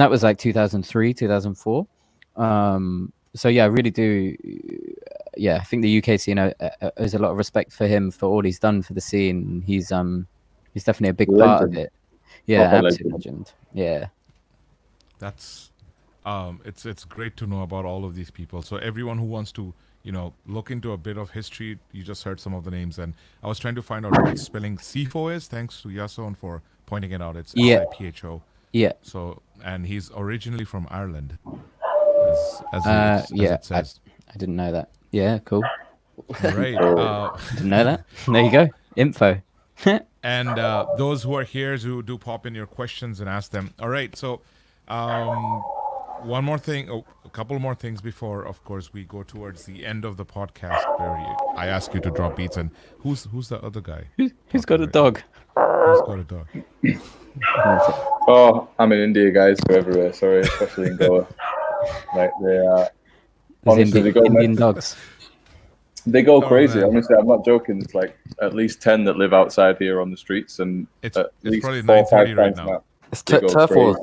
that was like 2003, 2004. So yeah, I really do. Yeah, I think the UK scene owes a lot of respect for him for all he's done for the scene. He's definitely a big part of it. Yeah, absolute legend. Yeah, that's it's great to know about all of these people. So everyone who wants to look into a bit of history, you just heard some of the names, and I was trying to find out what spelling SIPHO is. Thanks to Yason for pointing it out. It's SIPHO. Yeah. So, and he's originally from Ireland. It says. I didn't know that. Yeah, cool. Right. Didn't know that. There you go. Info. And those who are here, who do pop in your questions and ask them. All right. So, one more thing, a couple more things before, of course, we go towards the end of the podcast, where I ask you to drop beats. And who's the other guy? Who's got a dog? Who's got a dog? Oh, I'm in India, guys. We're everywhere. Sorry, especially in Goa. Like they are. Honestly, they go Indian dogs. They go crazy. Honestly, I'm not joking. It's like at least 10 that live outside here on the streets, and it's probably 9:30 right now. It's turf wars.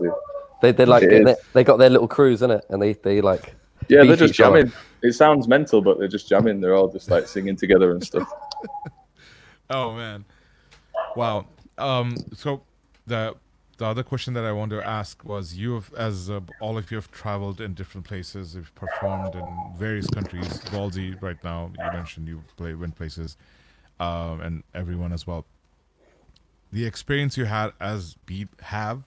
They got their little crews, innit? And they like. Yeah, they're just jamming. It sounds mental, but they're just jamming. They're all just like singing together and stuff. Oh man, wow. So the other question that I wanted to ask was, all of you have traveled in different places, you've performed in various countries. Baldy, right now, you mentioned you went places, and everyone as well. The experience you had as had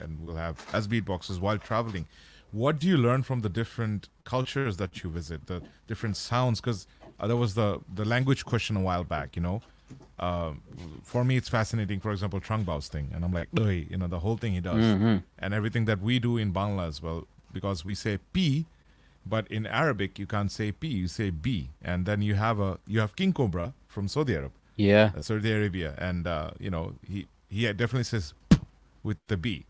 and will have as beatboxers while traveling, what do you learn from the different cultures that you visit, the different sounds? Because there was the language question a while back, for me, it's fascinating. For example, Trungbao's thing, and I'm like, the whole thing he does, and everything that we do in Bangla as well, because we say P, but in Arabic you can't say P, you say B, and then you have King Cobra from Saudi Arabia, and he definitely says with the B,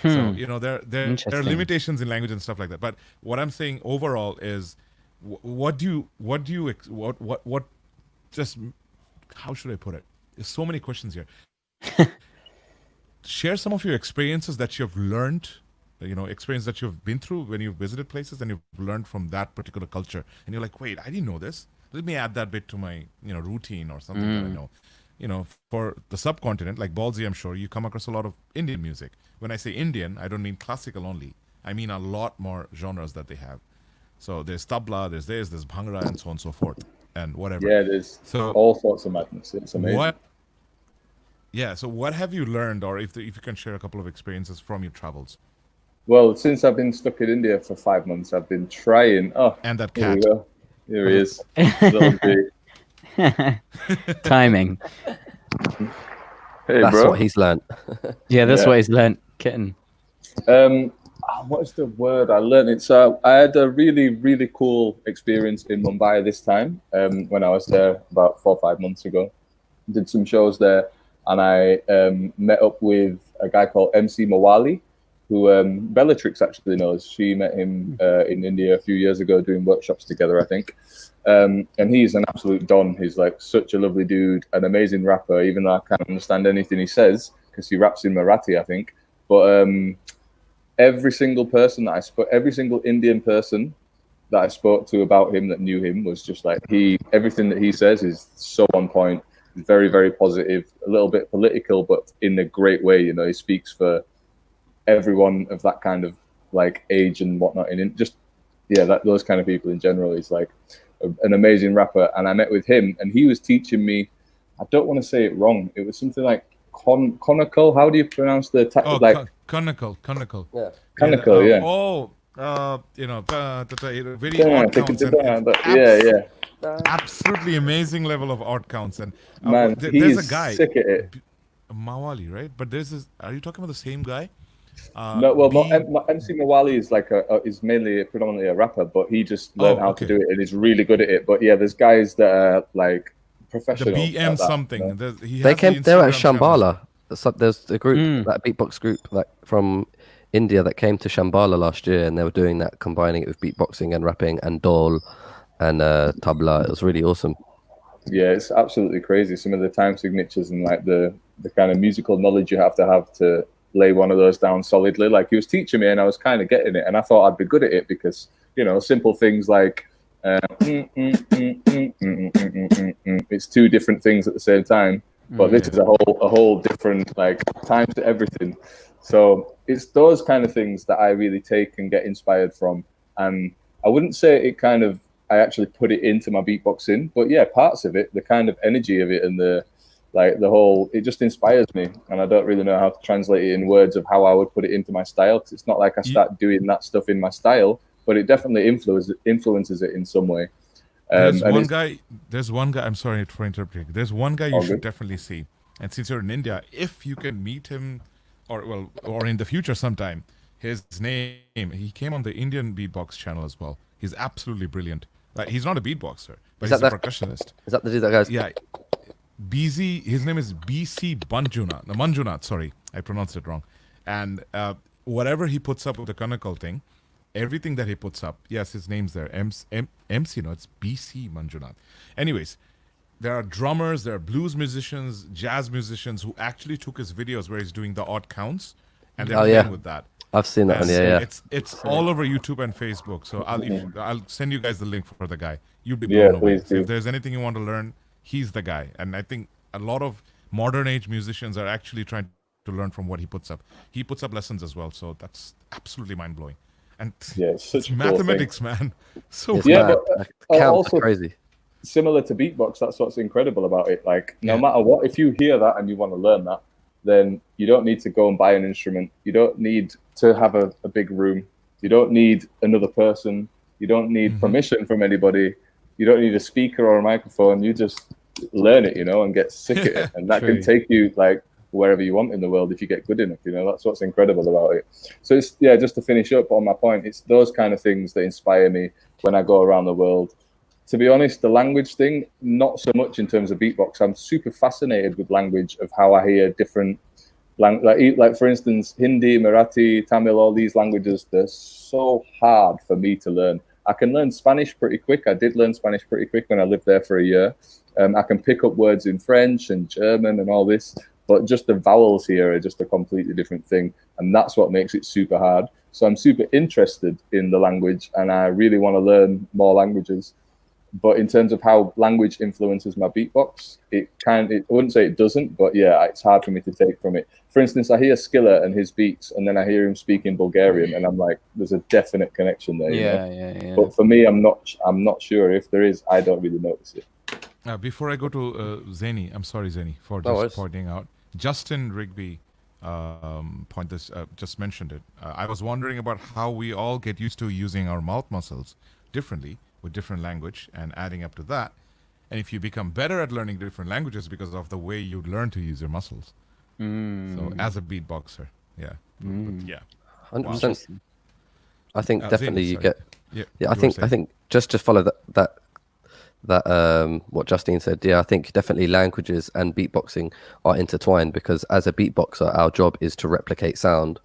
So there are Interesting. limitations in language and stuff like that. But what I'm saying overall is, what just how should I put it? There's so many questions here. Share some of your experiences that you've learned, experience that you've been through when you've visited places and you've learned from that particular culture. And you're like, wait, I didn't know this. Let me add that bit to my, routine or something that I know. For the subcontinent, like Ballsy, I'm sure you come across a lot of Indian music. When I say Indian, I don't mean classical only. I mean a lot more genres that they have. So there's tabla, there's bhangra, and so on and so forth, and whatever. Yeah, there's all sorts of madness. It's amazing. So what have you learned, or if you can share a couple of experiences from your travels? Well, since I've been stuck in India for 5 months, I've been trying. Oh, and that here we cat. go. Here he is. Little G. Timing. Hey, That's bro. what he's learned. Yeah, that's what he's learned. Kitten. What is the word I learned? It's I had a really, really cool experience in Mumbai this time when I was there about 4 or 5 months ago. Did some shows there, and I met up with a guy called MC Mawali, who Bellatrix actually knows. She met him in India a few years ago doing workshops together, I think. And he's an absolute don. He's like such a lovely dude, an amazing rapper, even though I can't understand anything he says because he raps in Marathi, I think. But every single person that I spoke, every single Indian person that I spoke to about him that knew him was just like everything that he says is so on point. He's very, very positive, a little bit political, but in a great way. He speaks for everyone of that kind of like age and whatnot. And those kind of people in general. He's like an amazing rapper. And I met with him, and he was teaching me. I don't want to say it wrong. It was something like conical. How do you pronounce the conical? Yeah, conical. Yeah. Very odd counts. Absolutely amazing level of odd counts. And man, there's a guy sick at it. Mawali, right? But there's this. Are you talking about the same guy? No, well, MC Mawali is like is predominantly a rapper, but he just learned how to do it and is really good at it. But yeah, there's guys that are like professional. The BM something. They were at Shambhala. There's a group, that beatbox group, from India that came to Shambhala last year, and they were doing that, combining it with beatboxing and rapping and dol and tabla. It was really awesome. Yeah, it's absolutely crazy. Some of the time signatures and like the kind of musical knowledge you have to lay one of those down solidly. Like he was teaching me and I was kind of getting it, and I thought I'd be good at it because simple things like it's two different things at the same time, but this is a whole different like time to everything. So it's those kind of things that I really take and get inspired from. And I wouldn't say I actually put it into my beatboxing, but yeah, parts of it, the kind of energy of it and it just inspires me, and I don't really know how to translate it in words of how I would put it into my style, because it's not like I start doing that stuff in my style, but it definitely influences it in some way. There's one guy. I'm sorry for interrupting. There's one guy you should definitely see, and since you're in India, if you can meet him, or in the future sometime, his name. He came on the Indian Beatbox channel as well. He's absolutely brilliant. He's not a beatboxer, but he's a percussionist. Is that the dude that goes? Yeah. BZ, his name is BC Manjunath, sorry, I pronounced it wrong. And whatever he puts up with the conical thing, everything that he puts up, yes, his name's there, MC, no, it's BC Manjunath. Anyways, there are drummers, there are blues musicians, jazz musicians who actually took his videos where he's doing the odd counts, and they're playing with that. I've seen that one, yeah. It's all over YouTube and Facebook, so I'll send you guys the link for the guy. You'll be blown away. So if there's anything you want to learn, he's the guy. And I think a lot of modern age musicians are actually trying to learn from what he puts up. He puts up lessons as well, so that's absolutely mind blowing. And it's mathematics, man. So but also crazy. Similar to beatbox, that's what's incredible about it. Like no matter what, if you hear that and you want to learn that, then you don't need to go and buy an instrument. You don't need to have a big room. You don't need another person. You don't need permission from anybody. You don't need a speaker or a microphone. You just learn it, and get sick at it. And that can take you like wherever you want in the world if you get good enough. That's what's incredible about it. So it's just to finish up on my point, it's those kind of things that inspire me when I go around the world. To be honest, the language thing, not so much in terms of beatbox. I'm super fascinated with language, of how I hear different Like for instance, Hindi, Marathi, Tamil, all these languages, they're so hard for me to learn. I can learn Spanish pretty quick. I did learn Spanish pretty quick when I lived there for a year. I can pick up words in French and German and all this, but just the vowels here are just a completely different thing. And that's what makes it super hard. So I'm super interested in the language and I really want to learn more languages. But in terms of how language influences my beatbox, I wouldn't say it doesn't, but yeah, it's hard for me to take from it. For instance, I hear Skilla and his beats, and then I hear him speaking Bulgarian, and I'm like, there's a definite connection there. Yeah. But for me, I'm not sure. If there is, I don't really notice it. Before I go to Zeni, I'm sorry, Zeni, for No just worries. pointing out. Justin Rigby just mentioned it. I was wondering about how we all get used to using our mouth muscles differently with different language and adding up to that. And if you become better at learning different languages because of the way you learn to use your muscles. So as a beatboxer, yeah. But yeah. 100%. I think definitely Zeni, you sorry. get. Yeah, Yeah, you were I saying. think just to follow that what Justine said, yeah, I think definitely languages and beatboxing are intertwined because as a beatboxer, our job is to replicate sound.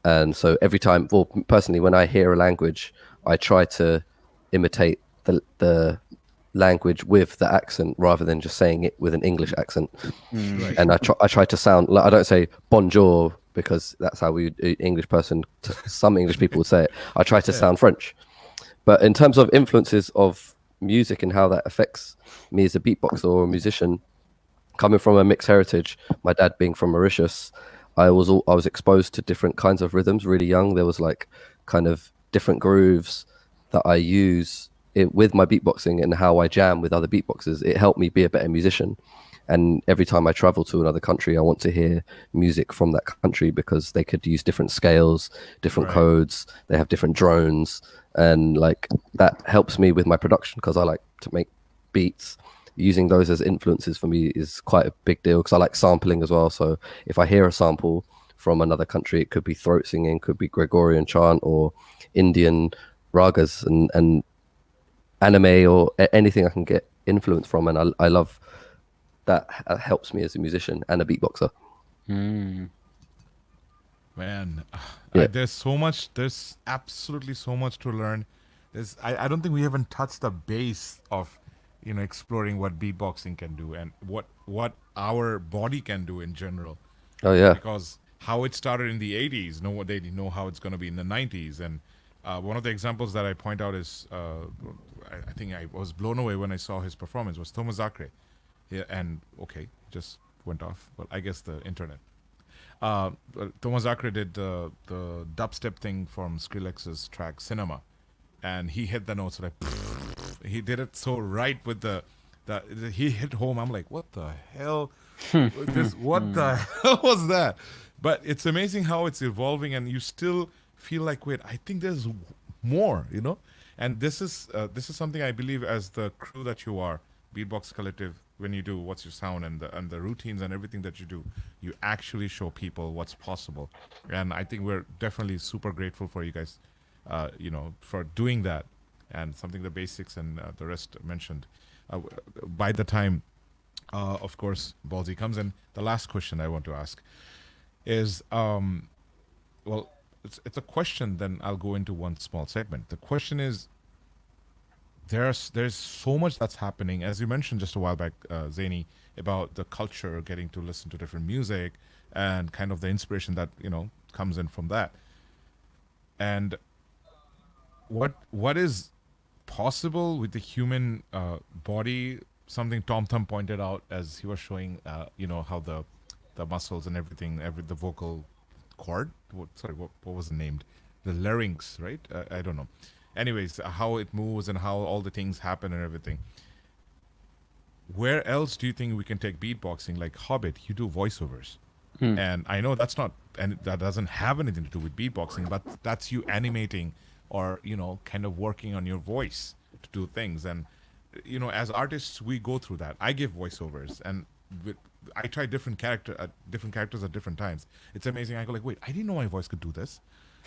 And so every time, well, personally, when I hear a language, I try to imitate the language with the accent rather than just saying it with an English accent. Right. And I try to sound like, I don't say bonjour because that's how English person, some English people would say it. I try to sound French. But in terms of influences of music and how that affects me as a beatboxer or a musician, coming from a mixed heritage, my dad being from Mauritius, I was exposed to different kinds of rhythms really young. There was like kind of different grooves that I use with my beatboxing and how I jam with other beatboxers. It helped me be a better musician. And every time I travel to another country, I want to hear music from that country because they could use different scales, different codes. They have different drones. And like that helps me with my production because I like to make beats. Using those as influences for me is quite a big deal because I like sampling as well. So if I hear a sample from another country, it could be throat singing, could be Gregorian chant or Indian ragas and anime or anything I can get influence from. And I love that helps me as a musician and a beatboxer. Man, Yeah. there's absolutely so much to learn. I don't think we haven't touched the base of, exploring what beatboxing can do and what our body can do in general. Oh yeah. Because how it started in the 80s, they didn't know how it's going to be in the 90s. And one of the examples that I point out is, I think I was blown away when I saw his performance, was Thomas Zachary. Yeah, and okay, just went off. But I guess the internet. Thomas Zachary did the dubstep thing from Skrillex's track Cinema, and he hit the notes like he did it so right with the he hit home. I'm like, what the hell? What the hell was that? But it's amazing how it's evolving, and you still feel like, wait, I think there's more, And this is something I believe as the crew that you are, Beatbox Collective. When you do What's Your Sound and the routines and everything that you do, you actually show people what's possible. And I think we're definitely super grateful for you guys, for doing that and something the basics and the rest mentioned. By the time, of course, Ballsy comes in, the last question I want to ask is, well, it's a question, then I'll go into one small segment. The question is, there's so much that's happening, as you mentioned just a while back, Zeni, about the culture, getting to listen to different music and kind of the inspiration that comes in from that. And what is possible with the human body? Something Tom Thumb pointed out as he was showing, how the muscles and everything, the vocal cord. What was it named? The larynx, right? I don't know. Anyways, how it moves and how all the things happen and everything. Where else do you think we can take beatboxing? Like Hobbit, you do voiceovers. And I know that doesn't have anything to do with beatboxing, but that's you animating or, kind of working on your voice to do things. And, as artists, we go through that. I give voiceovers and I try different characters at different times. It's amazing. I go like, wait, I didn't know my voice could do this.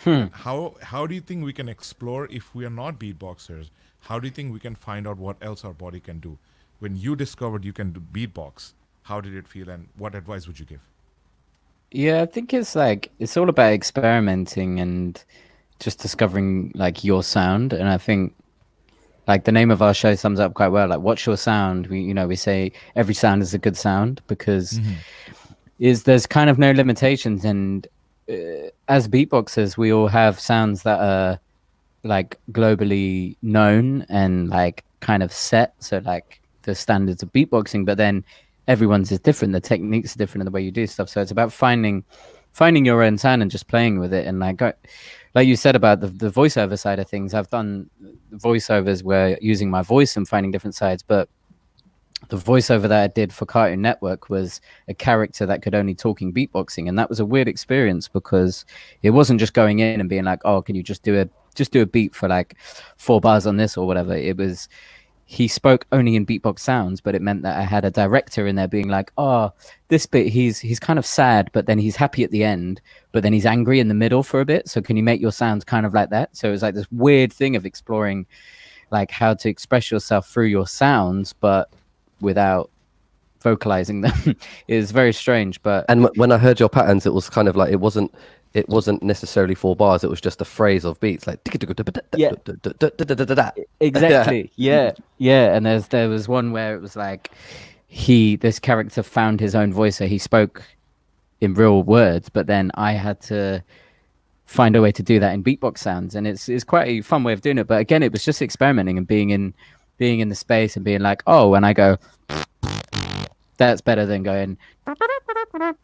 How do you think we can explore if we are not beatboxers? How do you think we can find out what else our body can do? When you discovered you can do beatbox, how did it feel and what advice would you give? Yeah, I think it's like it's all about experimenting and just discovering like your sound. And I think like the name of our show sums up quite well. Like, what's your sound? We say every sound is a good sound because there's kind of no limitations. And as beatboxers, we all have sounds that are like globally known and like kind of set. So like the standards of beatboxing, but then everyone's is different. The techniques are different in the way you do stuff. So it's about finding your own sound and just playing with it. And like you said about the voiceover side of things, I've done voiceovers where using my voice and finding different sides, but the voiceover that I did for Cartoon Network was a character that could only talk in beatboxing, and that was a weird experience because it wasn't just going in and being like, "Oh, can you just do a beat for like 4 bars on this or whatever." It was he spoke only in beatbox sounds, but it meant that I had a director in there being like, "Oh, this bit he's kind of sad, but then he's happy at the end, but then he's angry in the middle for a bit. So can you make your sounds kind of like that?" So it was like this weird thing of exploring like how to express yourself through your sounds, but without vocalizing them. Is very strange. But when I heard your patterns, it was kind of like it wasn't necessarily 4 bars. It was just a phrase of beats like yeah, exactly. Yeah. And there was one where it was like this character found his own voice, so he spoke in real words, but then I had to find a way to do that in beatbox sounds, and it's quite a fun way of doing it. But again, it was just experimenting and being in the space and being like, oh, when I go, that's better than going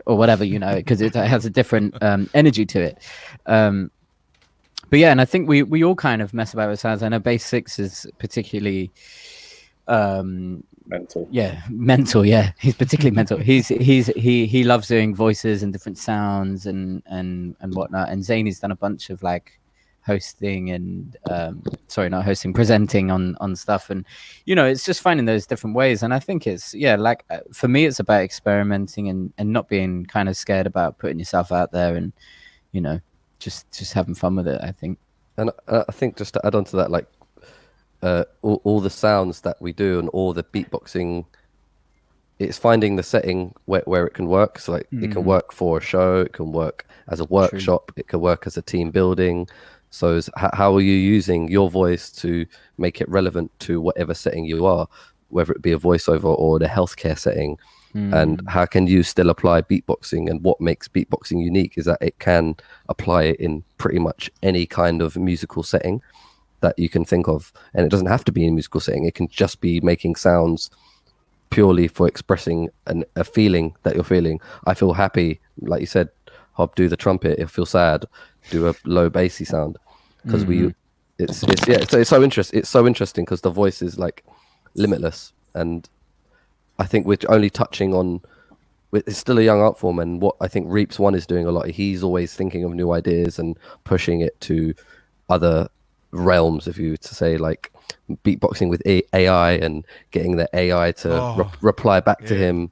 or whatever, because it has a different energy to it. But yeah, and I think we all kind of mess about with sounds. I know Bass 6 is particularly mental. Yeah, mental. Yeah, he's particularly mental. He loves doing voices and different sounds and whatnot. And Zany's done a bunch of like hosting and presenting on stuff, and it's just finding those different ways. And I think it's like for me it's about experimenting and not being kind of scared about putting yourself out there, and just having fun with it, I think. And I think just to add on to that, like all the sounds that we do and all the beatboxing, it's finding the setting where it can work. So like it can work for a show, it can work as a workshop, it can work as a team building. So how are you using your voice to make it relevant to whatever setting you are, whether it be a voiceover or the healthcare setting? And how can you still apply beatboxing? And what makes beatboxing unique is that it can apply it in pretty much any kind of musical setting that you can think of. And it doesn't have to be in a musical setting. It can just be making sounds purely for expressing a feeling that you're feeling. I feel happy, like you said, Hob, do the trumpet. If I feel sad, do a low bassy sound. Because it's so interesting. It's so interesting because the voice is like limitless, and I think we're only touching on. It's still a young art form, and what I think Reaps One is doing a lot. He's always thinking of new ideas and pushing it to other realms. If you were to say like beatboxing with AI and getting the AI to reply back to him,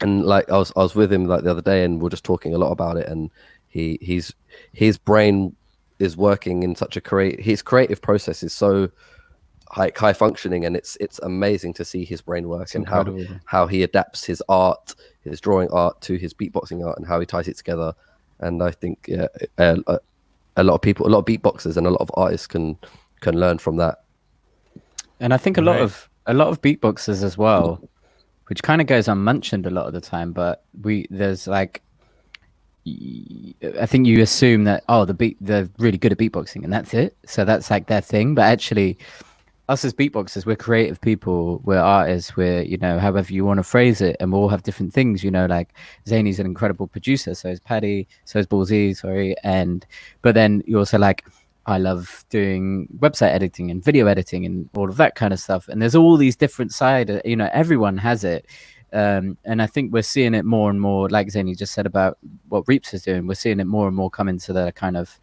and like I was with him like the other day, and we're just talking a lot about it, and his brain is working in such his creative process is so high functioning, and it's amazing to see his brain work and how he adapts his drawing art to his beatboxing art and how he ties it together. And I think a lot of beatboxers and a lot of artists can learn from that. And I think a lot of beatboxers as well, which kind of goes unmentioned a lot of the time, but there's like, I think you assume that they're really good at beatboxing and that's it, so that's like their thing. But actually, us as beatboxers, we're creative people, we're artists, we're however you want to phrase it, and we all have different things. Like Zany's an incredible producer, so is Paddy, so is Ballsy, but then you also like, I love doing website editing and video editing and all of that kind of stuff, and there's all these different sides. Everyone has it. And I think we're seeing it more and more, like Zany just said about what Reaps is doing. We're seeing it more and more come into the kind of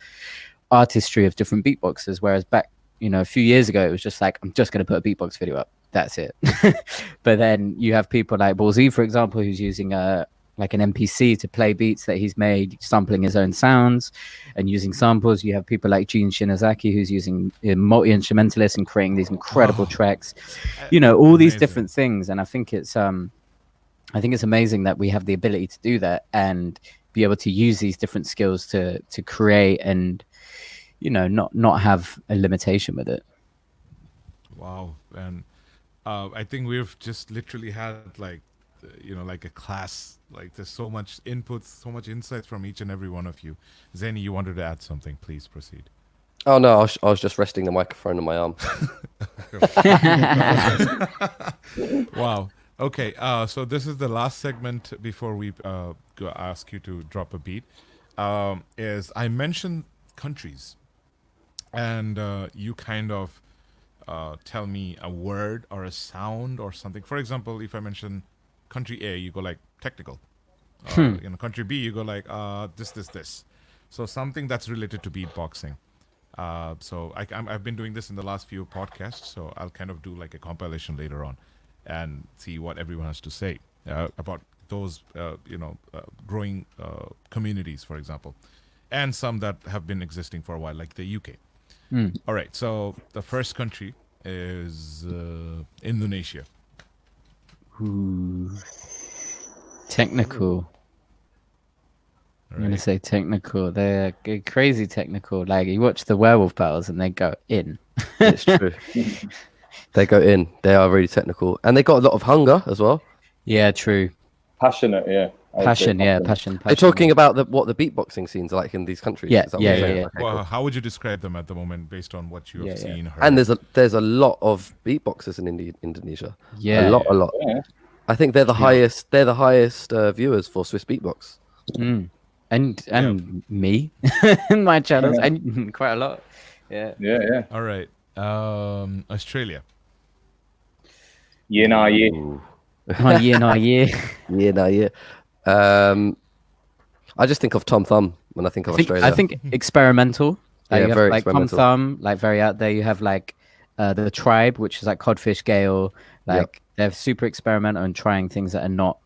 artistry of different beatboxers. Whereas back, a few years ago, it was just like, I'm just going to put a beatbox video up. That's it. But then you have people like Ballsy, for example, who's using like an MPC to play beats that he's made, sampling his own sounds and using samples. You have people like Gene Shinazaki, who's using multi-instrumentalists and creating these incredible tracks. All these different things. And I think it's amazing that we have the ability to do that and be able to use these different skills to create and, you know, not have a limitation with it. Wow. And I think we've just literally had like, you know, like a class. Like there's so much input, so much insights from each and every one of you. Zeni, you wanted to add something? Please proceed. Oh no, I was just resting the microphone on my arm. Wow. Okay. So this is the last segment before we ask you to drop a beat. Is I mentioned countries, and you kind of tell me a word or a sound or something. For example, if I mention country A, you go like technical. You know, country B, you go like this. So something that's related to beatboxing. So I've been doing this in the last few podcasts, so I'll kind of do like a compilation later on and see what everyone has to say about those, growing communities, for example, and some that have been existing for a while, like the UK. All right, so the first country is Indonesia. Ooh. Technical. I'm going to say technical. They're crazy technical. Like, you watch the werewolf battles and they go in. It's true. They go in. They are really technical. And they got a lot of hunger as well. Yeah, true. Passionate, yeah. Passion. They're talking about what the beatboxing scenes are like in these countries. Yeah, Is that what you're saying? yeah. Okay, Well, cool. how would you describe them at the moment based on what you have seen, heard? And there's a lot of beatboxers in Indonesia. Yeah. A lot. Yeah. I think they're the highest. They're the highest viewers for Swiss beatbox. And me in my channels, and quite a lot. Yeah. All right. Australia. Yeah. Oh, yeah. I just think of Tom Thumb when I think of Australia. I think experimental. Like, Yeah, you have, very like Tom experimental. Thumb, like very out there. You have like the Tribe, which is like Codfish Gale. Like they're super experimental and trying things that are not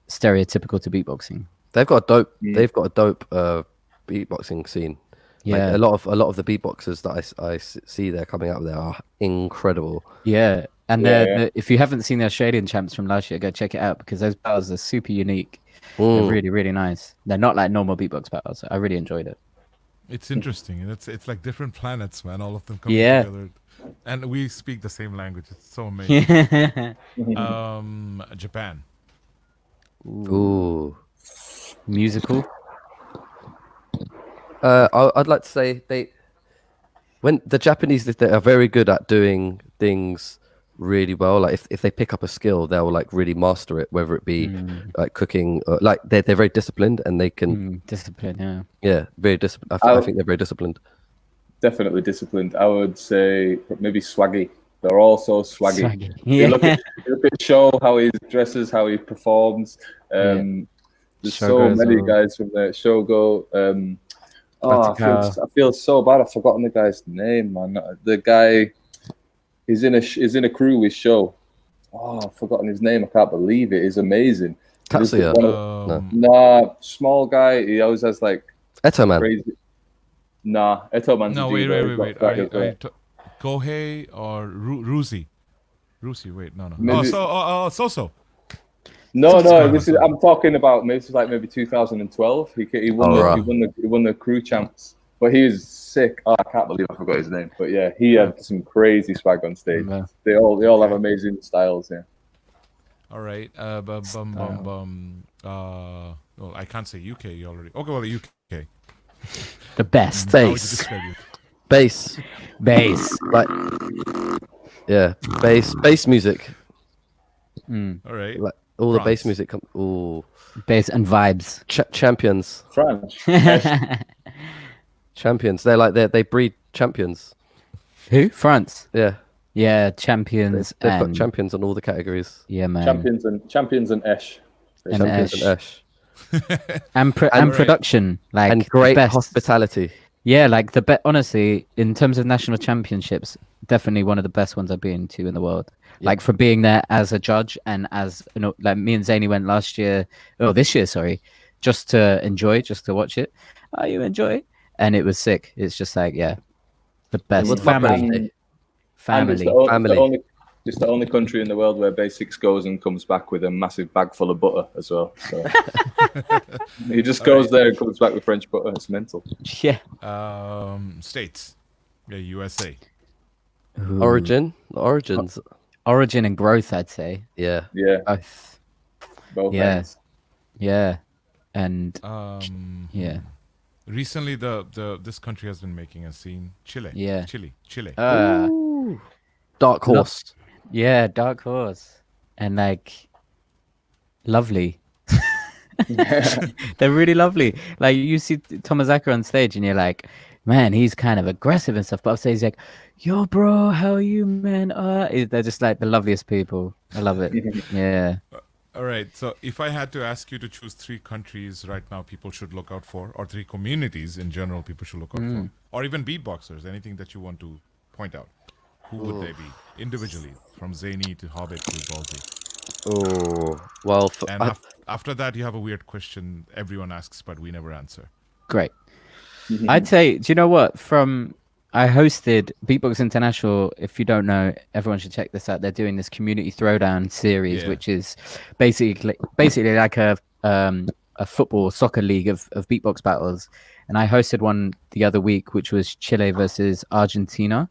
stereotypical to beatboxing. They've got a dope beatboxing scene. Yeah. Like, a lot of the beatboxers that I see there coming up there are incredible. Yeah. And if you haven't seen the Australian champs from last year, go check it out because those battles are super unique. They're really, really nice. They're not like normal beatbox battles. I really enjoyed it. It's interesting. And it's like different planets, man. All of them coming Yeah. together. And we speak the same language. It's so amazing. Japan. Ooh. Musical. I'd like to say when the Japanese, they are very good at doing things really well. Like if they pick up a skill, they'll like really master it, whether it be like cooking, or, like they're very disciplined and they can discipline. Very disciplined. I think they're very disciplined. Definitely disciplined. I would say maybe swaggy. They're all so swaggy. Yeah. You look at Show, how he dresses, how he performs. There's so many guys from the Shogo. I feel so bad. I've forgotten the guy's name, man. The guy is in a crew with Show. Oh, I've forgotten his name. I can't believe it. He's amazing. Tatsuya. Nah, small guy. He always has like Eto Man. crazy. Nah, Eto Man's No, a wait. diva. He's got swag as well. Kohei or Rusi? Rusi, wait, no. Maybe- Soso. No, Subscribe this is. I'm talking about. This is like maybe 2012. He won the crew champs, but he was sick. Oh, I can't believe I forgot his name. But yeah, he had some crazy swag on stage. Yeah. They all have amazing styles. Yeah. All right. Well, I can't say UK already. Okay, well, the UK. The best. How would you Bass. describe it? Bass. Like, yeah, bass music. All right. Like all the bass France. music. Ooh, Bass and vibes. champions. France. Champions. They breed champions. Who? France. Yeah, Yeah, champions. they've got and- champions on all the categories. Yeah, man. Champions and Esh. And Champions Ash. and Ash. And production. Like And the great best. hospitality. Yeah, like honestly, in terms of national championships, definitely one of the best ones I've been to in the world. Like for being there as a judge and as like me and Zaini went this year, sorry, just to enjoy, just to watch it. Oh, you enjoy? And it was sick. It's just like, yeah, the best. What's my Family. birthday? And it's Family. the Family. It's the only country in the world where Basics goes and comes back with a massive bag full of butter as well. So he just goes there and comes back with French butter. It's mental. Yeah. States. Yeah, USA. Origins. Origin and growth, I'd say. Yeah. Yeah. Both. Both Yeah. ends. Yeah. And yeah. Recently, this country has been making a scene. Chile. Yeah. Chile. Dark Horse. Yeah, Dark Horse. And like lovely. They're really lovely. Like you see Thomas Acker on stage and you're like, man, he's kind of aggressive and stuff. But upstairs he's like, yo, bro, how are you, man? They're just like the loveliest people. I love it. Yeah. All right. So if I had to ask you to choose 3 countries right now people should look out for, or 3 communities in general people should look out for, or even beatboxers, anything that you want to point out, who would they be individually, from Zany to Hobbit to Ballsy? Oh, well. After that, you have a weird question everyone asks, but we never answer. Great. I'd say, do you know what? I hosted Beatbox International. If you don't know, everyone should check this out. They're doing this community throwdown series, which is basically like a football soccer league of beatbox battles. And I hosted one the other week, which was Chile versus Argentina.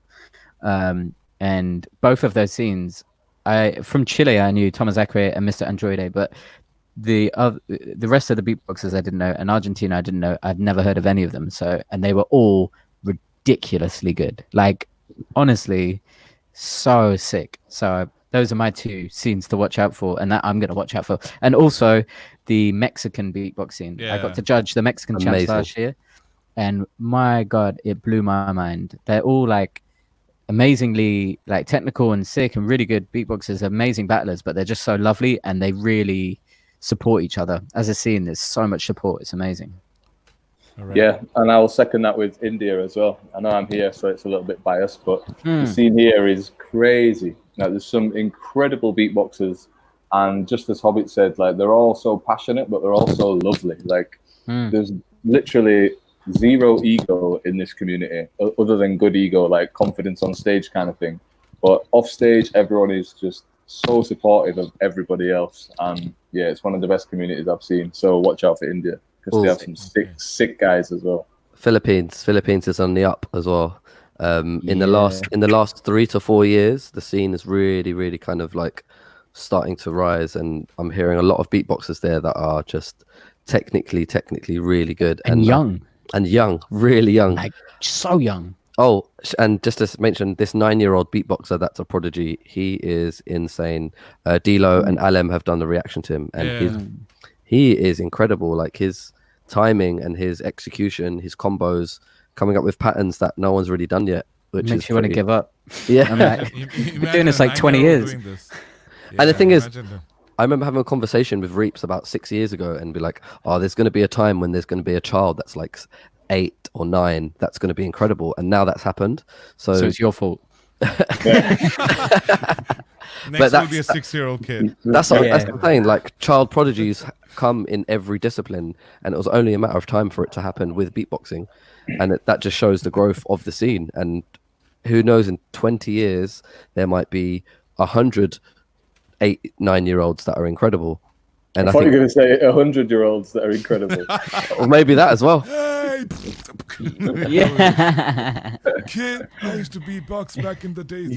And both of those scenes, from Chile, I knew Thomas Acre and Mr. Androide, but the rest of the beatboxers I didn't know, and Argentina I didn't know. I'd never heard of any of them. And they were all ridiculously good. Like, honestly, so sick. So those are my 2 scenes to watch out for, and that I'm going to watch out for. And also the Mexican beatboxing. I got to judge the Mexican champs last year, and my God, it blew my mind. They're all like amazingly like technical and sick and really good beatboxers, amazing battlers, but they're just so lovely and they really support each other. As a scene, there's so much support. It's amazing. Right. Yeah, and I will second that with India as well. I know I'm here, so it's a little bit biased, but the scene here is crazy. Like, there's some incredible beatboxers, and just as Hobbit said, like, they're all so passionate, but they're also lovely. Like, there's literally zero ego in this community, other than good ego, like confidence on stage kind of thing. But off stage, everyone is just so supportive of everybody else, and yeah, it's one of the best communities I've seen. So watch out for India, because they have some sick guys as well. Philippines is on the up as well. In the last 3 to 4 years, the scene is really kind of like starting to rise, and I'm hearing a lot of beatboxers there that are just technically really good and young, really young, like so young. Oh, and just to mention, this 9-year-old beatboxer that's a prodigy, he is insane. Dilo and Alem have done the reaction to him, and he is incredible. Like, his timing and his execution, his combos, coming up with patterns that no one's really done yet, which makes you want to give up. Yeah, I'm like, we're doing this like 20 years. And the thing is, I remember having a conversation with Reaps about 6 years ago and be like, oh, there's going to be a time when there's going to be a child that's like 8 or 9 that's going to be incredible, and now that's happened. So it's your fault. Next will be a 6-year-old kid. That's what I'm saying. Like, child prodigies come in every discipline, and it was only a matter of time for it to happen with beatboxing, and that just shows the growth of the scene. And who knows, in 20 years there might be 100 8-9-year-olds that are incredible. And I thought you were going to say 100-year-olds that are incredible. Or maybe that as well. Hey! Yeah. Kid, I used to beatbox back in the days.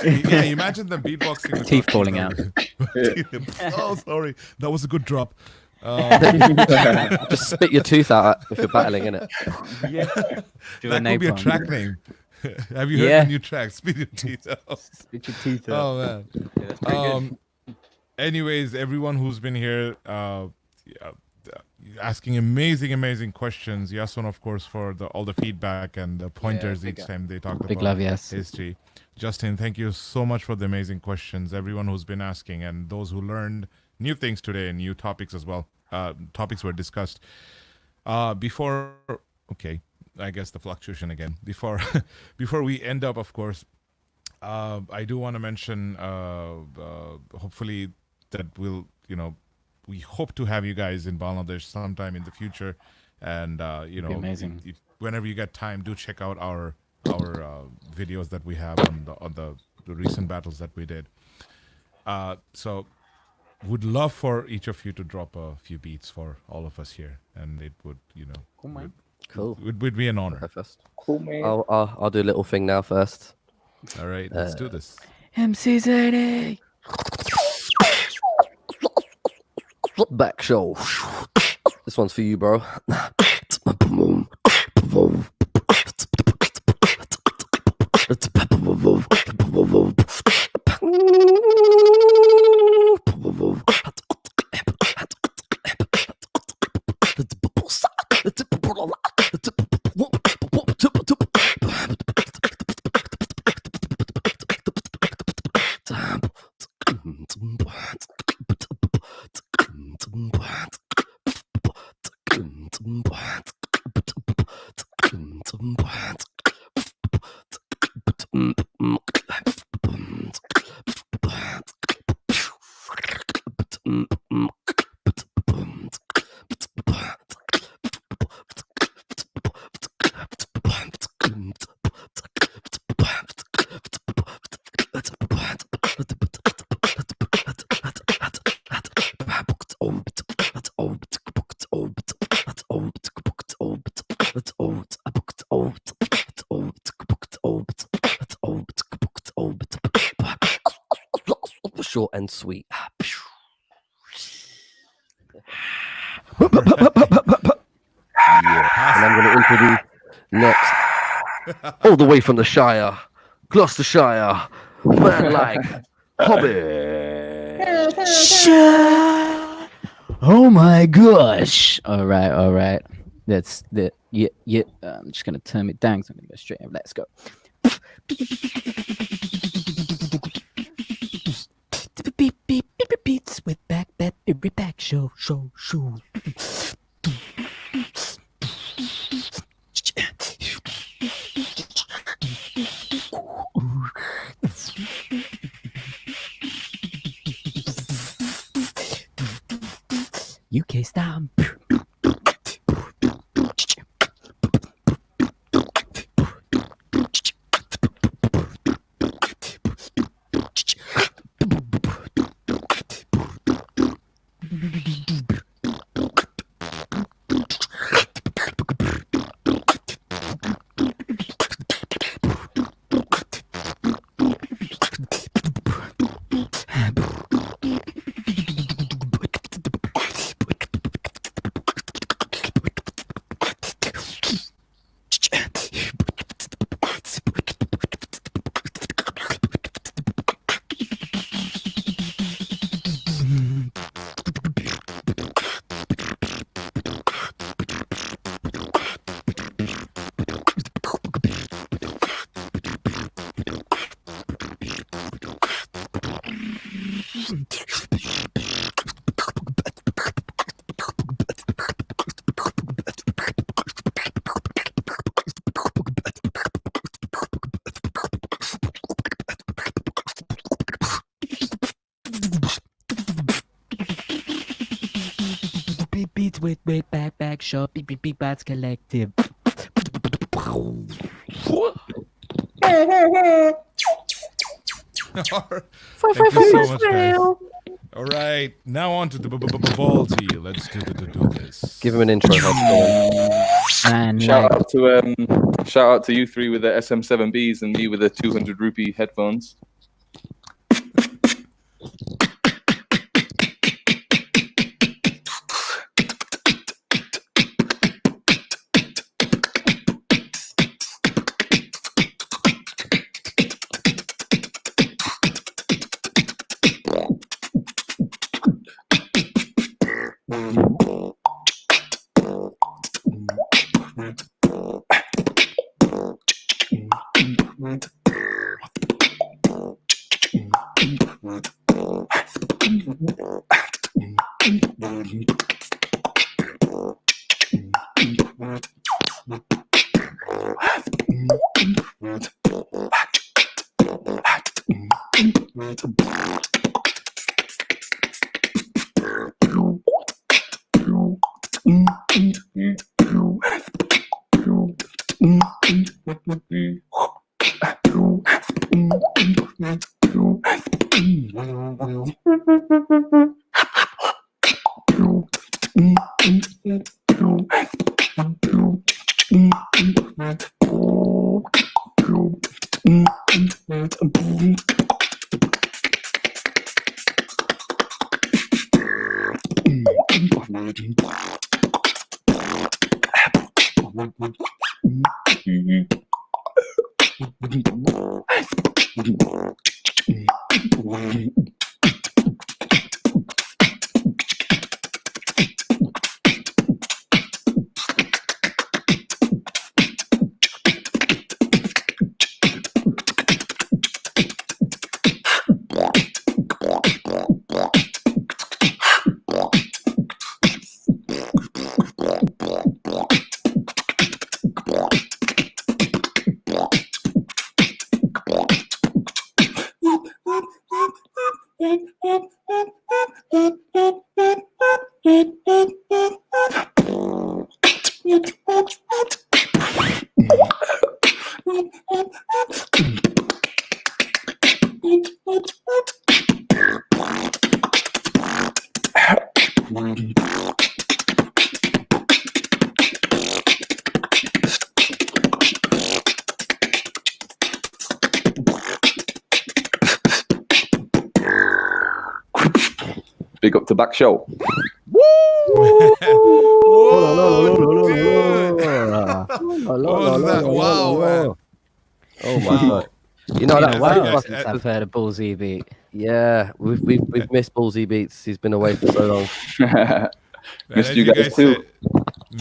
Yeah, imagine them beatboxing. With teeth falling out. Oh, sorry. That was a good drop. Just spit your tooth out if you're battling, innit? Yeah. That could be a track name. Have you heard the new track? Spit your teeth out. Spit your teeth out. Oh, man. Yeah, that's pretty good. Anyways, everyone who's been here asking amazing questions. Yasun, of course, for all the feedback and the pointers each time they talk big about love, yes. history. Justin, thank you so much for the amazing questions. Everyone who's been asking, and those who learned new things today and new topics as well. Topics were discussed. I guess the fluctuation again. Before we end up, of course, I do want to mention, hopefully that we hope to have you guys in Bangladesh sometime in the future. And, amazing. Whenever you get time, do check out our videos that we have on the the recent battles that we did. So would love for each of you to drop a few beats for all of us here, and it would, Cool. would be an honor. Go first. Cool, man. I'll do a little thing now first. All right, let's do this. MC's Baksho. This one's for you, bro. Short and sweet. And I'm going to introduce next, all the way from the Shire, Gloucestershire, man like Hobbit. Oh my gosh! All right. That's the yeah. I'm just gonna turn it down. So I'm gonna go straight in. Let's go. Beats with Baksho. UK style. Beats with Baksho, Beatbox Collective. Thank you so much, guys. All right, now on to the ball to you. Let's do this. Give him an intro. And Shout out to you three with the SM7Bs and me with the 200 rupee headphones. Big up to Baksho. What was that? Wow, man. Oh my god! You know that Wow, wow. since I've heard a ballsy beat. Yeah, we've missed Ballsy Beats. He's been away for so long. Missed you guys too. Say,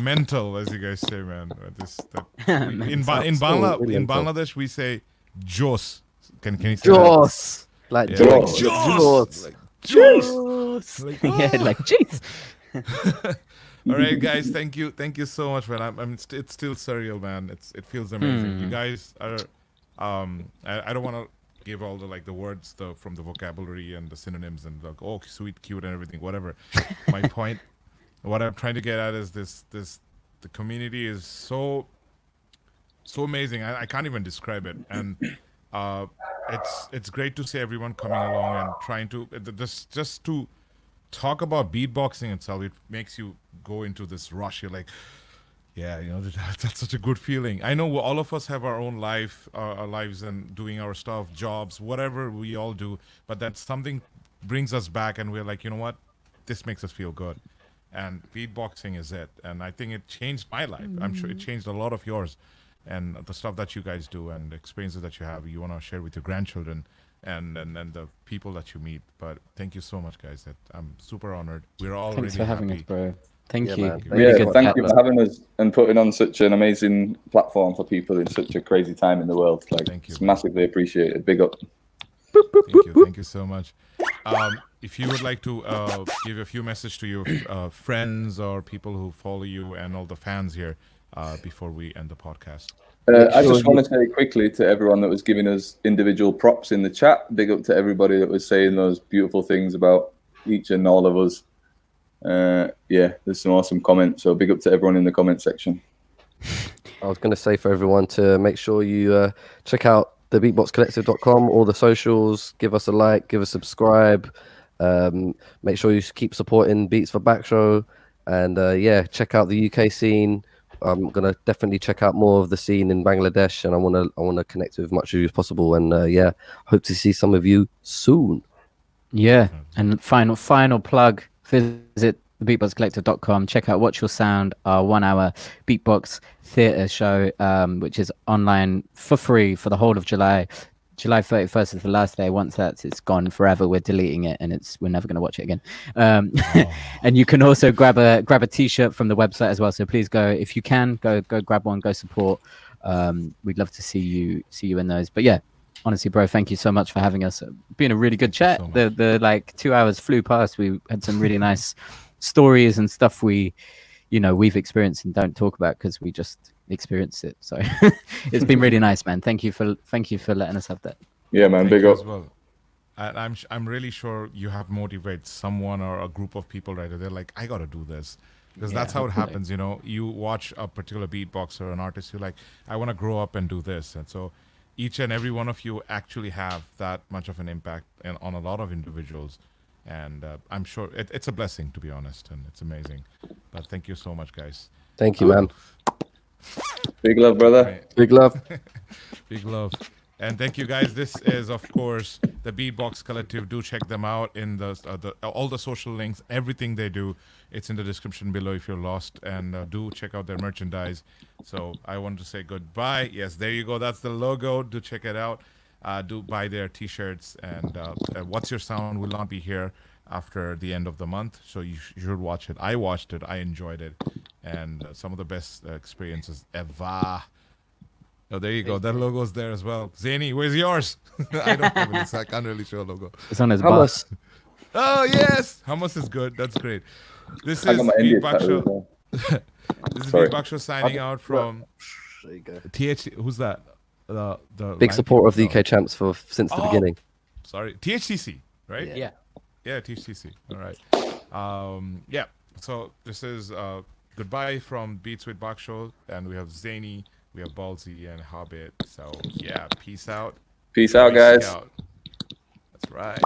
mental, as you guys say, man. In Bangladesh, we say Jos. Can you say Jos, like Jos. Jos. Like Juice. Yeah, like jeez. All right, guys. Thank you so much, man. It's still surreal, man. It feels amazing. You guys are. I don't want to give all the words from the vocabulary and the synonyms and sweet, cute, and everything. Whatever. My point. What I'm trying to get at is the community is so amazing. I can't even describe it. And it's great to see everyone coming along and trying to just to talk about beatboxing itself. It makes you go into this rush. You're like, yeah, that's such a good feeling. I know all of us have our own life, our lives, and doing our stuff, jobs, whatever we all do. But that something brings us back, and we're like, you know what? This makes us feel good. And beatboxing is it. And I think it changed my life. I'm sure it changed a lot of yours. And the stuff that you guys do and the experiences that you have, you want to share with your grandchildren and the people that you meet. But thank you so much, guys. I'm super honored. We're all Thanks really for having happy. us, bro. Thank you. Man. Thank you for having us and putting on such an amazing platform for people in such a crazy time in the world. Thank you. It's massively appreciated. Big up. Thank you so much. If you would like to give a few messages to your friends or people who follow you and all the fans here before we end the podcast. I just want to say quickly to everyone that was giving us individual props in the chat. Big up to everybody that was saying those beautiful things about each and all of us. Yeah, there's some awesome comments. So big up to everyone in the comment section. I was going to say for everyone to make sure you check out the beatboxcollective.com, all the socials, give us a like, give us a subscribe. Make sure you keep supporting Beats for Baksho. And yeah, check out the UK scene. I'm gonna definitely check out more of the scene in Bangladesh, and I wanna connect with as much of you as possible. And yeah, hope to see some of you soon. Yeah, and final plug: visit thebeatboxcollective.com. Check out Watch Your Sound, our 1 hour beatbox theatre show, which is online for free for the whole of July. July 31st is the last day. Once it's gone forever, we're deleting it, and we're never going to watch it again. And you can also grab a t-shirt from the website as well. So please go, if you can, go grab one, go support. We'd love to see you in those. But yeah, honestly, bro, thank you so much for having us. It's been a really good chat. The 2 hours flew past. We had some really nice stories and stuff we've experienced and don't talk about because we just experienced it. So it's been really nice, man. Thank you for letting us have that. Yeah, man. Big up. As well. And I'm really sure you have motivated someone or a group of people right there. They're like, I gotta do this. Because that's how it happens, you watch a particular beatboxer or an artist, you're like, I want to grow up and do this. And so each and every one of you actually have that much of an impact on a lot of individuals. And I'm sure it's a blessing, to be honest, and it's amazing. But thank you so much, guys. Thank you, man. Big love, brother. Big love. Big love. And thank you, guys. This is, of course, the Beatbox Collective. Do check them out in the all the social links, everything they do. It's in the description below if you're lost. And do check out their merchandise. So I want to say goodbye. Yes, there you go. That's the logo. Do check it out. Do buy their T-shirts. And What's Your Sound will not be here after the end of the month. So you should watch it. I watched it. I enjoyed it. And some of the best experiences ever. Oh, there you go. That logo's there as well. Zany, where's yours? I don't have it, so I can't really show a logo. It's on his bus. Oh, yes. Hummus is good. That's great. This I is got my Indian Beatbox tattoo This is Sorry. Beatbox Show signing out from There you go. THC. Who's that? The Big line supporter of the people? UK champs since the beginning. Sorry. THCC, right? Yeah. Yeah, THCC. All right. Yeah. So this is goodbye from Beats with Baksho, and we have Zany, we have Ballsy, and Hobbit. So yeah, peace out. Peace out, guys. That's right.